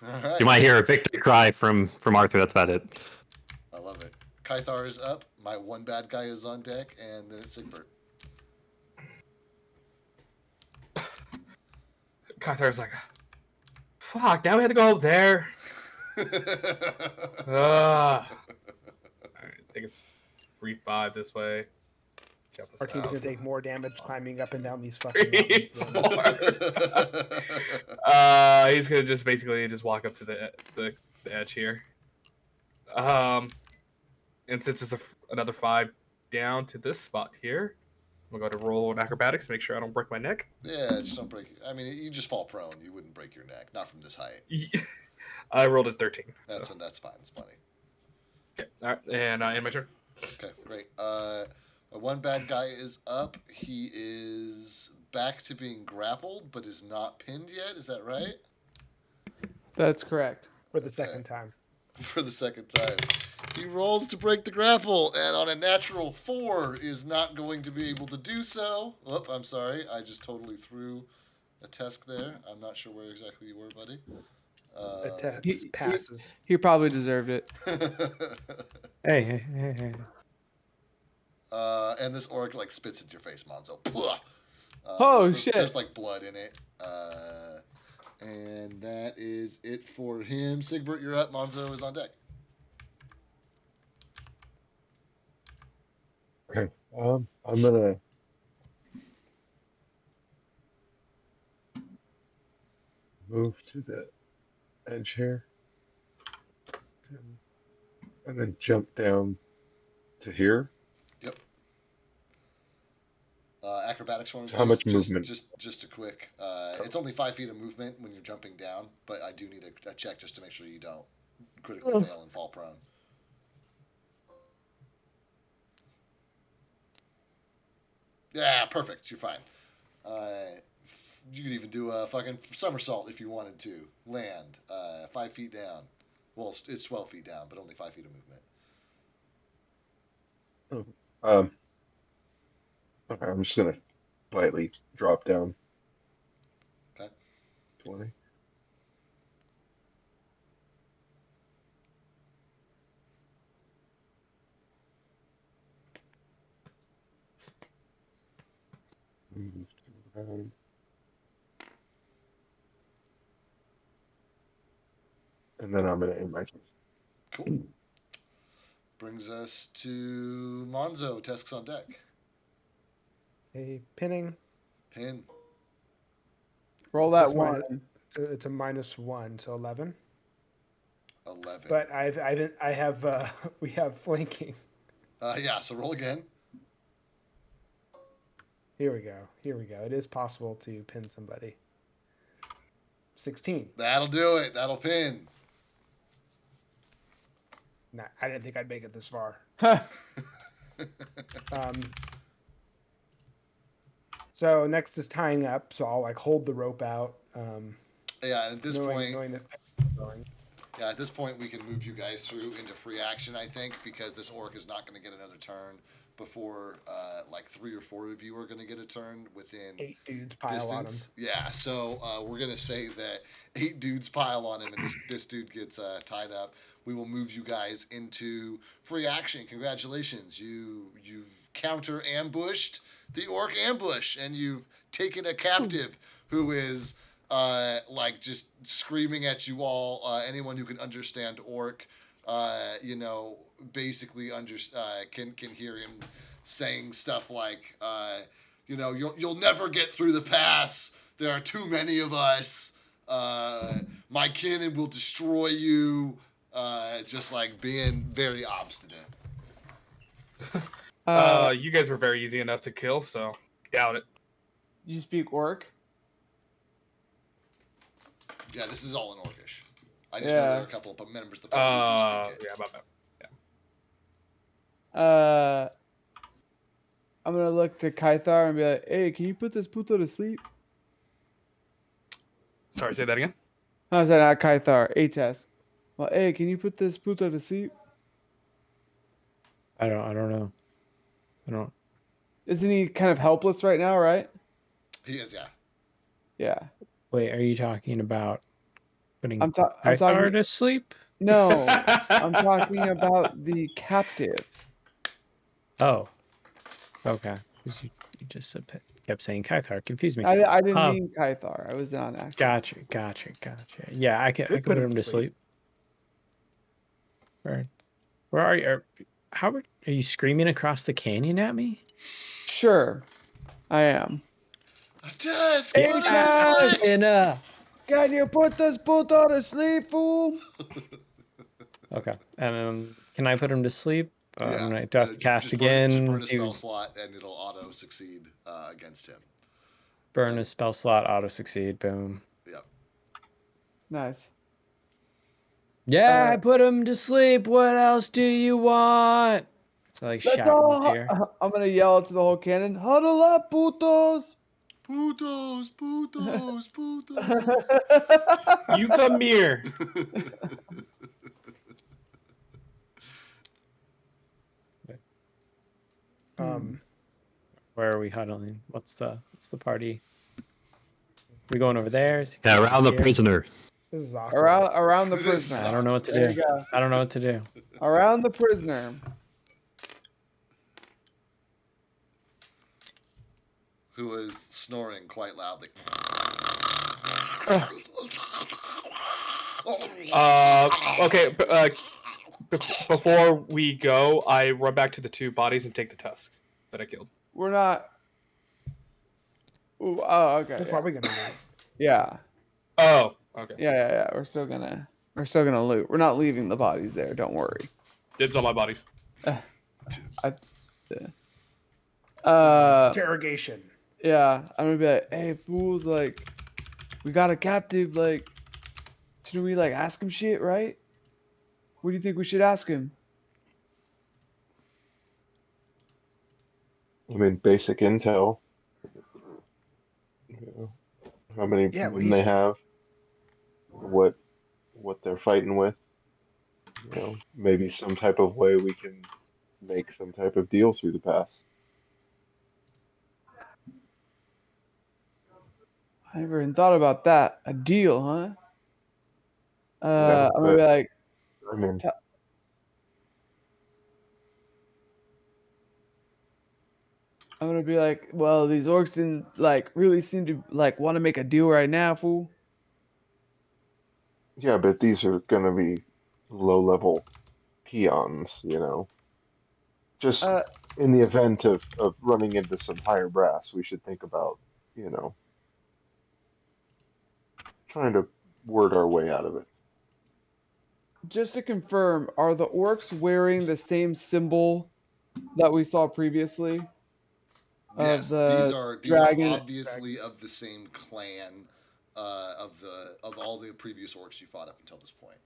All right. you might hear a victory cry from Arthur. That's about it. I love it. Kythar is up. My one bad guy is on deck, and then it's Sigbert. Kythar's like, fuck, now we have to go up there. Alright, I think it's 3-5 this way. Check this Our team's out. gonna take more damage climbing up and down these fucking mountains. He's gonna just basically just walk up to the edge here. And since it's another 5 down to this spot here, I'm gonna go to roll an acrobatics to make sure I don't break my neck. Yeah, just don't break. I mean, you just fall prone. You wouldn't break your neck, not from this height. I rolled a 13. That's fine. It's funny. Okay, all right, and end my turn. Okay, great. One bad guy is up. He is back to being grappled, but is not pinned yet. Is that right? That's correct. For the second time. For the second time. He rolls to break the grapple, and on a natural 4 is not going to be able to do so. Oh, I'm sorry. I just totally threw a test there. I'm not sure where exactly you were, buddy. He- passes. He probably deserved it. Hey. And this orc like spits in your face, Monzo. Pwah! Oh, there's, shit. There's like blood in it. And that is it for him. Sigbert, you're up. Monzo is on deck. Okay. I'm gonna move to the edge here, and then jump down to here. Yep. Acrobatics for me, So how please. much movement? Just a quick. It's only 5 feet of movement when you're jumping down, but I do need a check just to make sure you don't critically fail and fall prone. Yeah, perfect. You're fine. You could even do a fucking somersault if you wanted to. Land 5 feet down. Well, it's 12 feet down, but only 5 feet of movement. Okay, I'm just gonna slightly drop down. Okay. 20. Move around. And then I'm gonna end my turn. Cool. Brings us to Monzo. Tesks on deck. A pinning. Pin. Roll It's that just one. It's a -1, so 11. 11. But I have we have flanking. Yeah. So roll again. Here we go. It is possible to pin somebody. 16. That'll do it. That'll pin. Nah, I didn't think I'd make it this far. So next is tying up. So I'll like hold the rope out. Yeah. At this point. knowing that. Yeah, at this point we can move you guys through into free action, I think, because this orc is not going to get another turn before like 3 or 4 of you are going to get a turn within 8 dudes pile on him. distance. Yeah, so we're going to say that 8 dudes pile on him and this dude gets tied up. We will move you guys into free action. Congratulations. You've counter ambushed the orc ambush and you've taken a captive who is like just screaming at you all. Anyone who can understand orc, basically can hear him saying stuff like, you'll never get through the pass. There are too many of us. My cannon will destroy you. Just like being very obstinate. You guys were very easy enough to kill, so doubt it. You speak orc? Yeah, this is all in Orcish. I just know there are a couple of members of the party who speak it. Yeah, my bad. I'm gonna look to Kythar and be like, "Hey, can you put this puto to sleep?" Sorry, say that again. No, sorry, not Kythar. Ates. Well, hey, can you put this puto to sleep? I don't know. I don't. Isn't he kind of helpless right now, right? He is, yeah. Yeah. Wait, are you talking about putting I'm Kythar talking. to sleep? No, I'm talking about the captive. Oh, okay. 'Cause you just kept saying Kythar. Confused me. I didn't mean Kythar. I was not acting. Gotcha. Yeah, I can put him to sleep. Where are you? How are you screaming across the canyon at me? Sure, I am. Desk, Hey, put him to guys! sleep! Can you put this puto to sleep, fool? Okay, and can I put him to sleep? Yeah. Do I have to cast just again? Just burn a spell slot and it'll auto succeed against him. Burn a spell slot, auto succeed. Boom. Yep. Nice. Yeah, I put him to sleep. What else do you want? So like Let's shout all. in his ear. I'm gonna yell to the whole cannon. Huddle up, putos! Putos. You come here. Where are we huddling? What's the party? We going over there? Yeah, around the prisoner. This is awkward. Around the This is prisoner. I don't know what to There do. you go. I don't know what to do. Around the prisoner. Who is snoring quite loudly. Okay. Before we go, I run back to the 2 bodies and take the tusks that I killed. We're not. Ooh, oh, okay. We're Yeah. probably gonna wait. Yeah. Oh, okay. Yeah. We're still gonna loot. We're not leaving the bodies there. Don't worry. Dibs on my bodies. Interrogation. Yeah. I'm gonna be like, hey, fools! Like, we got a captive. Like, shouldn't we like ask him shit, right? What do you think we should ask him? I mean, basic intel. You know, how many Yeah, what do men you they think? have, what they're fighting with. You know, maybe some type of way we can make some type of deal through the pass. I never even thought about that. A deal, huh? Yeah, I'm gonna but be like, I mean, well, these orcs didn't like really seem to like want to make a deal right now, fool. yeah, but these are gonna be low-level peons, you know. Just Uh, in the event of running into some higher brass, we should think about, you know, trying to word our way out of it. just to confirm, are the orcs wearing the same symbol that we saw previously of Yes, these the are dragon? obviously of the same clan of all the previous orcs you fought up until this point.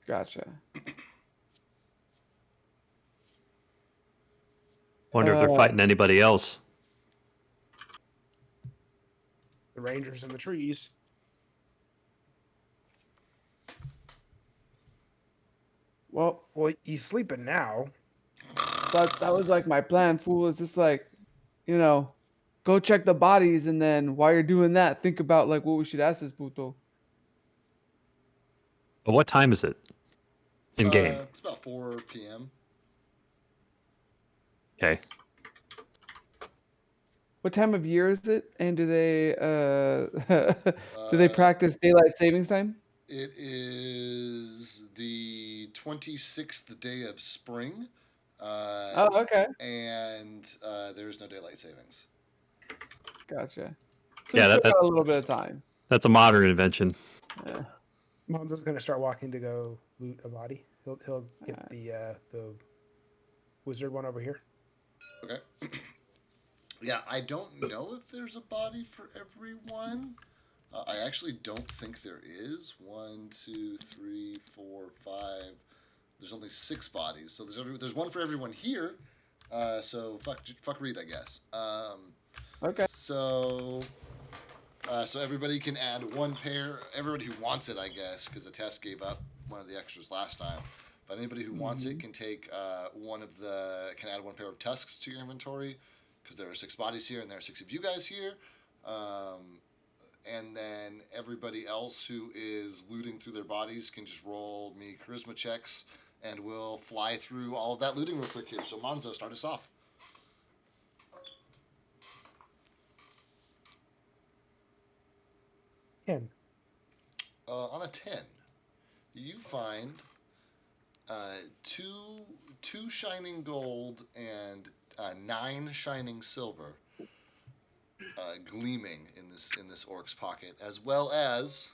Gotcha. Wonder if they're fighting anybody else. The rangers in the trees. Well, Well, he's sleeping now. that was like my plan, fool. Is just like, you know, go check the bodies, and then while you're doing that, think about like what we should ask this puto. But what time is it in game? It's about 4 p.m. Okay. What time of year is it? And do they do they practice daylight savings time? It is the 26th day of spring. Oh, okay. And there's no daylight savings. Gotcha. So Yeah, we still got a little bit of time. That's a modern invention. Yeah. Monzo's gonna start walking to go loot a body. He'll get the wizard one over here. Okay. Yeah, I don't know if there's a body for everyone. I actually don't think there is. 1, 2, 3, 4, 5. There's only 6 bodies, so there's one for everyone here. So fuck Reed, I guess. Okay. So everybody can add 1 pair. Everybody who wants it, I guess, because the test gave up one of the extras last time. But anybody who wants it can take can add 1 pair of tusks to your inventory, because there are 6 bodies here and there are 6 of you guys here. And then everybody else who is looting through their bodies can just roll me charisma checks, and we'll fly through all of that looting real quick here. So Monzo, start us off. 10. On a 10, you find two shining gold and 9 shining silver gleaming in this orc's pocket, as well as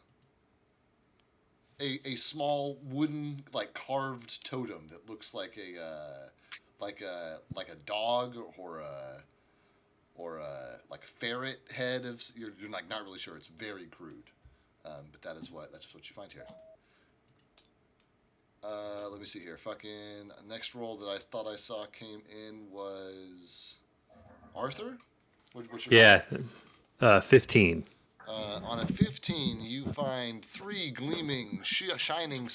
a small wooden carved totem that looks like a dog or a ferret head of you're like not really sure. It's very crude, but that's just what you find here. Let me see here. Fucking next roll that I thought I saw came in was Arthur. What's your Yeah, 15. on a 15, you find 3 gleaming, shining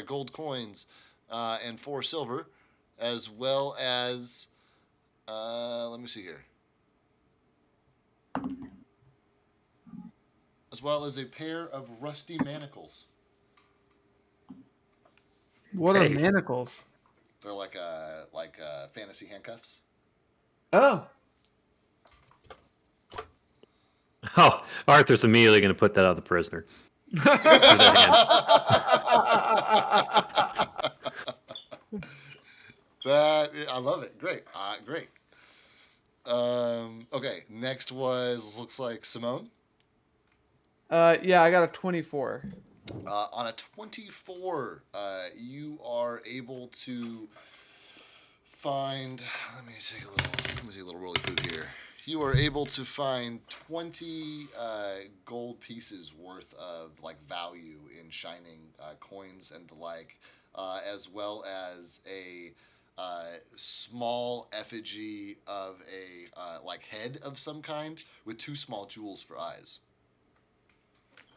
gold coins, and 4 silver, as well as let me see here. as well as a pair of rusty manacles. What are Okay. manacles? They're like fantasy handcuffs. Oh. Oh, Arthur's immediately going to put that on the prisoner. I love it. Great. Great. Okay. Next looks like Simone. Yeah, I got a 24. On a 24, you are able to find. Let me take a little roly poo here. You are able to find 20 gold pieces worth of like value in shining coins and the like, as well as a small effigy of a like head of some kind with two small jewels for eyes.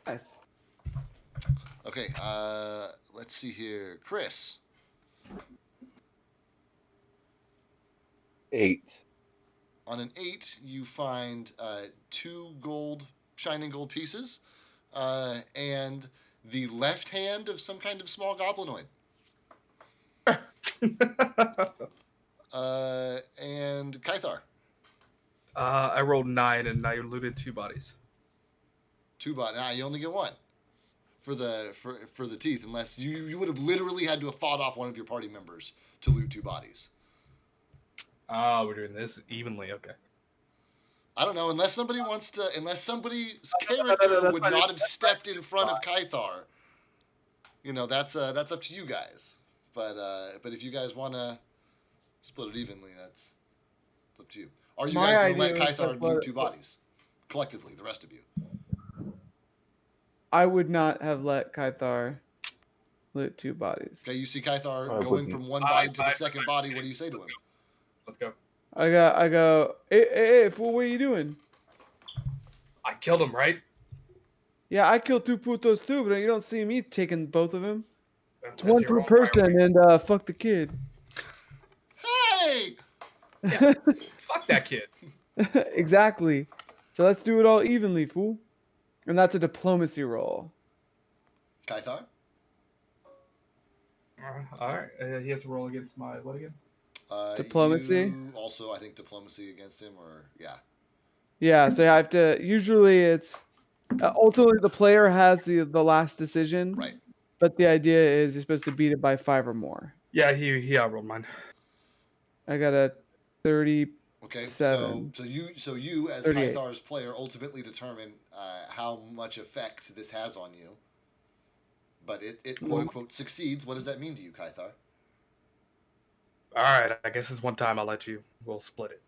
Nice. Okay, let's see here. Chris. 8. On an 8, you find 2 shining gold pieces, and the left hand of some kind of small goblinoid. And Kythar. I rolled 9 and I looted 2 bodies. 2 bodies. Nah, you only get 1 for the teeth, unless you would have literally had to have fought off one of your party members to loot 2 bodies. Oh, we're doing this evenly. Okay. I don't know, unless somebody's character that's would fine. not have stepped in front of Kythar. That's up to you guys. But if you guys want to split it evenly, that's up to you. Are you guys going to let Kythar loot 2 bodies collectively? The rest of you. I would not have let Kythar loot 2 bodies. Okay, you see Kythar I going wouldn't. from one body to the second body. What do you say to him? Let's go. I go. Hey, fool! What are you doing? I killed him, right? Yeah, I killed 2 putos too, but you don't see me taking both of them. It's That's 1 your per own person, priority. and fuck the kid. Hey! Yeah. Fuck that kid. Exactly. So let's do it all evenly, fool. And that's a diplomacy roll. Kythar? All right. He has to roll against my what again? Diplomacy? You also, I think, diplomacy against him, or yeah. Yeah, so I have to. Usually, it's ultimately the player has the last decision. Right. But the idea is you're supposed to beat it by 5 or more. Yeah, he outrolled mine. I got a 30. Okay, 7. so you as 38. Kythar's player ultimately determine how much effect this has on you. But it quote unquote succeeds. What does that mean to you, Kythar? All right, I guess it's one time. I'll let you. We'll split it.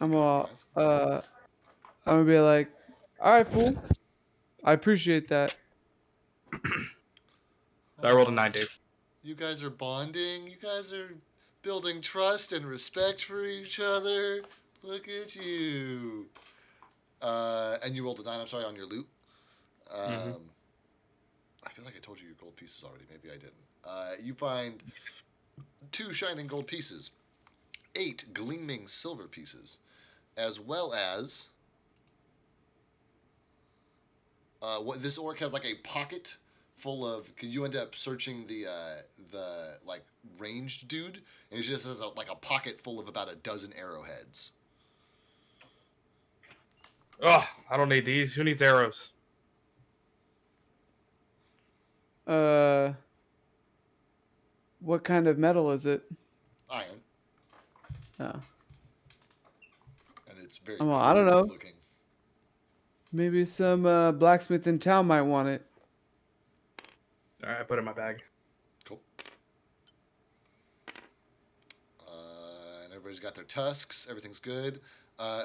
I'm gonna be like, all right, fool. I appreciate that. So I rolled a 9, Dave. You guys are bonding. You guys are building trust and respect for each other. Look at you. And you rolled a 9. I'm sorry, on your loot. I feel like I told you your gold pieces already. Maybe I didn't. You find 2 shining gold pieces, 8 gleaming silver pieces, as well as what this orc has like a pocket full of. Cause you end up searching the like ranged dude, and he just has like a pocket full of about a dozen arrowheads. Oh, I don't need these. Who needs arrows? What kind of metal is it? Iron. Oh. And it's very I don't know. looking. Maybe some blacksmith in town might want it. All right, I put it in my bag. Cool. And everybody's got their tusks. Everything's good.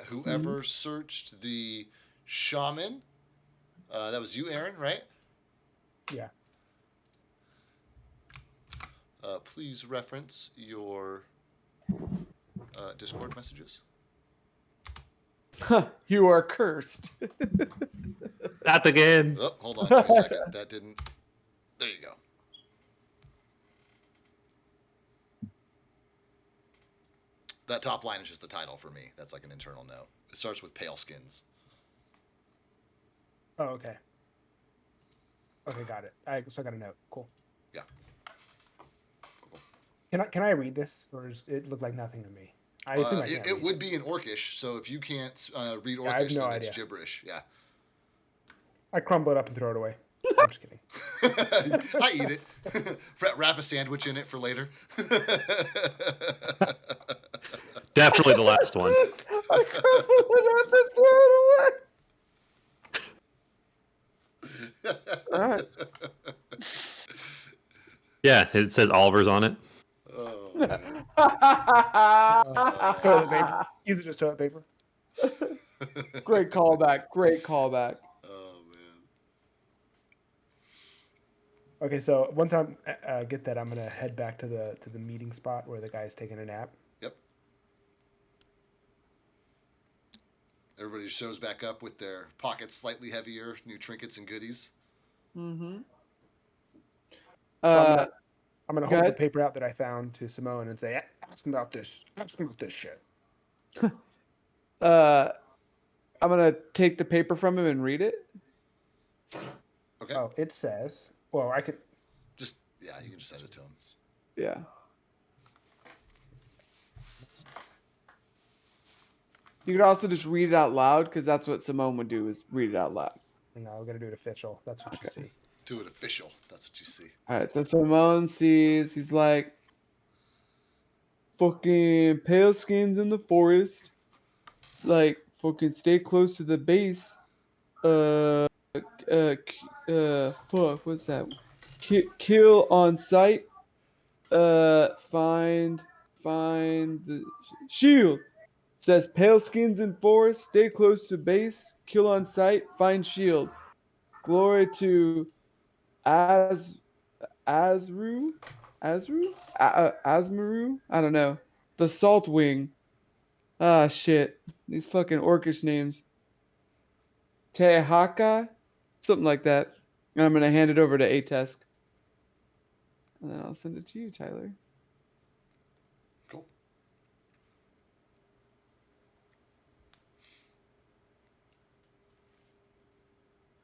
Whoever searched the shaman, that was you, Aaron, right? Yeah. Please reference your Discord messages. You are cursed. Not again. Oh, hold on for a second. That didn't. There you go. That top line is just the title for me. That's like an internal note. It starts with pale skins. Oh, okay. Okay, got it. So I got a note. Cool. Yeah. Can I read this, or does it look like nothing to me? I assume I can't It read would be in Orcish, so if you can't read Yeah, I have Orcish, no then it's idea. gibberish. Yeah. I crumble it up and throw it away. I'm just kidding. I eat it. Wrap a sandwich in it for later. Definitely the last one. I crumpled it up and threw it away. All right. Yeah, it says Oliver's on it. Oh, man. Toilet paper. Use it as toilet paper. Great callback. Great callback. Oh, man. Okay, so one time, get that. I'm gonna head back to the meeting spot where the guy's taking a nap. Yep. Everybody shows back up with their pockets slightly heavier, new trinkets and goodies. Mm-hmm. So I'm gonna go hold the ahead. paper out that I found to Simone and say, "Ask him about this. Ask him about this shit." I'm gonna take the paper from him and read it. Okay. Oh, it says. Well, I could. Just, yeah, you can just send it to him. Yeah. You could also just read it out loud, because that's what Simone would do, is read it out loud. No, we're gonna do it official. That's what you see. Do it official. That's what you see. All right, so Simone sees, he's like, fucking pale skins in the forest. Like, fucking stay close to the base. Fuck, what's that? Kill on sight. Find the shield. Says pale skins in forest, stay close to base, kill on sight, find shield. Glory to Azru? Asmaru? I don't know. The Salt Wing. Ah, shit. These fucking orcish names. Tehaka? Something like that. And I'm going to hand it over to Atesk. And then I'll send it to you, Tyler. Cool.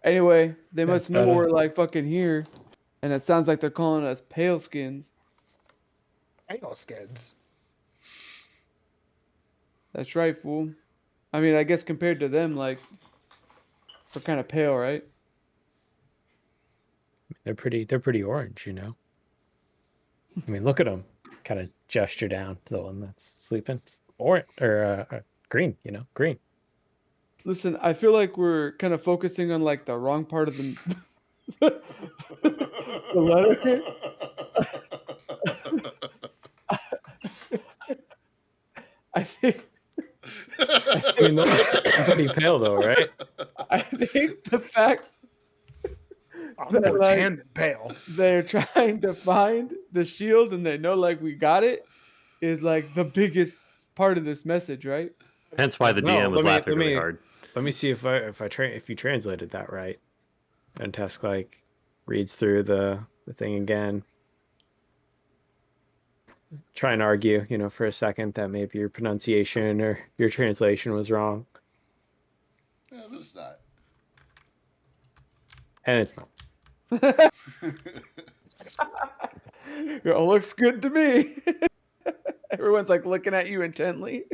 Anyway, they That's must know better. we're like fucking here. And it sounds like they're calling us pale skins. Pale skins. That's right, fool. I mean, I guess compared to them, like, we're kind of pale, right? They're pretty orange, you know. I mean, look at them. Kind of gesture down to the one that's sleeping. Orange or green, you know, green. Listen, I feel like we're kind of focusing on like the wrong part of the the letter. I think I mean, they're pretty pale though, right? I think the fact I'm that more like tan than pale. they're trying to find the shield and they know like we got it is like the biggest part of this message, right? Hence why the No, DM was laughing really hard. Let me see if you translated that right. And Tusk like reads through the thing again. Try and argue, you know, for a second that maybe your pronunciation or your translation was wrong. Yeah, this is not. And it's not. It all looks good to me. Everyone's like looking at you intently.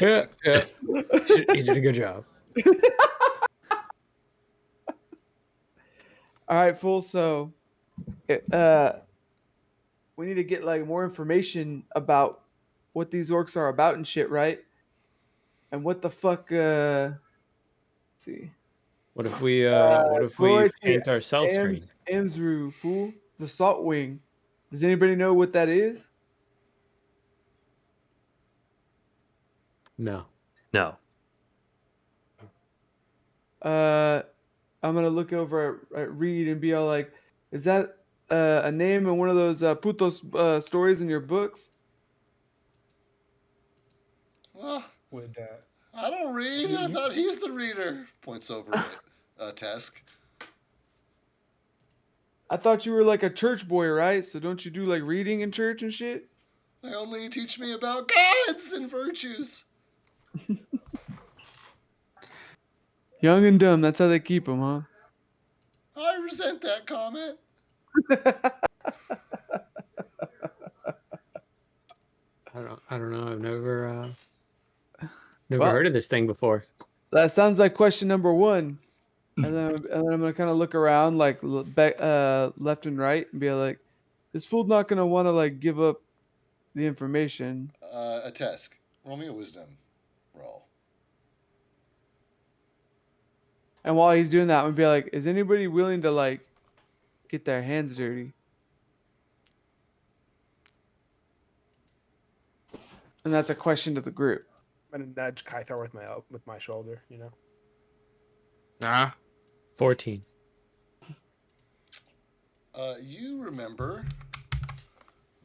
Yeah. You did a good job. All right, fool. So, we need to get like more information about what these orcs are about and shit, right? And what the fuck? Let's see. What if we Glory to paint ourselves green? Amsru, fool. The Salt Wing. Does anybody know what that is? No. No. I'm gonna look over at Reed and be all like, "Is that a name in one of those putos stories in your books?" Well, Would I don't read. I thought he's the reader. Points over at Tesk. I thought you were like a church boy, right? So don't you do like reading in church and shit? They only teach me about gods and virtues. Young and dumb. That's how they keep them, huh? I resent that comment. I don't know. I've never Well, heard of this thing before. That sounds like question number one. And then I'm gonna kind of look around, like left and right, and be like, "This fool's not gonna want to like give up the information." A Tesk. Roll me a wisdom roll. And while he's doing that, I'm gonna be like, "Is anybody willing to like get their hands dirty?" And that's a question to the group. I'm gonna nudge Kythar with my shoulder. You know. Nah. 14. You remember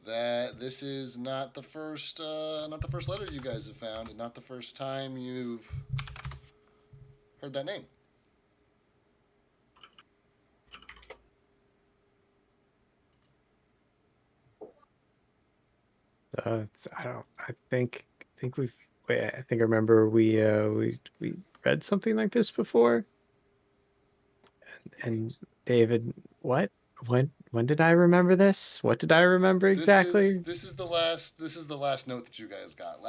that this is not the first letter you guys have found, and not the first time you've heard that name. I think we've. Wait, I think I remember we read something like this before. And David, what? When did I remember this? What did I remember exactly? This is the last note that you guys got.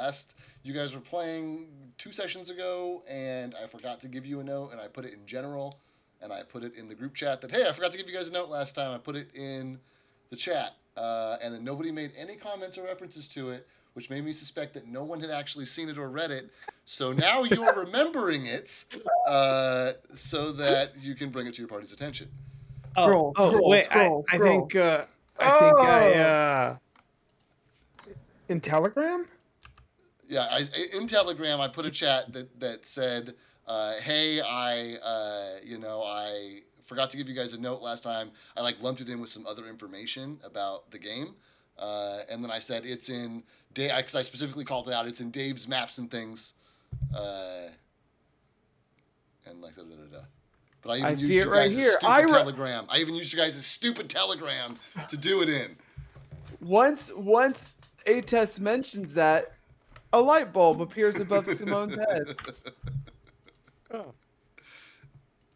You guys were playing 2 sessions ago, and I forgot to give you a note, and I put it in general, and I put it in the group chat that, hey, I forgot to give you guys a note last time. I put it in the chat, and then nobody made any comments or references to it, which made me suspect that no one had actually seen it or read it. So now you're remembering it, so that you can bring it to your party's attention. Scroll, wait, scroll. I think In Telegram? Yeah, in Telegram, I put a chat that said, "Hey, I forgot to give you guys a note last time. I like lumped it in with some other information about the game, and then I said it's in Dave because I specifically called it out. It's in Dave's maps and things, and like da da da da." But I even used see it your right guys' here. stupid Telegram. I even used your guys' stupid Telegram to do it in. Once A-Test mentions that, a light bulb appears above Simone's head.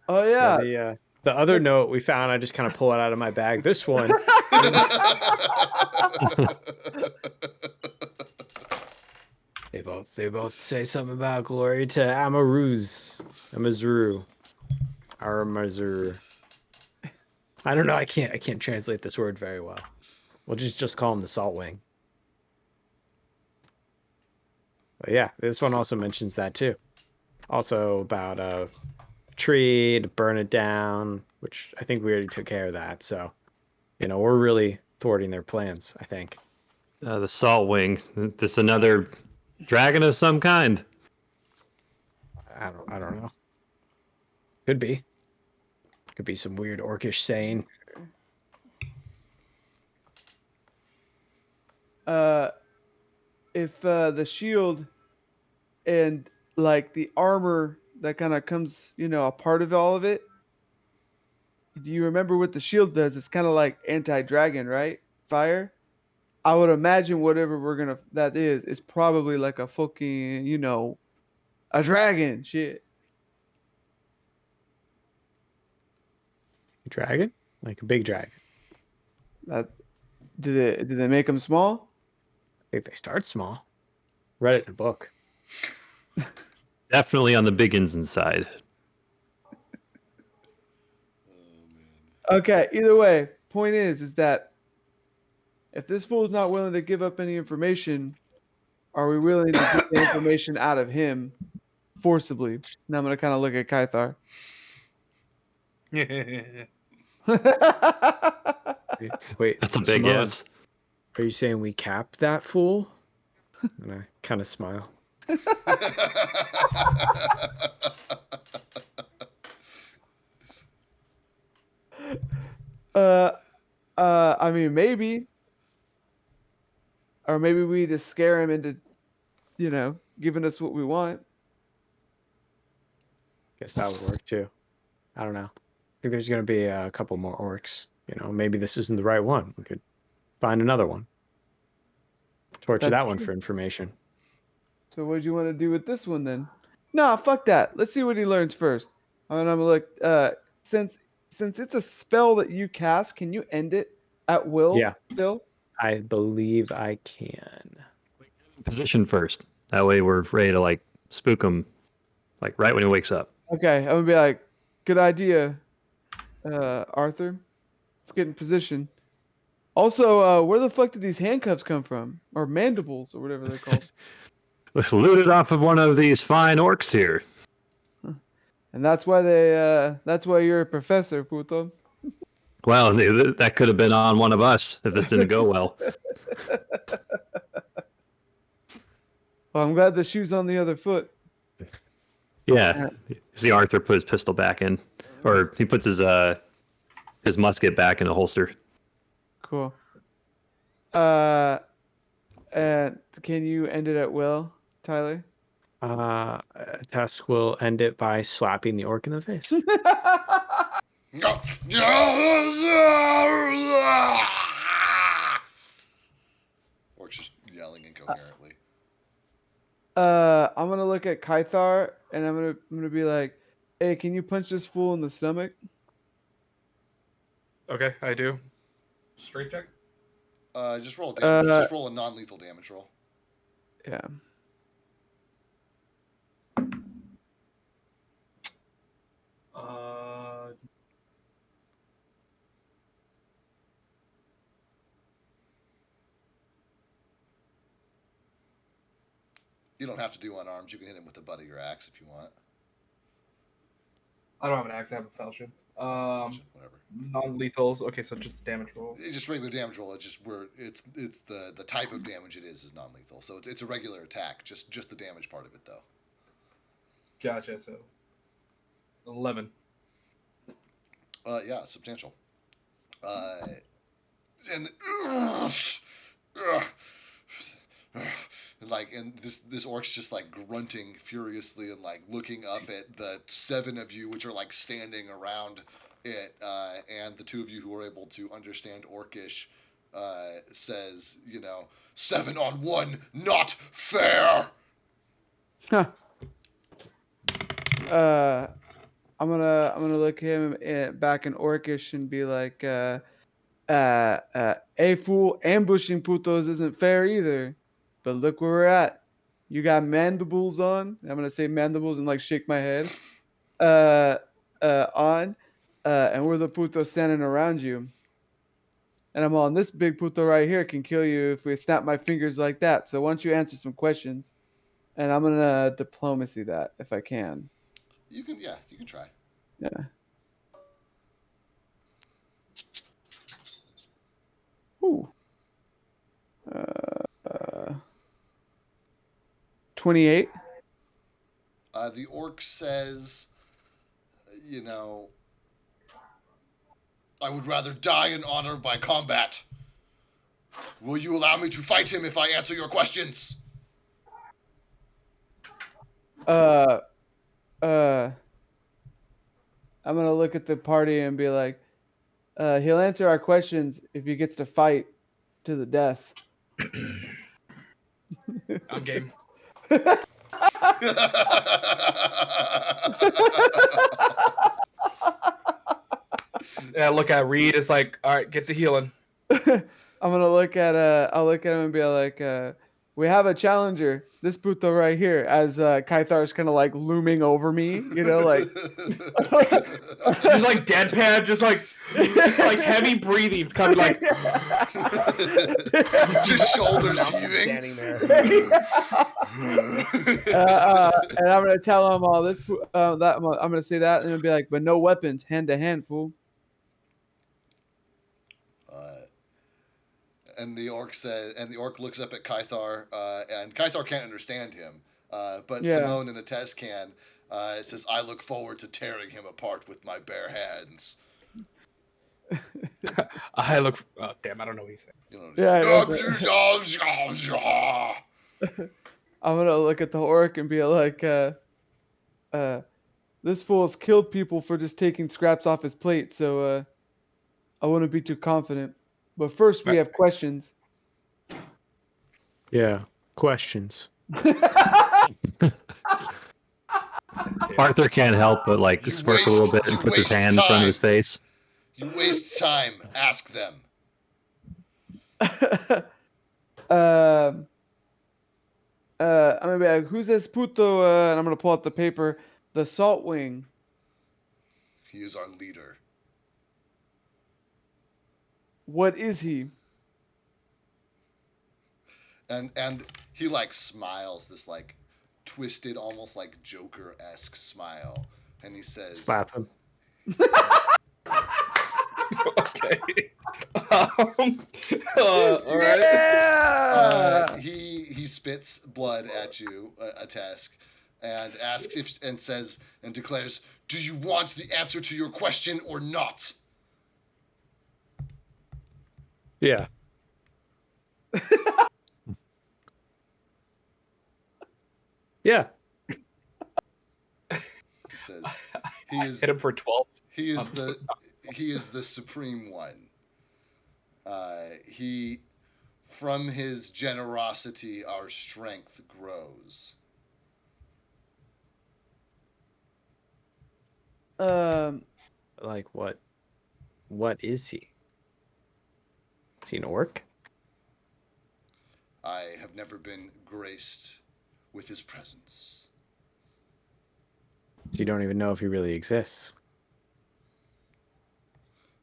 Oh yeah. The other note we found, I just kind of pull it out of my bag. This one. They both say something about glory to Amazuru. I don't know. I can't translate this word very well. We'll just call him the Salt Wing. But yeah, this one also mentions that too. Also about a tree to burn it down, which I think we already took care of that. So, we're really thwarting their plans, I think. The Salt Wing. This another dragon of some kind. I don't know. Could be some weird orcish saying. If the shield and like the armor that kind of comes, a part of all of it. Do you remember what the shield does? It's kind of like anti-dragon, right? Fire. I would imagine whatever that is probably like a fucking, a dragon shit. Dragon? Like a big dragon. Did they make them small? I think they start small. Read it in a book. Definitely on the biggins inside. Okay, either way, point is that if this fool is not willing to give up any information, are we willing to get the information out of him forcibly? Now I'm going to kind of look at Kythar. Wait, That's a big Simone, yes. Are you saying we cap that fool? And I kind of smile. I mean, maybe. Or maybe we just scare him into, giving us what we want. Guess that would work too. I don't know. I think there's going to be a couple more orcs. Maybe this isn't the right one. We could find another one. Torture that one for information. So what do you want to do with this one then? Nah, fuck that. Let's see what he learns first. And I'm like, since it's a spell that you cast, can you end it at will? Yeah. Still. I believe I can. Position first. That way we're ready to like spook him, like right when he wakes up. Okay, I'm gonna be like, good idea, Arthur. Let's get in position. Also, where the fuck did these handcuffs come from, or mandibles, or whatever they're called? Let's loot it off of one of these fine orcs here. And that's why that's why you're a professor, puto. Well, that could have been on one of us if this didn't go well. Well, I'm glad the shoe's on the other foot. Yeah. See Arthur put his pistol back in, or he puts his musket back in a holster. Cool. And can you end it at will, Tyler? Tusk will end it by slapping the orc in the face. Orc's just yelling incoherently. I'm gonna look at Kythar and I'm gonna be like, "Hey, can you punch this fool in the stomach?" Okay, I do. Strength check. Just roll damage. Just roll a non-lethal damage roll. Yeah. You don't have to do unarmed. You can hit him with the butt of your axe if you want. I don't have an axe. I have a fellowship. Whatever. Non-lethals. Okay, so just damage roll. It's just regular damage roll. It's just it's the type of damage it is non-lethal. So it's a regular attack. Just the damage part of it though. Gotcha. So 11. Yeah, substantial. And like, and this orc's just like grunting furiously and like looking up at the 7 of you, which are like standing around it, and the 2 of you who are able to understand Orcish, says, 7 on 1, not fair. Huh. I'm gonna look him back in Orcish and be like, "Hey fool, ambushing putos isn't fair either. But look where we're at. You got mandibles on." I'm gonna say mandibles and like shake my head. On, and we're the putos standing around you. And I'm on this big puto right here can kill you if we snap my fingers like that. So why don't you answer some questions? And I'm gonna diplomacy that if I can. You can try. Yeah. Ooh. 28. The orc says, I would rather die in honor by combat. Will you allow me to fight him if I answer your questions? I'm gonna look at the party and be like, he'll answer our questions if he gets to fight to the death. I'm game. Yeah, look at Reed. It's like, all right, get to healing. I'm gonna look at I'll look at him and be like, we have a challenger, this puto right here, as Kythar's kind of like looming over me, like just like deadpan, just like heavy breathing. It's kind of like just shoulders heaving. Standing there. And I'm gonna tell him all this. I'm gonna say that, and it'll be like, but no weapons, hand to hand, fool. And the orc looks up at Kythar, and Kythar can't understand him, but Yeah. Simone in the test can. It says, I look forward to tearing him apart with my bare hands. I look. Oh, damn, I don't know what he's saying. I'm gonna look at the orc and be like, this fool's killed people for just taking scraps off his plate, so I wouldn't be too confident. But first, we have questions. Yeah, questions. Arthur can't help but like You smirk a little waste- bit and you puts his waste hand in front of time. his face. You waste time. Ask them. I'm gonna be like, who's this puto? And I'm gonna pull out the paper. The Salt Wing. He is our leader. What is he? And he like smiles this like twisted, almost like Joker-esque smile, and he says, Slap him. Okay. All right. Yeah. he spits blood at you, a Tesk, and asks if and says and declares, "Do you want the answer to your question or not?" Yeah. Yeah. He says, "He is Hit him for 12. he is the supreme one. He from his generosity our strength grows." Like what? What is he? Is he an orc? I have never been graced with his presence. You don't even know if he really exists.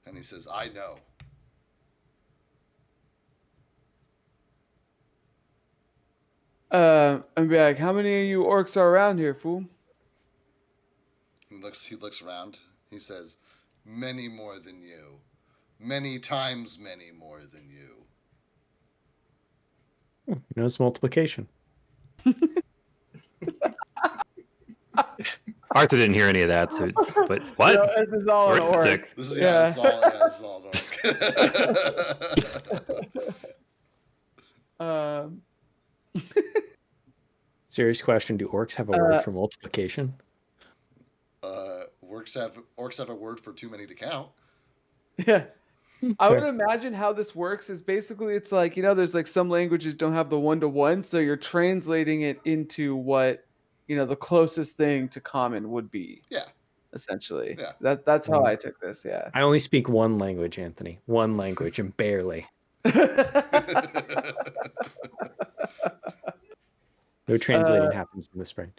And he says, "I know." And be like, how many of you orcs are around here, fool? He looks around. He says, "Many more than you. Many times many more than you." He knows multiplication. Arthur didn't hear any of that, so but what? No, this is all an orc. Arithmetic. This is Yeah. this is all dark. Serious question: do orcs have a word for multiplication? Orcs have a word for too many to count. Yeah. I would imagine how this works is basically it's like, there's like some languages don't have the 1-to-1, so you're translating it into what, the closest thing to common would be. Yeah. Essentially. Yeah. That's how I took this, yeah. I only speak one language, Anthony. One language, and barely. No translating happens in this brain.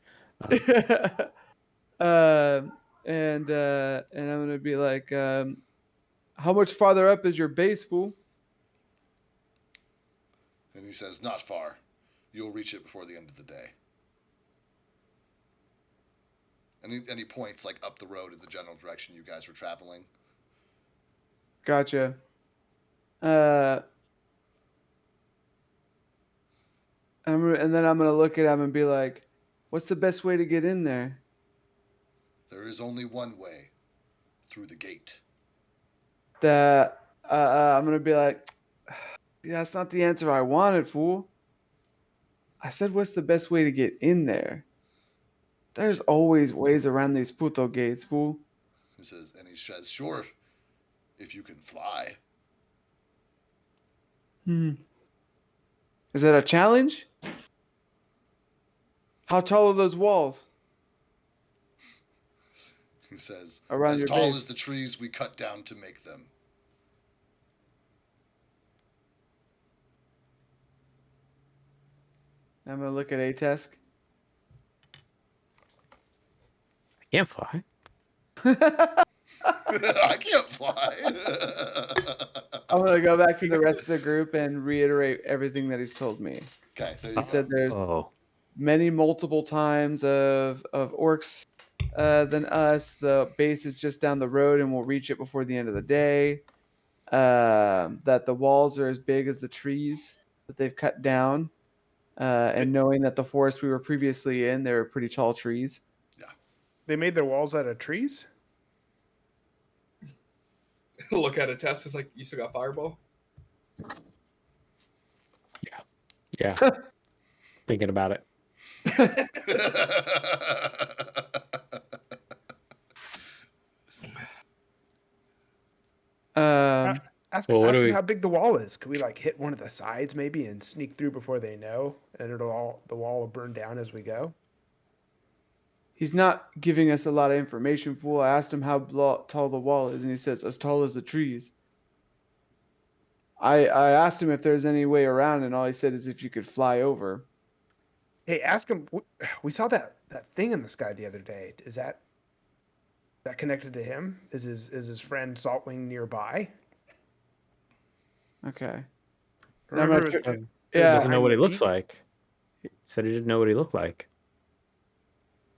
And I'm gonna be like, how much farther up is your base, fool? And he says, "Not far. You'll reach it before the end of the day." And he points like up the road in the general direction you guys were traveling. Gotcha. And then I'm gonna look at him and be like, what's the best way to get in there? There is only one way, through the gate. I'm gonna be like, yeah, that's not the answer I wanted, fool. I said, what's the best way to get in there? There's always ways around these puto gates, fool. He says, "Sure, if you can fly." Is that a challenge? How tall are those walls? He says, Around "As your tall base. as the trees we cut down to make them." I'm gonna look at Atesk. I can't fly. I can't fly. I'm gonna go back to the rest of the group and reiterate everything that he's told me. Okay, there you He go. said there's Oh, many multiple times of orcs than us. The base is just down the road and we'll reach it before the end of the day. That the walls are as big as the trees that they've cut down. And knowing that the forest we were previously in, they were pretty tall trees. They made their walls out of trees? Look at a test. It's like, you still got fireball? Yeah. Thinking about it. Ask Well, what do them we- how big the wall is. Could we like hit one of the sides maybe and sneak through before they know, and the wall will burn down as we go? He's not giving us a lot of information, fool. I asked him how tall the wall is, and he says as tall as the trees. I asked him if there's any way around, and all he said is if you could fly over. Hey, ask him. We saw that thing in the sky the other day. Is that connected to him? Is his friend Saltwing nearby? Okay. Remember, He Yeah. doesn't know what he behind the looks peak? like. He said he didn't know what he looked like.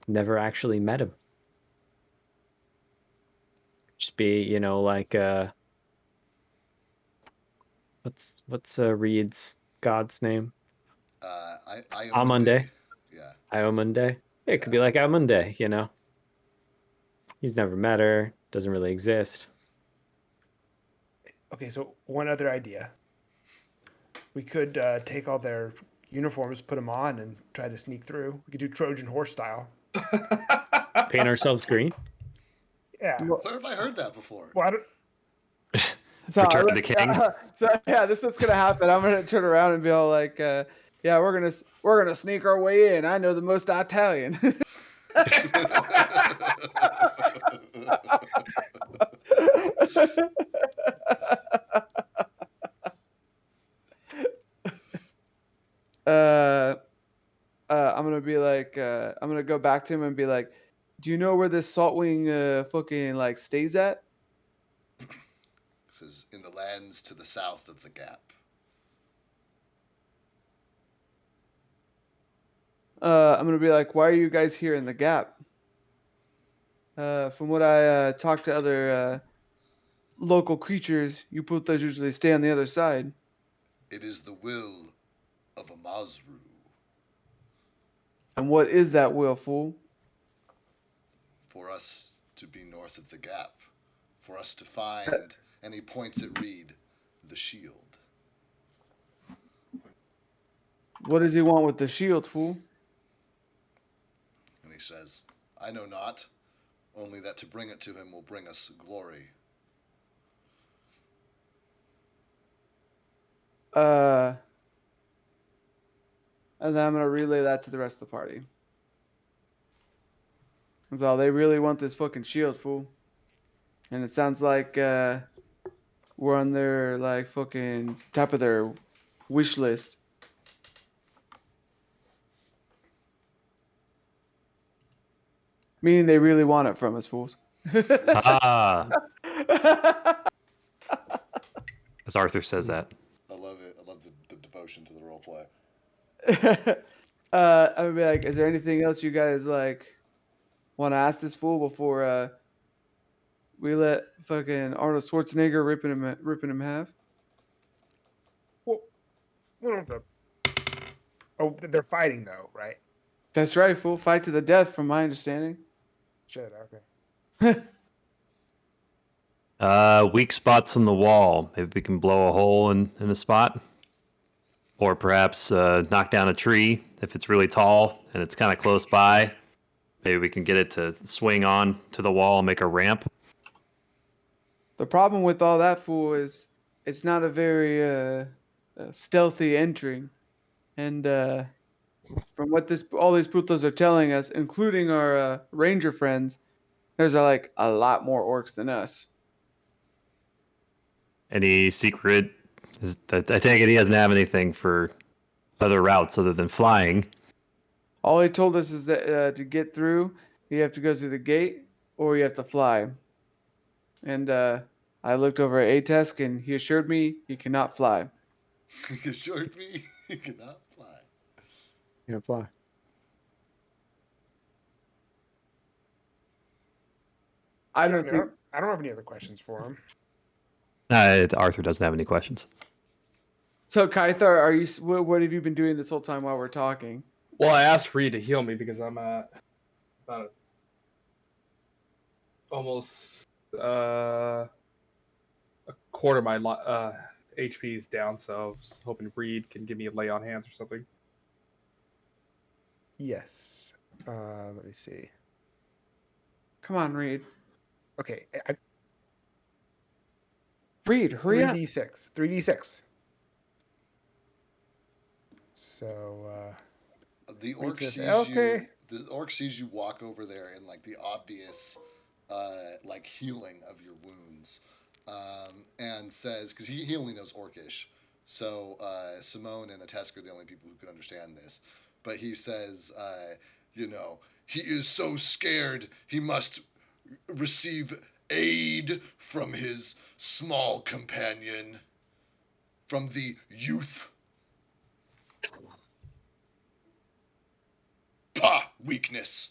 Never actually met him. Just be, you know, like what's Reed's god's name? Amunde. Yeah. Iomunde. It could be like Iomunde, you know. He's never met her, doesn't really exist. Okay, so one other idea. We could take all their uniforms, put them on, and try to sneak through. We could do Trojan horse style. Paint ourselves green. Yeah. Where have I heard that before? Well, I don't, So, Return of the King. So yeah, this is what's gonna happen. I'm gonna turn around and be all like, "Yeah, we're gonna sneak our way in. I know the most Italian." I'm gonna be like, I'm gonna go back to him and be like, "Do you know where this Saltwing fucking like stays at?" This is in the lands to the south of the gap. I'm gonna be like, "Why are you guys here in the gap?" From what I talked to other local creatures, you Putas usually stay on the other side. It is the will of a Mazru. And what is that will, fool? For us to be north of the gap. For us to find, and he points at Reed, the shield. What does he want with the shield, fool? And he says, I know not, only that to bring it to him will bring us glory. And then I'm gonna relay that to the rest of the party. That's all. They really want this fucking shield, fool. And it sounds like we're on their like fucking top of their wish list. Meaning they really want it from us, fools. Ah, as Arthur says that. I love it. I love the devotion to the role play. I would be like, is there anything else you guys like want to ask this fool before we let fucking Arnold Schwarzenegger ripping him half? well, oh, they're fighting though, right? That's right, fool. Fight to the death, from my understanding. Shit. Okay. Weak spots on the wall. Maybe we can blow a hole in the spot. Or perhaps knock down a tree if it's really tall and it's kind of close by. Maybe we can get it to swing on to the wall and make a ramp. The problem with all that, fool, is it's not a very stealthy entry. And from what all these putos are telling us, including our ranger friends, there's like a lot more orcs than us. Any secret? I take it he doesn't have anything for other routes other than flying. All he told us is that to get through, you have to go through the gate or you have to fly. And I looked over at Atesk and he assured me he cannot fly. He assured me he cannot fly. Can't fly. I I don't think. don't have any other questions for him. Arthur doesn't have any questions. So, Kythar, are you? What have you been doing this whole time while we're talking? Well, I asked Reed to heal me because I'm at about almost a quarter of my HP is down, so I was hoping Reed can give me a lay on hands or something. Yes. Let me see. Come on, Reed. Okay. Reed, hurry up. 3d6. 3d6. So The Reed's orc gonna sees say, okay. the orc sees you walk over there in like the obvious like healing of your wounds, and says, because he only knows Orcish, so Simone and Atesk are the only people who can understand this, but he says, you know, he is so scared he must receive aid from his small companion, from the youth. Pah, weakness.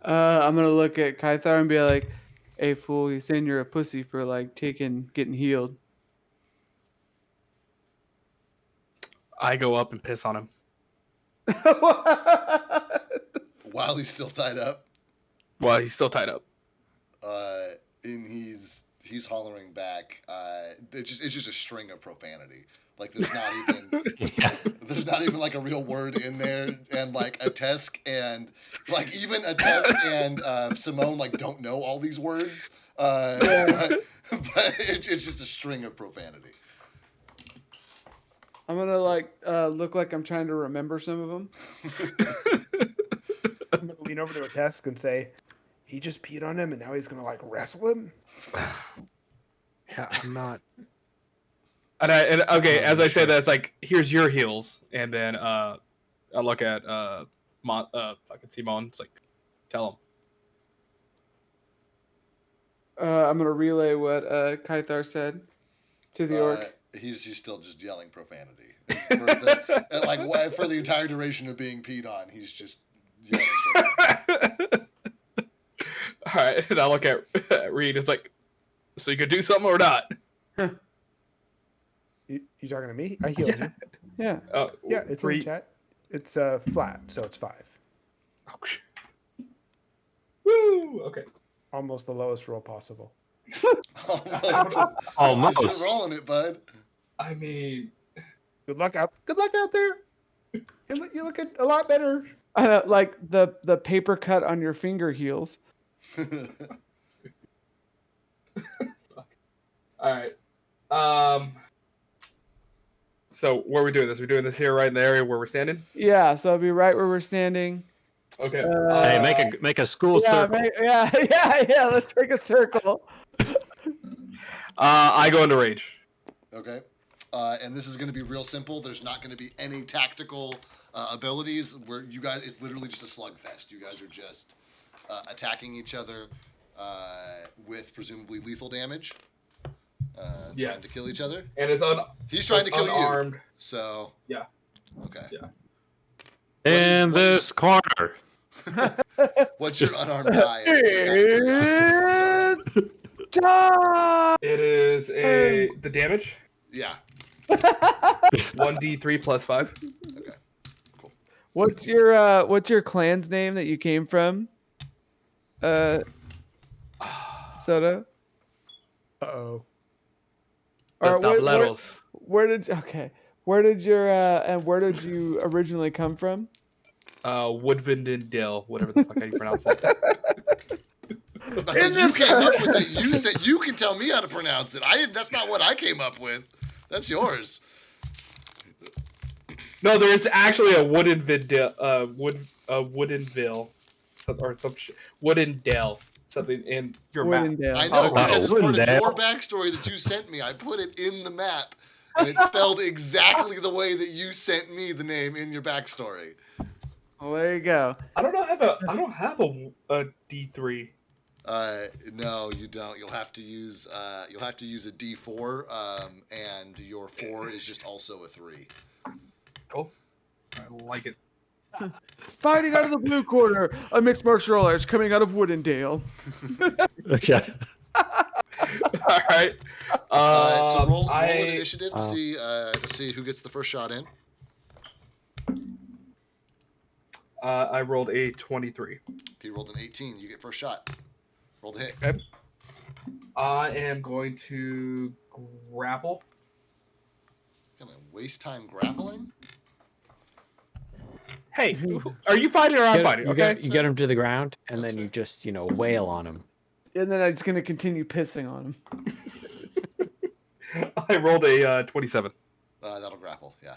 I'm gonna look at Kythar and be like, "Hey fool, he's saying you're a pussy for like getting healed." I go up and piss on him. While he's still tied up. Well, he's still tied up. And he's hollering back. It's just a string of profanity. Like there's not even there's not even like a real word in there, and like Atesk and like even Atesk and Simone like don't know all these words. But it's just a string of profanity. I'm gonna like look like I'm trying to remember some of them. I'm gonna lean over to a desk and say, "He just peed on him, and now he's gonna like wrestle him." Yeah, I'm not. And okay, as I say that, it's like, here's your heals, and then I look at fucking Simone. It's like, tell him. I'm gonna relay what Kythar said to the orc. He's still just yelling profanity for the entire duration of being peed on. He's just yelling profanity. All right, and I look at Reed. It's like, so you could do something or not? You talking to me? I healed you. Yeah. Yeah, it's in the chat. It's flat, so it's 5. Oh, shit. Woo! Okay. Almost the lowest roll possible. Almost. You're rolling it, bud. I mean, Good luck out there. You look a lot better. Like the paper cut on your finger heals. all right. So where are we doing this? We're doing this here, right in the area where we're standing. Yeah, so it'll be right where we're standing. Okay. Hey, make a school circle. Yeah. Let's make a circle. I go into rage. Okay. And this is going to be real simple. There's not going to be any tactical abilities. Where you guys, it's literally just a slugfest. You guys are just attacking each other with presumably lethal damage. Trying to kill each other. And he's trying to kill unarmed. you. So yeah. Okay. Yeah. In this corner. What's your unarmed die? It is the damage. Yeah. 1d3 plus 5. Okay. Cool. What's your clan's name that you came from? Soda. Uh-oh. The tableros. Where did you originally come from? Woodvindendale, whatever the fuck how you pronounce that. You came up with it. You said you can tell me how to pronounce it. That's not what I came up with. That's yours. No, there's actually a Woodinville, or some shit. Woodendale. Something in your map. I know, because it's part of your backstory that you sent me. I put it in the map, and it's spelled exactly the way that you sent me the name in your backstory. Well, there you go. I don't have a D3. No, you don't. You'll have to use a D4, and your 4 is just also a 3. Cool. I like it. Fighting out of the blue corner, a mixed martial arts coming out of Woodendale. Okay. All right. So roll an initiative to see who gets the first shot in. I rolled a 23. He rolled an 18. You get first shot. Roll the hit. Okay. I am going to grapple. Gonna waste time grappling? Hey, are you fighting or I'm fighting? Okay. You get him to the ground, and then you just, wail on him. And then I'm just gonna continue pissing on him. I rolled a 27. That'll grapple, yeah.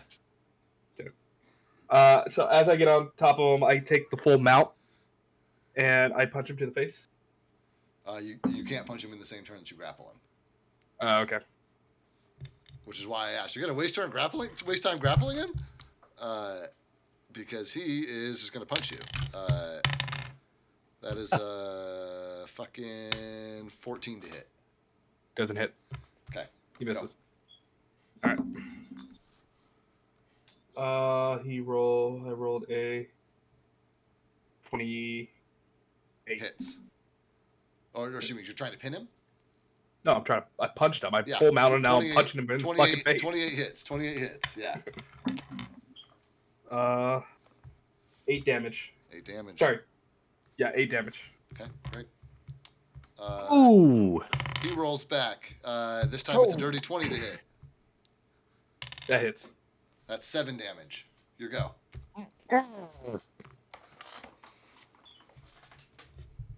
So as I get on top of him, I take the full mount and I punch him to the face. You can't punch him in the same turn that you grapple him. Okay. Which is why I asked. You're gonna waste time grappling him, because he is just gonna punch you. That is fucking 14 to hit. Doesn't hit. Okay. He misses. All right. I rolled a 28. Hits. Or excuse me, you're trying to pin him? No, I punched him. I full mounted, now I'm punching him in the fucking face. 28 hits, yeah. 8 damage. 8 damage. Sorry. Yeah, 8 damage. Okay, great. Ooh. He rolls back. This time it's a dirty 20 to hit. That hits. That's 7 damage. Your go.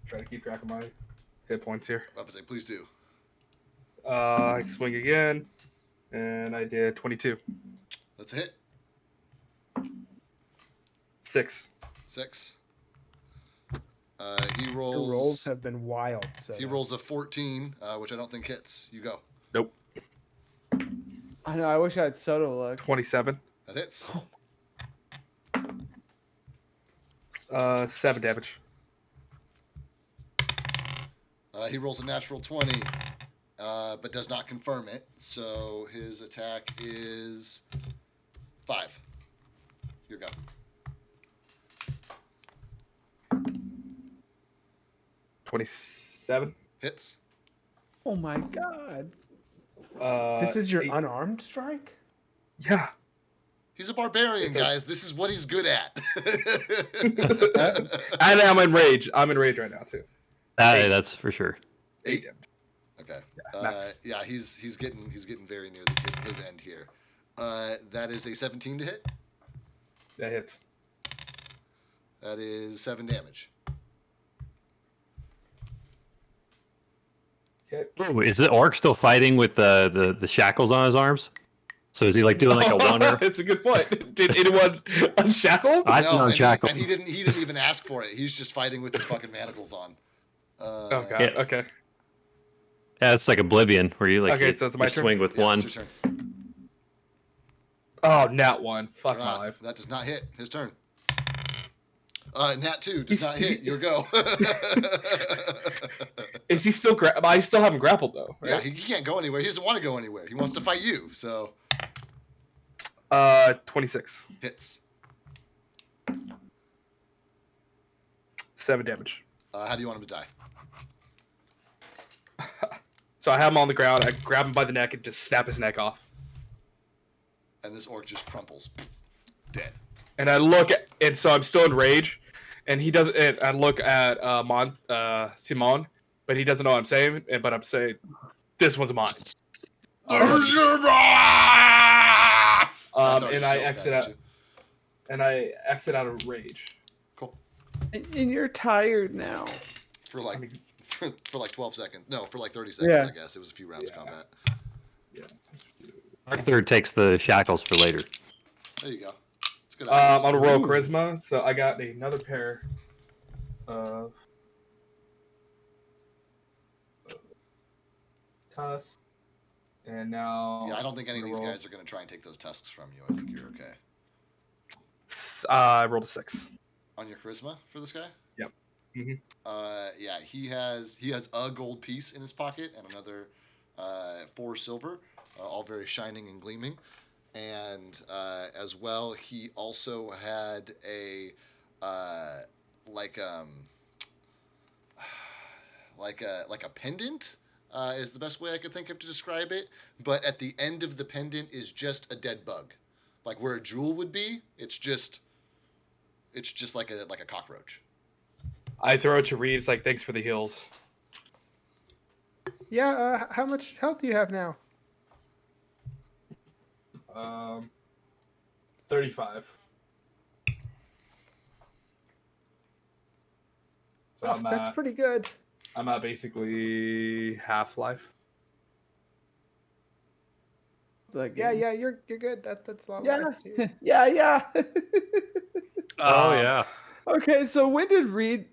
Try to keep track of my hit points here. I was say, please do. I swing again, and I did 22. That's a hit. 6. 6. He rolls. Your rolls have been wild. So He rolls a 14, which I don't think hits. You go. Nope. I know. I wish I had soda luck. 27. That hits. 7 damage. He rolls a natural 20, but does not confirm it. So his attack is 5. Your go. 27. Hits. Oh my god. this is your 8. unarmed strike? Yeah. He's a barbarian, It's a- guys. This is what he's good at. And I'm in rage. I'm in rage right now too. That's for sure. 8 damage. Okay. Yeah, max. Yeah, he's getting very near his end here. That is a 17 to hit. That hits. That is 7 damage. Okay. Ooh, is the orc still fighting with the shackles on his arms? So is he like doing like a oneer? It's a good point. Did anyone unshackle? I No, can unshackle. and he didn't even ask for it. He's just fighting with his fucking manacles on. Oh god. Yeah. Okay. Yeah, it's like Oblivion, where you like Okay, you, so it's my you turn? swing with Yeah, one. it's your turn. Oh, nat 1. Fuck my Ah, life. that does not hit. His turn. Nat 2 does He's- not hit. Your go. Is he still I still haven't grappled though. Yeah, Right? he can't go anywhere. He doesn't want to go anywhere. He wants to fight you. So 26. hits. 7 damage. How do you want him to die? So I have him on the ground. I grab him by the neck and just snap his neck off. And this orc just crumples, dead. And I look at, and so I'm still in rage, and he doesn't. And I look at Simon, but he doesn't know what I'm saying. But I'm saying, this one's mine. And I exit out. And I exit out of rage. Cool. And you're tired now. For like I mean, for like 12 seconds. No, for like 30 seconds. Yeah. I guess it was a few rounds of Yeah. combat. Arthur takes the shackles for later. There you go. It's good. I'm on a roll charisma, so I got another pair of tusks, and now Yeah, I don't think any of I'm these gonna guys are going to try and take those tusks from you. I think you're okay. I rolled a 6. On your charisma for this guy? Yep. Mhm. Yeah, he has a gold piece in his pocket and another 4 silver, all very shining and gleaming. And as well, he also had a like a pendant. Is the best way I could think of to describe it. But at the end of the pendant is just a dead bug, like where a jewel would be. It's just like a cockroach. I throw it to Reed. It's like, thanks for the heals. Yeah, how much health do you have now? 35. So Oh, that's pretty good. I'm at basically half life. that Yeah, game. yeah, you're good. That's a lot of Yeah, life too. yeah. Oh Um, yeah. Okay, so when did Reed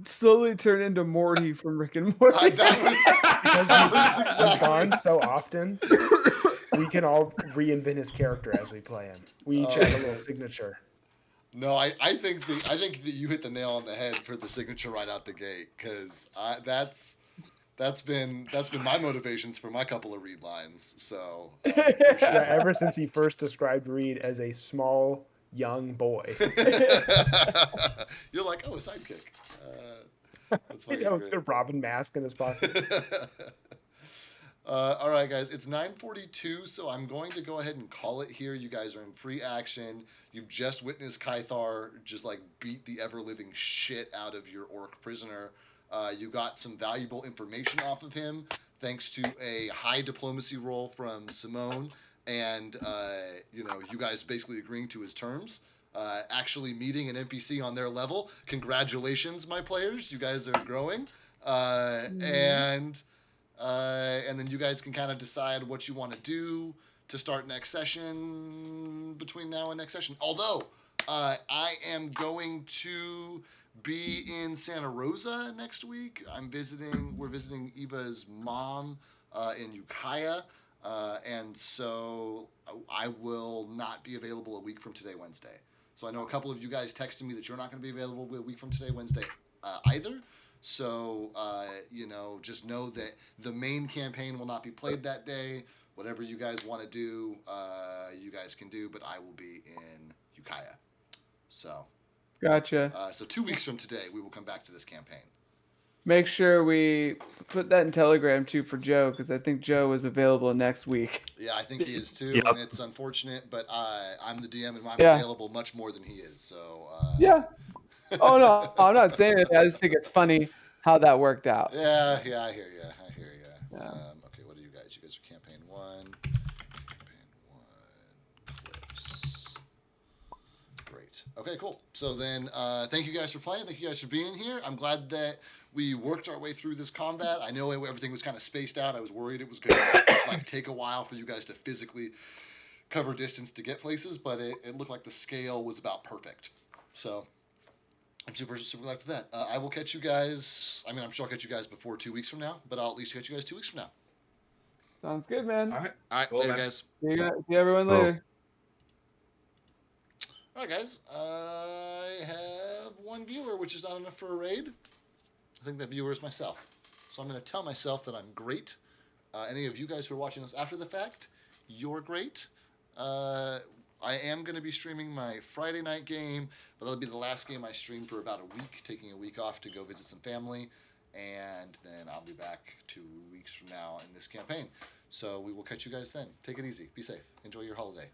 slowly turn into Morty from Rick and Morty? Because that was he's exactly. gone so often, we can all reinvent his character as we play him. We each Oh, have a little man. signature. No, I think that you hit the nail on the head for the signature right out the gate, because that's been my motivations for my couple of read lines. So for Yeah, sure. ever since he first described Reed as a small young boy. You're like, oh, a sidekick. That's You fucking know, it's great. got a Robin mask in his pocket. All right, guys, it's 9:42, so I'm going to go ahead and call it here. You guys are in free action. You've just witnessed Kythar just like beat the ever living shit out of your orc prisoner. You got some valuable information off of him thanks to a high diplomacy roll from Simone, and you guys basically agreeing to his terms. Actually meeting an NPC on their level. Congratulations, my players. You guys are growing. And then you guys can kind of decide what you want to do to start next session between now and next session. Although I am going to be in Santa Rosa next week. We're visiting Eva's mom in Ukiah. And so I will not be available a week from today, Wednesday. So I know a couple of you guys texted me that you're not going to be available a week from today, Wednesday, either. So, just know that the main campaign will not be played that day. Whatever you guys want to do, you guys can do, but I will be in Ukiah. So, Gotcha. so 2 weeks from today, we will come back to this campaign. Make sure we put that in Telegram too for Joe, because I think Joe is available next week. Yeah, I think he is too, Yep. and it's unfortunate, but I'm the DM and I'm Yeah. available much more than he is. So, Yeah. Oh no, I'm not saying it. I just think it's funny how that worked out. Yeah, I hear you. Yeah. Okay, what are you guys? You guys are campaign one. Campaign one. Clips. Great. Okay, cool. So then, thank you guys for playing. Thank you guys for being here. I'm glad that we worked our way through this combat. I know everything was kind of spaced out. I was worried it was going to take a while for you guys to physically cover distance to get places, but it looked like the scale was about perfect. So I'm super glad for that. I will catch you guys. I mean, I'm sure I'll catch you guys before 2 weeks from now, but I'll at least catch you guys 2 weeks from now. Sounds good, man. all right. All right, Cool, later, man. guys. See everyone Cool. later. All right, guys. I have one viewer, which is not enough for a raid. I think that viewer is myself. So I'm going to tell myself that I'm great. Any of you guys who are watching this after the fact, you're great. I am going to be streaming my Friday night game, but that'll be the last game I stream for about a week, taking a week off to go visit some family. And then I'll be back 2 weeks from now in this campaign. So we will catch you guys then. Take it easy. Be safe. Enjoy your holiday.